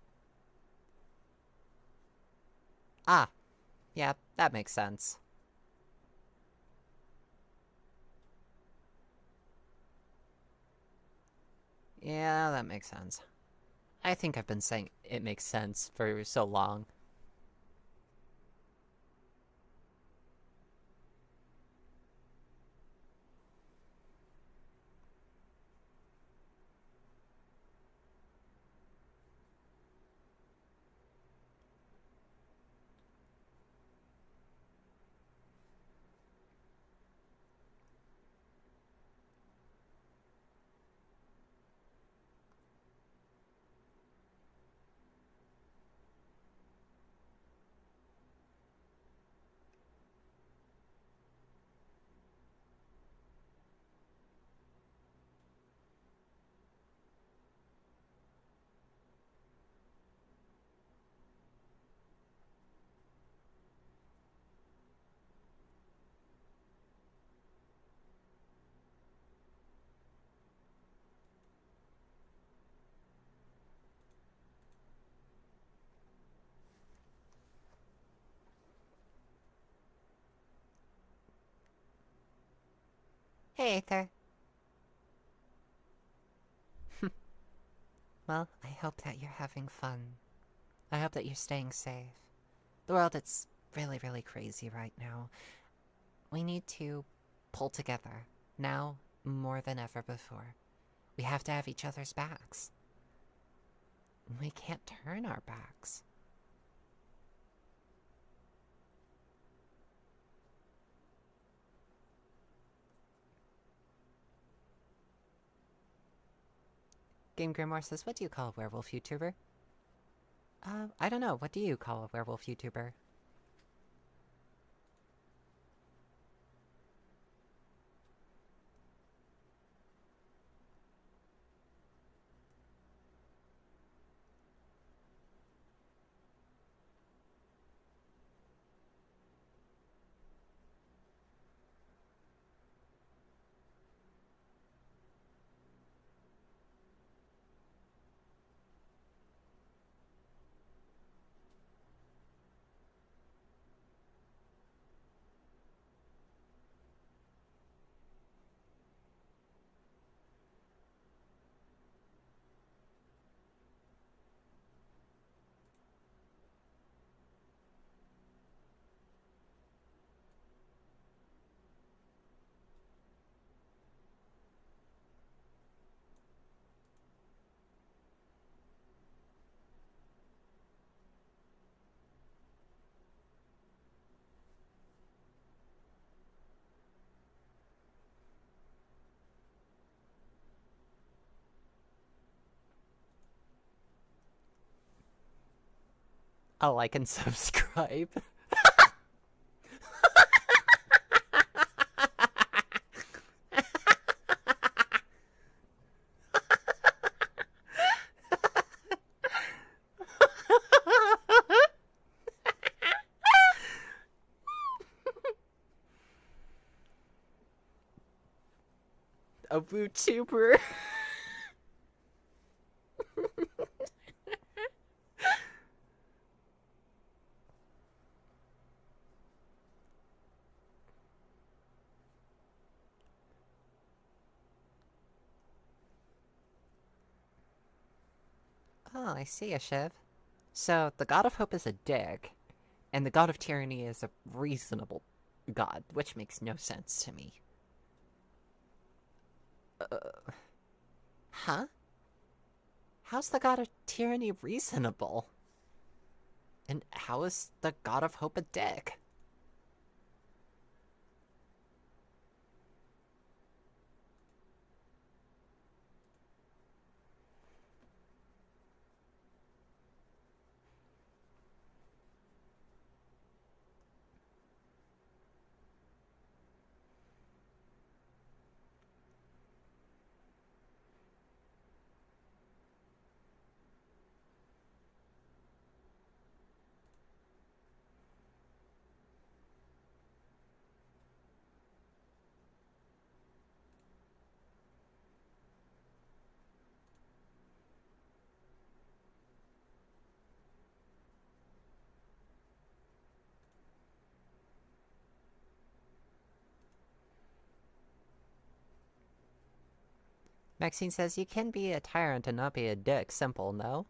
Ah, yeah, that makes sense. Yeah, that makes sense. I think I've been saying it makes sense for so long. Hey, Aether. Well, I hope that you're having fun. I hope that you're staying safe. The world, it's really, really crazy right now. We need to pull together, now more than ever before. We have to have each other's backs. We can't turn our backs. Game Grimoire says, what do you call a werewolf YouTuber? I don't know. What do you call a werewolf YouTuber? A like and subscribe. A VTuber. Oh, I see a Shiv. So, the god of hope is a dick, and the god of tyranny is a reasonable god, which makes no sense to me. Huh? How's the god of tyranny reasonable? And how is the god of hope a dick? Maxine says, you can be a tyrant and not be a dick. Simple, no?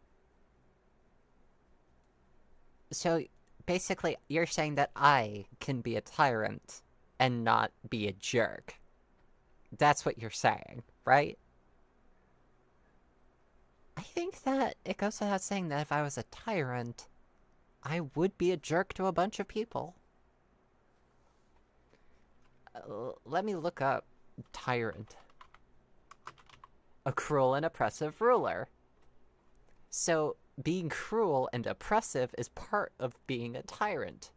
So, basically, you're saying that I can be a tyrant and not be a jerk. That's what you're saying, right? I think that it goes without saying that if I was a tyrant, I would be a jerk to a bunch of people. Let me look up tyrant. A cruel and oppressive ruler. So, being cruel and oppressive is part of being a tyrant.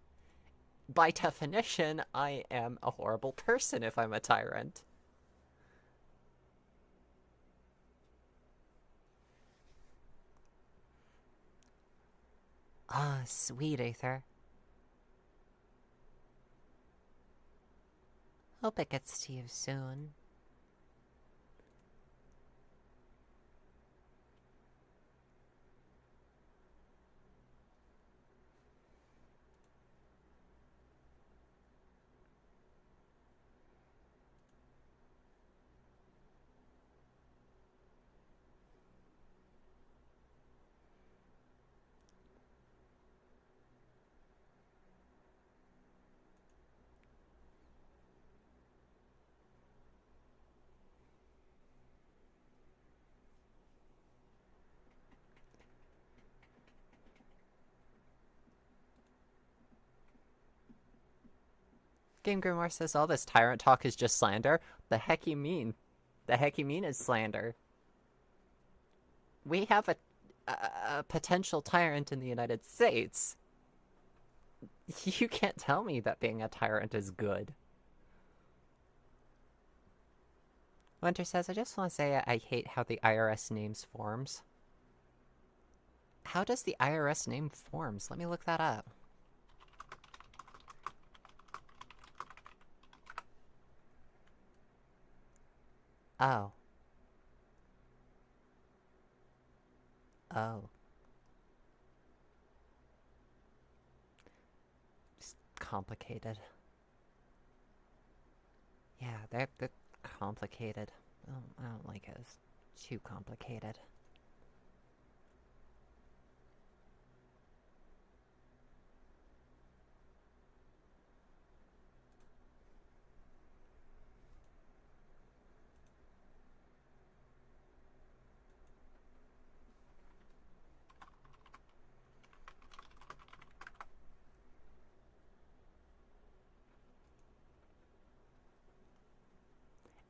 By definition, I am a horrible person if I'm a tyrant. Ah, sweet Aether. Hope it gets to you soon. Game Grimoire says all this tyrant talk is just slander. The heck you mean? The heck you mean is slander? We have a potential tyrant in the United States. You can't tell me that being a tyrant is good. Winter says, I just want to say I hate how the IRS names forms. How does the IRS name forms? Let me look that up. Oh. Oh. Just complicated. Yeah, they're complicated. I don't like it. It's too complicated.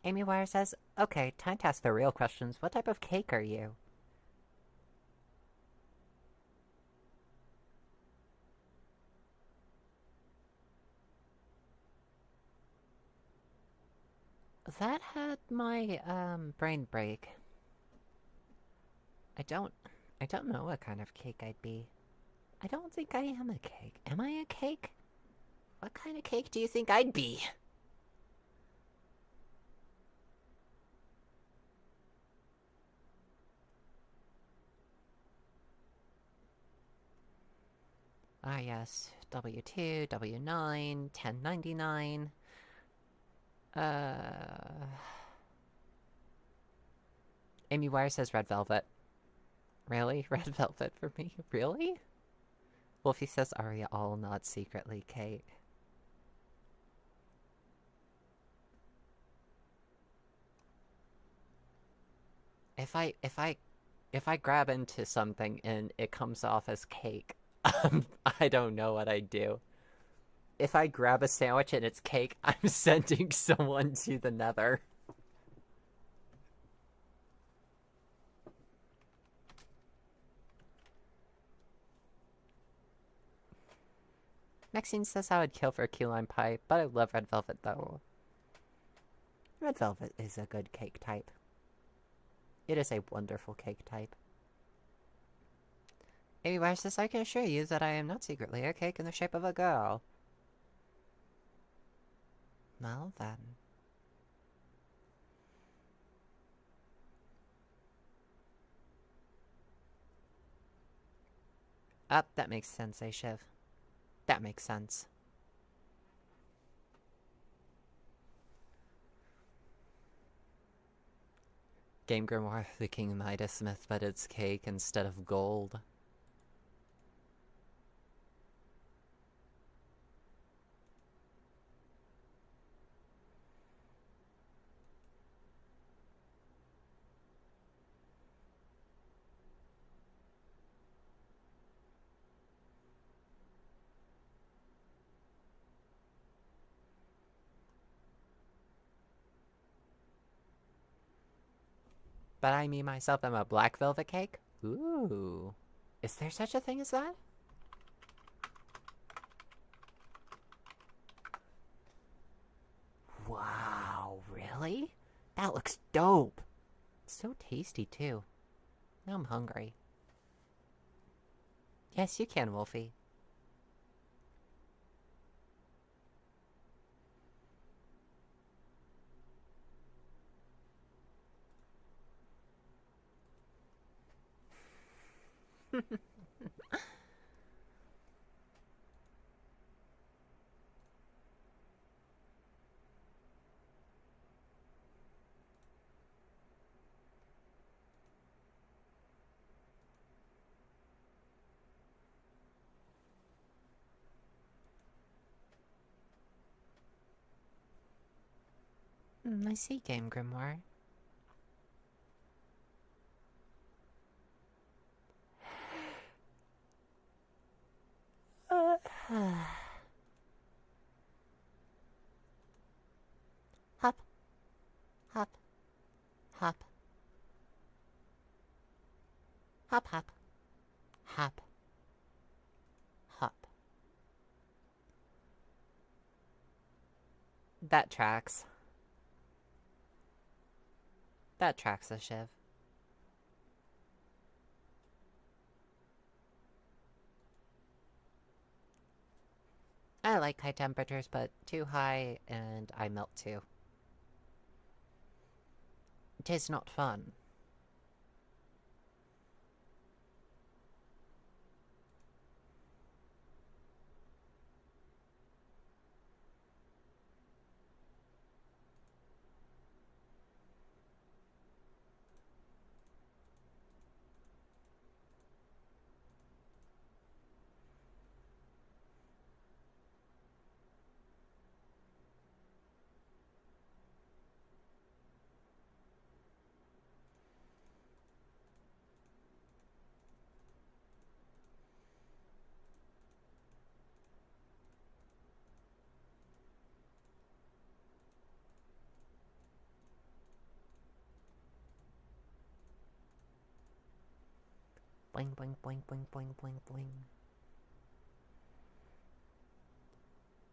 Amy Wire says, okay, time to ask the real questions. What type of cake are you? That had my, brain break. I don't know what kind of cake I'd be. I don't think I am a cake. Am I a cake? What kind of cake do you think I'd be? Ah, yes. W2, W9, 1099. Amy Wire says red velvet. Really? Red velvet for me? Really? Wolfie says Aria all not secretly Kate. If I grab into something and it comes off as cake, I don't know what I'd do. If I grab a sandwich and it's cake, I'm sending someone to the nether. Maxine says I would kill for a key lime pie, but I love red velvet though. Red velvet is a good cake type. It is a wonderful cake type. Amy Wire says, I can assure you that I am not secretly a cake in the shape of a girl. Well then. That makes sense, eh, Shiv? That makes sense. Game Grimoire, the King Midas Smith, but it's cake instead of gold. But I, me, myself, am a black velvet cake? Ooh. Is there such a thing as that? Wow, really? That looks dope. So tasty, too. Now I'm hungry. Yes, you can, Wolfie. I see, Game Grimoire. Hop. Hop, hop. Hop. Hop. That tracks. That tracks a Shiv. I like high temperatures, but too high and I melt too. It is not fun. Bling, bling, bling, bling, bling, bling, bling.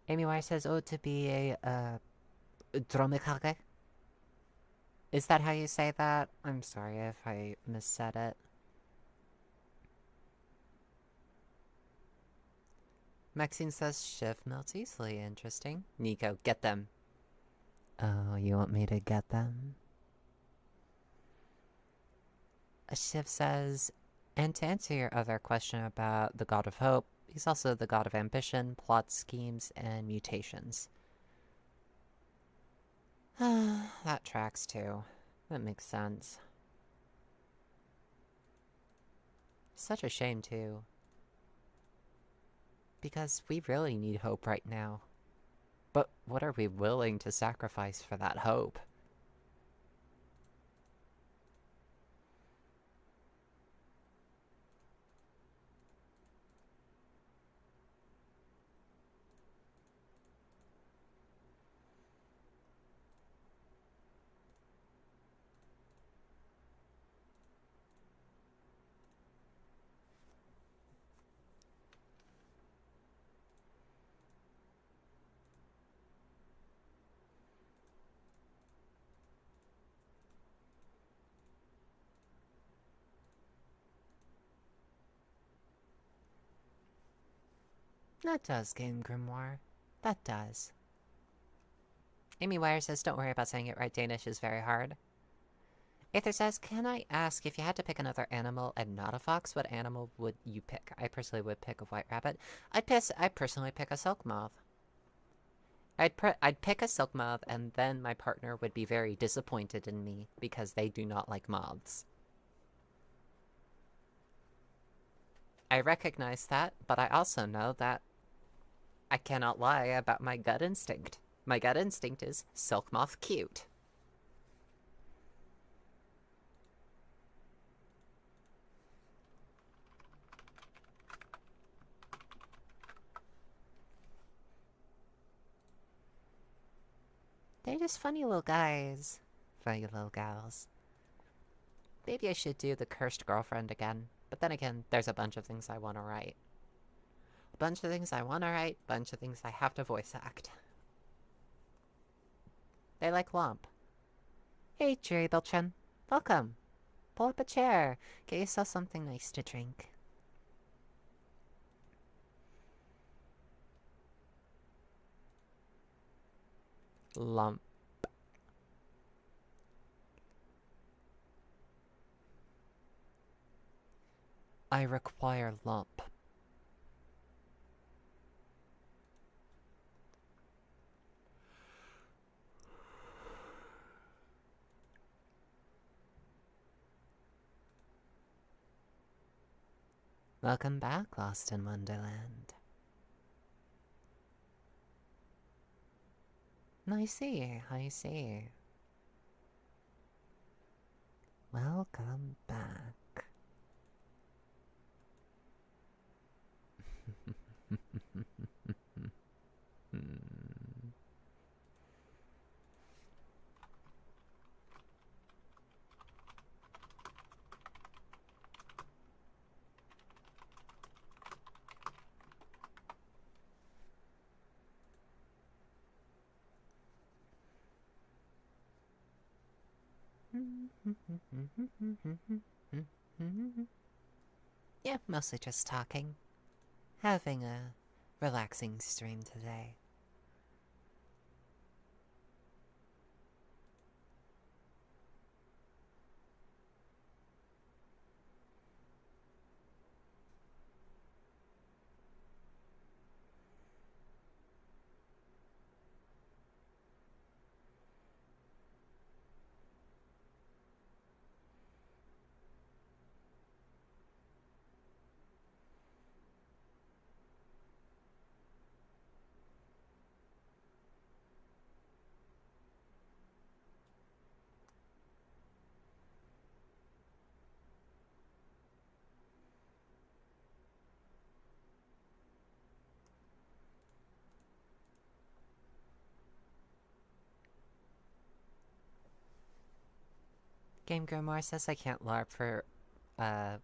Amy Wire says, oh, to be a, dromikage? Is that how you say that? I'm sorry if I missaid it. Maxine says, Shiv melts easily. Interesting. Nico, get them. Oh, you want me to get them? Shiv says, and to answer your other question about the god of hope, he's also the god of ambition, plot schemes, and mutations. That tracks too. That makes sense. Such a shame too. Because we really need hope right now. But what are we willing to sacrifice for that hope? That does, Game Grimoire. That does. Amy Wire says, don't worry about saying it right, Danish is very hard. Aether says, can I ask, if you had to pick another animal and not a fox, what animal would you pick? I personally would pick a white rabbit. I'd personally pick a silk moth. I'd pick a silk moth, and then my partner would be very disappointed in me because they do not like moths. I recognize that, but I also know that I cannot lie about my gut instinct. My gut instinct is silk moth cute. They're just funny little guys. Funny little gals. Maybe I should do the Cursed Girlfriend again. But then again, there's a bunch of things I want to write. A bunch of things I want to write, bunch of things I have to voice act. They like Womp. Hey, Jerry Belchen. Welcome. Pull up a chair. Get yourself something nice to drink. Lump. I require lump. Welcome back, Lost in Wonderland. I see, I see. Welcome back. Yeah, mostly just talking. Having a relaxing stream today. Game Grimoire says I uh,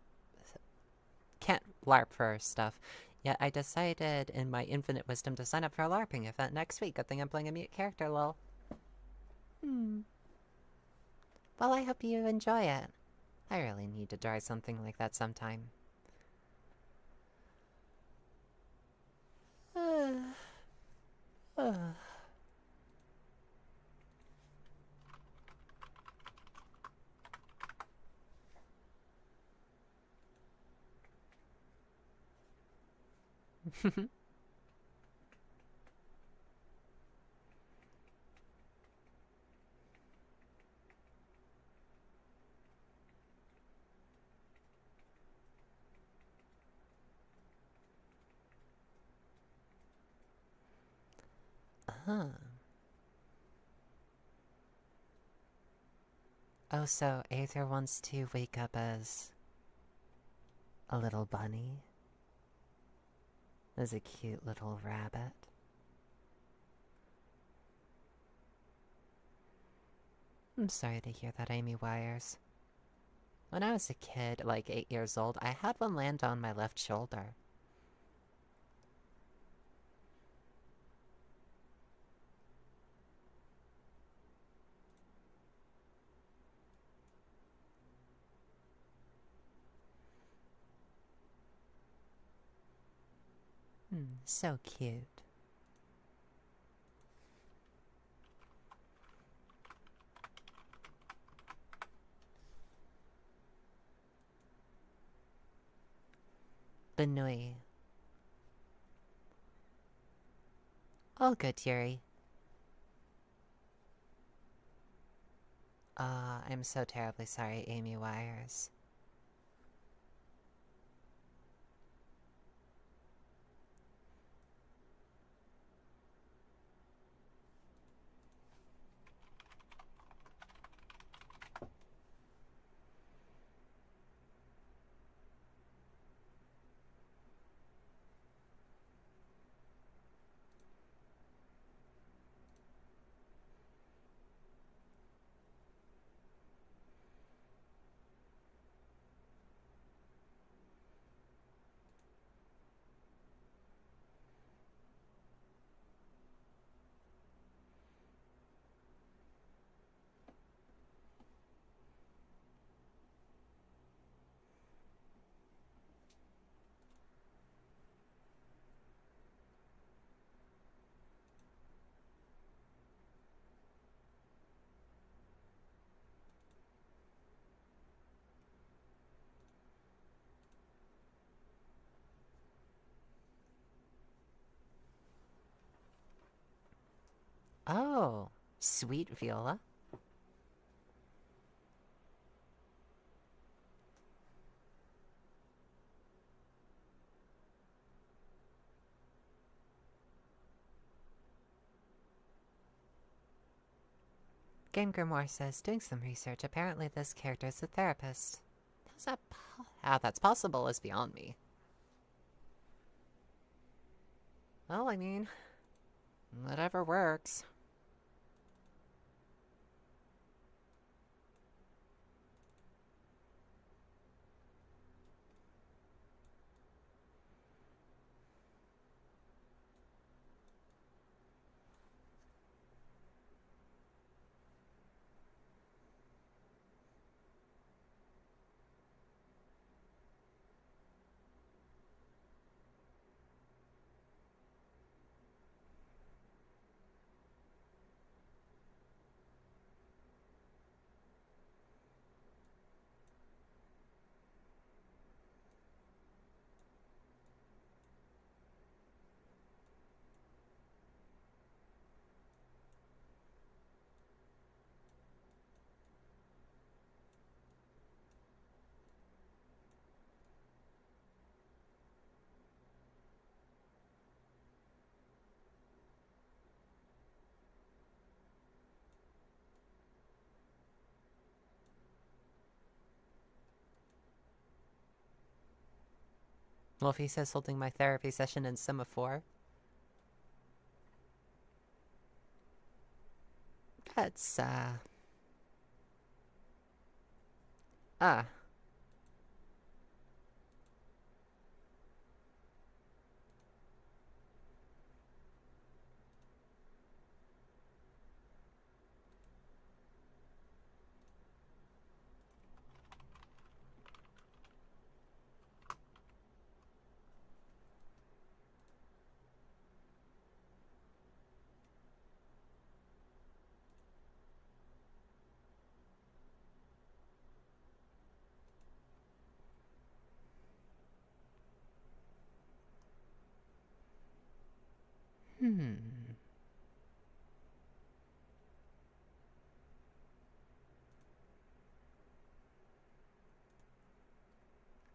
can't LARP for stuff. Yet I decided in my infinite wisdom to sign up for a LARPing event next week. Good thing I'm playing a mute character, lol. Well, I hope you enjoy it. I really need to try something like that sometime. Huh. Oh, so Aether wants to wake up as a little bunny? As a cute little rabbit? I'm sorry to hear that, Amy Wires. When I was a kid, like 8 years old, I had one land on my left shoulder. So cute. Benui. All good, Yuri. I'm so terribly sorry, Amy Wires. Oh, sweet Viola. Game Grimoire says, doing some research, apparently this character is a therapist. How that's possible is beyond me. Well, I mean, whatever works. Wolfie says holding my therapy session in semaphore. That's, Ah.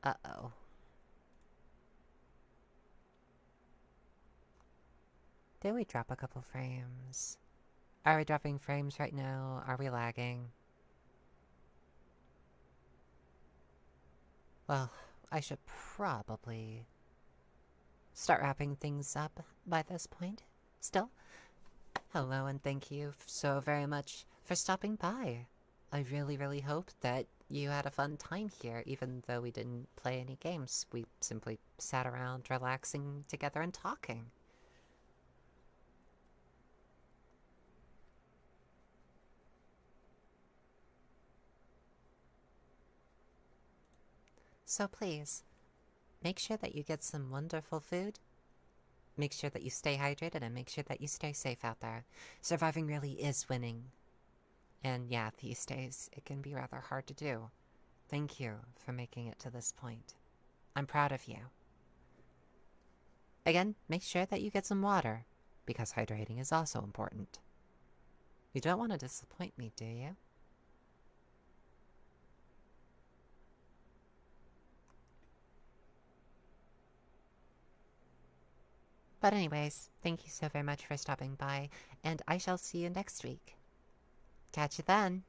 Uh-oh. Did we drop a couple frames? Are we dropping frames right now? Are we lagging? Well, I should probably start wrapping things up by this point. Still, hello and thank you so very much for stopping by. I really hope that you had a fun time here, even though we didn't play any games. We simply sat around relaxing together and talking. So please, make sure that you get some wonderful food. Make sure that you stay hydrated and make sure that you stay safe out there. Surviving really is winning. And yeah, these days, it can be rather hard to do. Thank you for making it to this point. I'm proud of you. Again, make sure that you get some water, because hydrating is also important. You don't want to disappoint me, do you? But anyways, thank you so very much for stopping by, and I shall see you next week. Catch you then!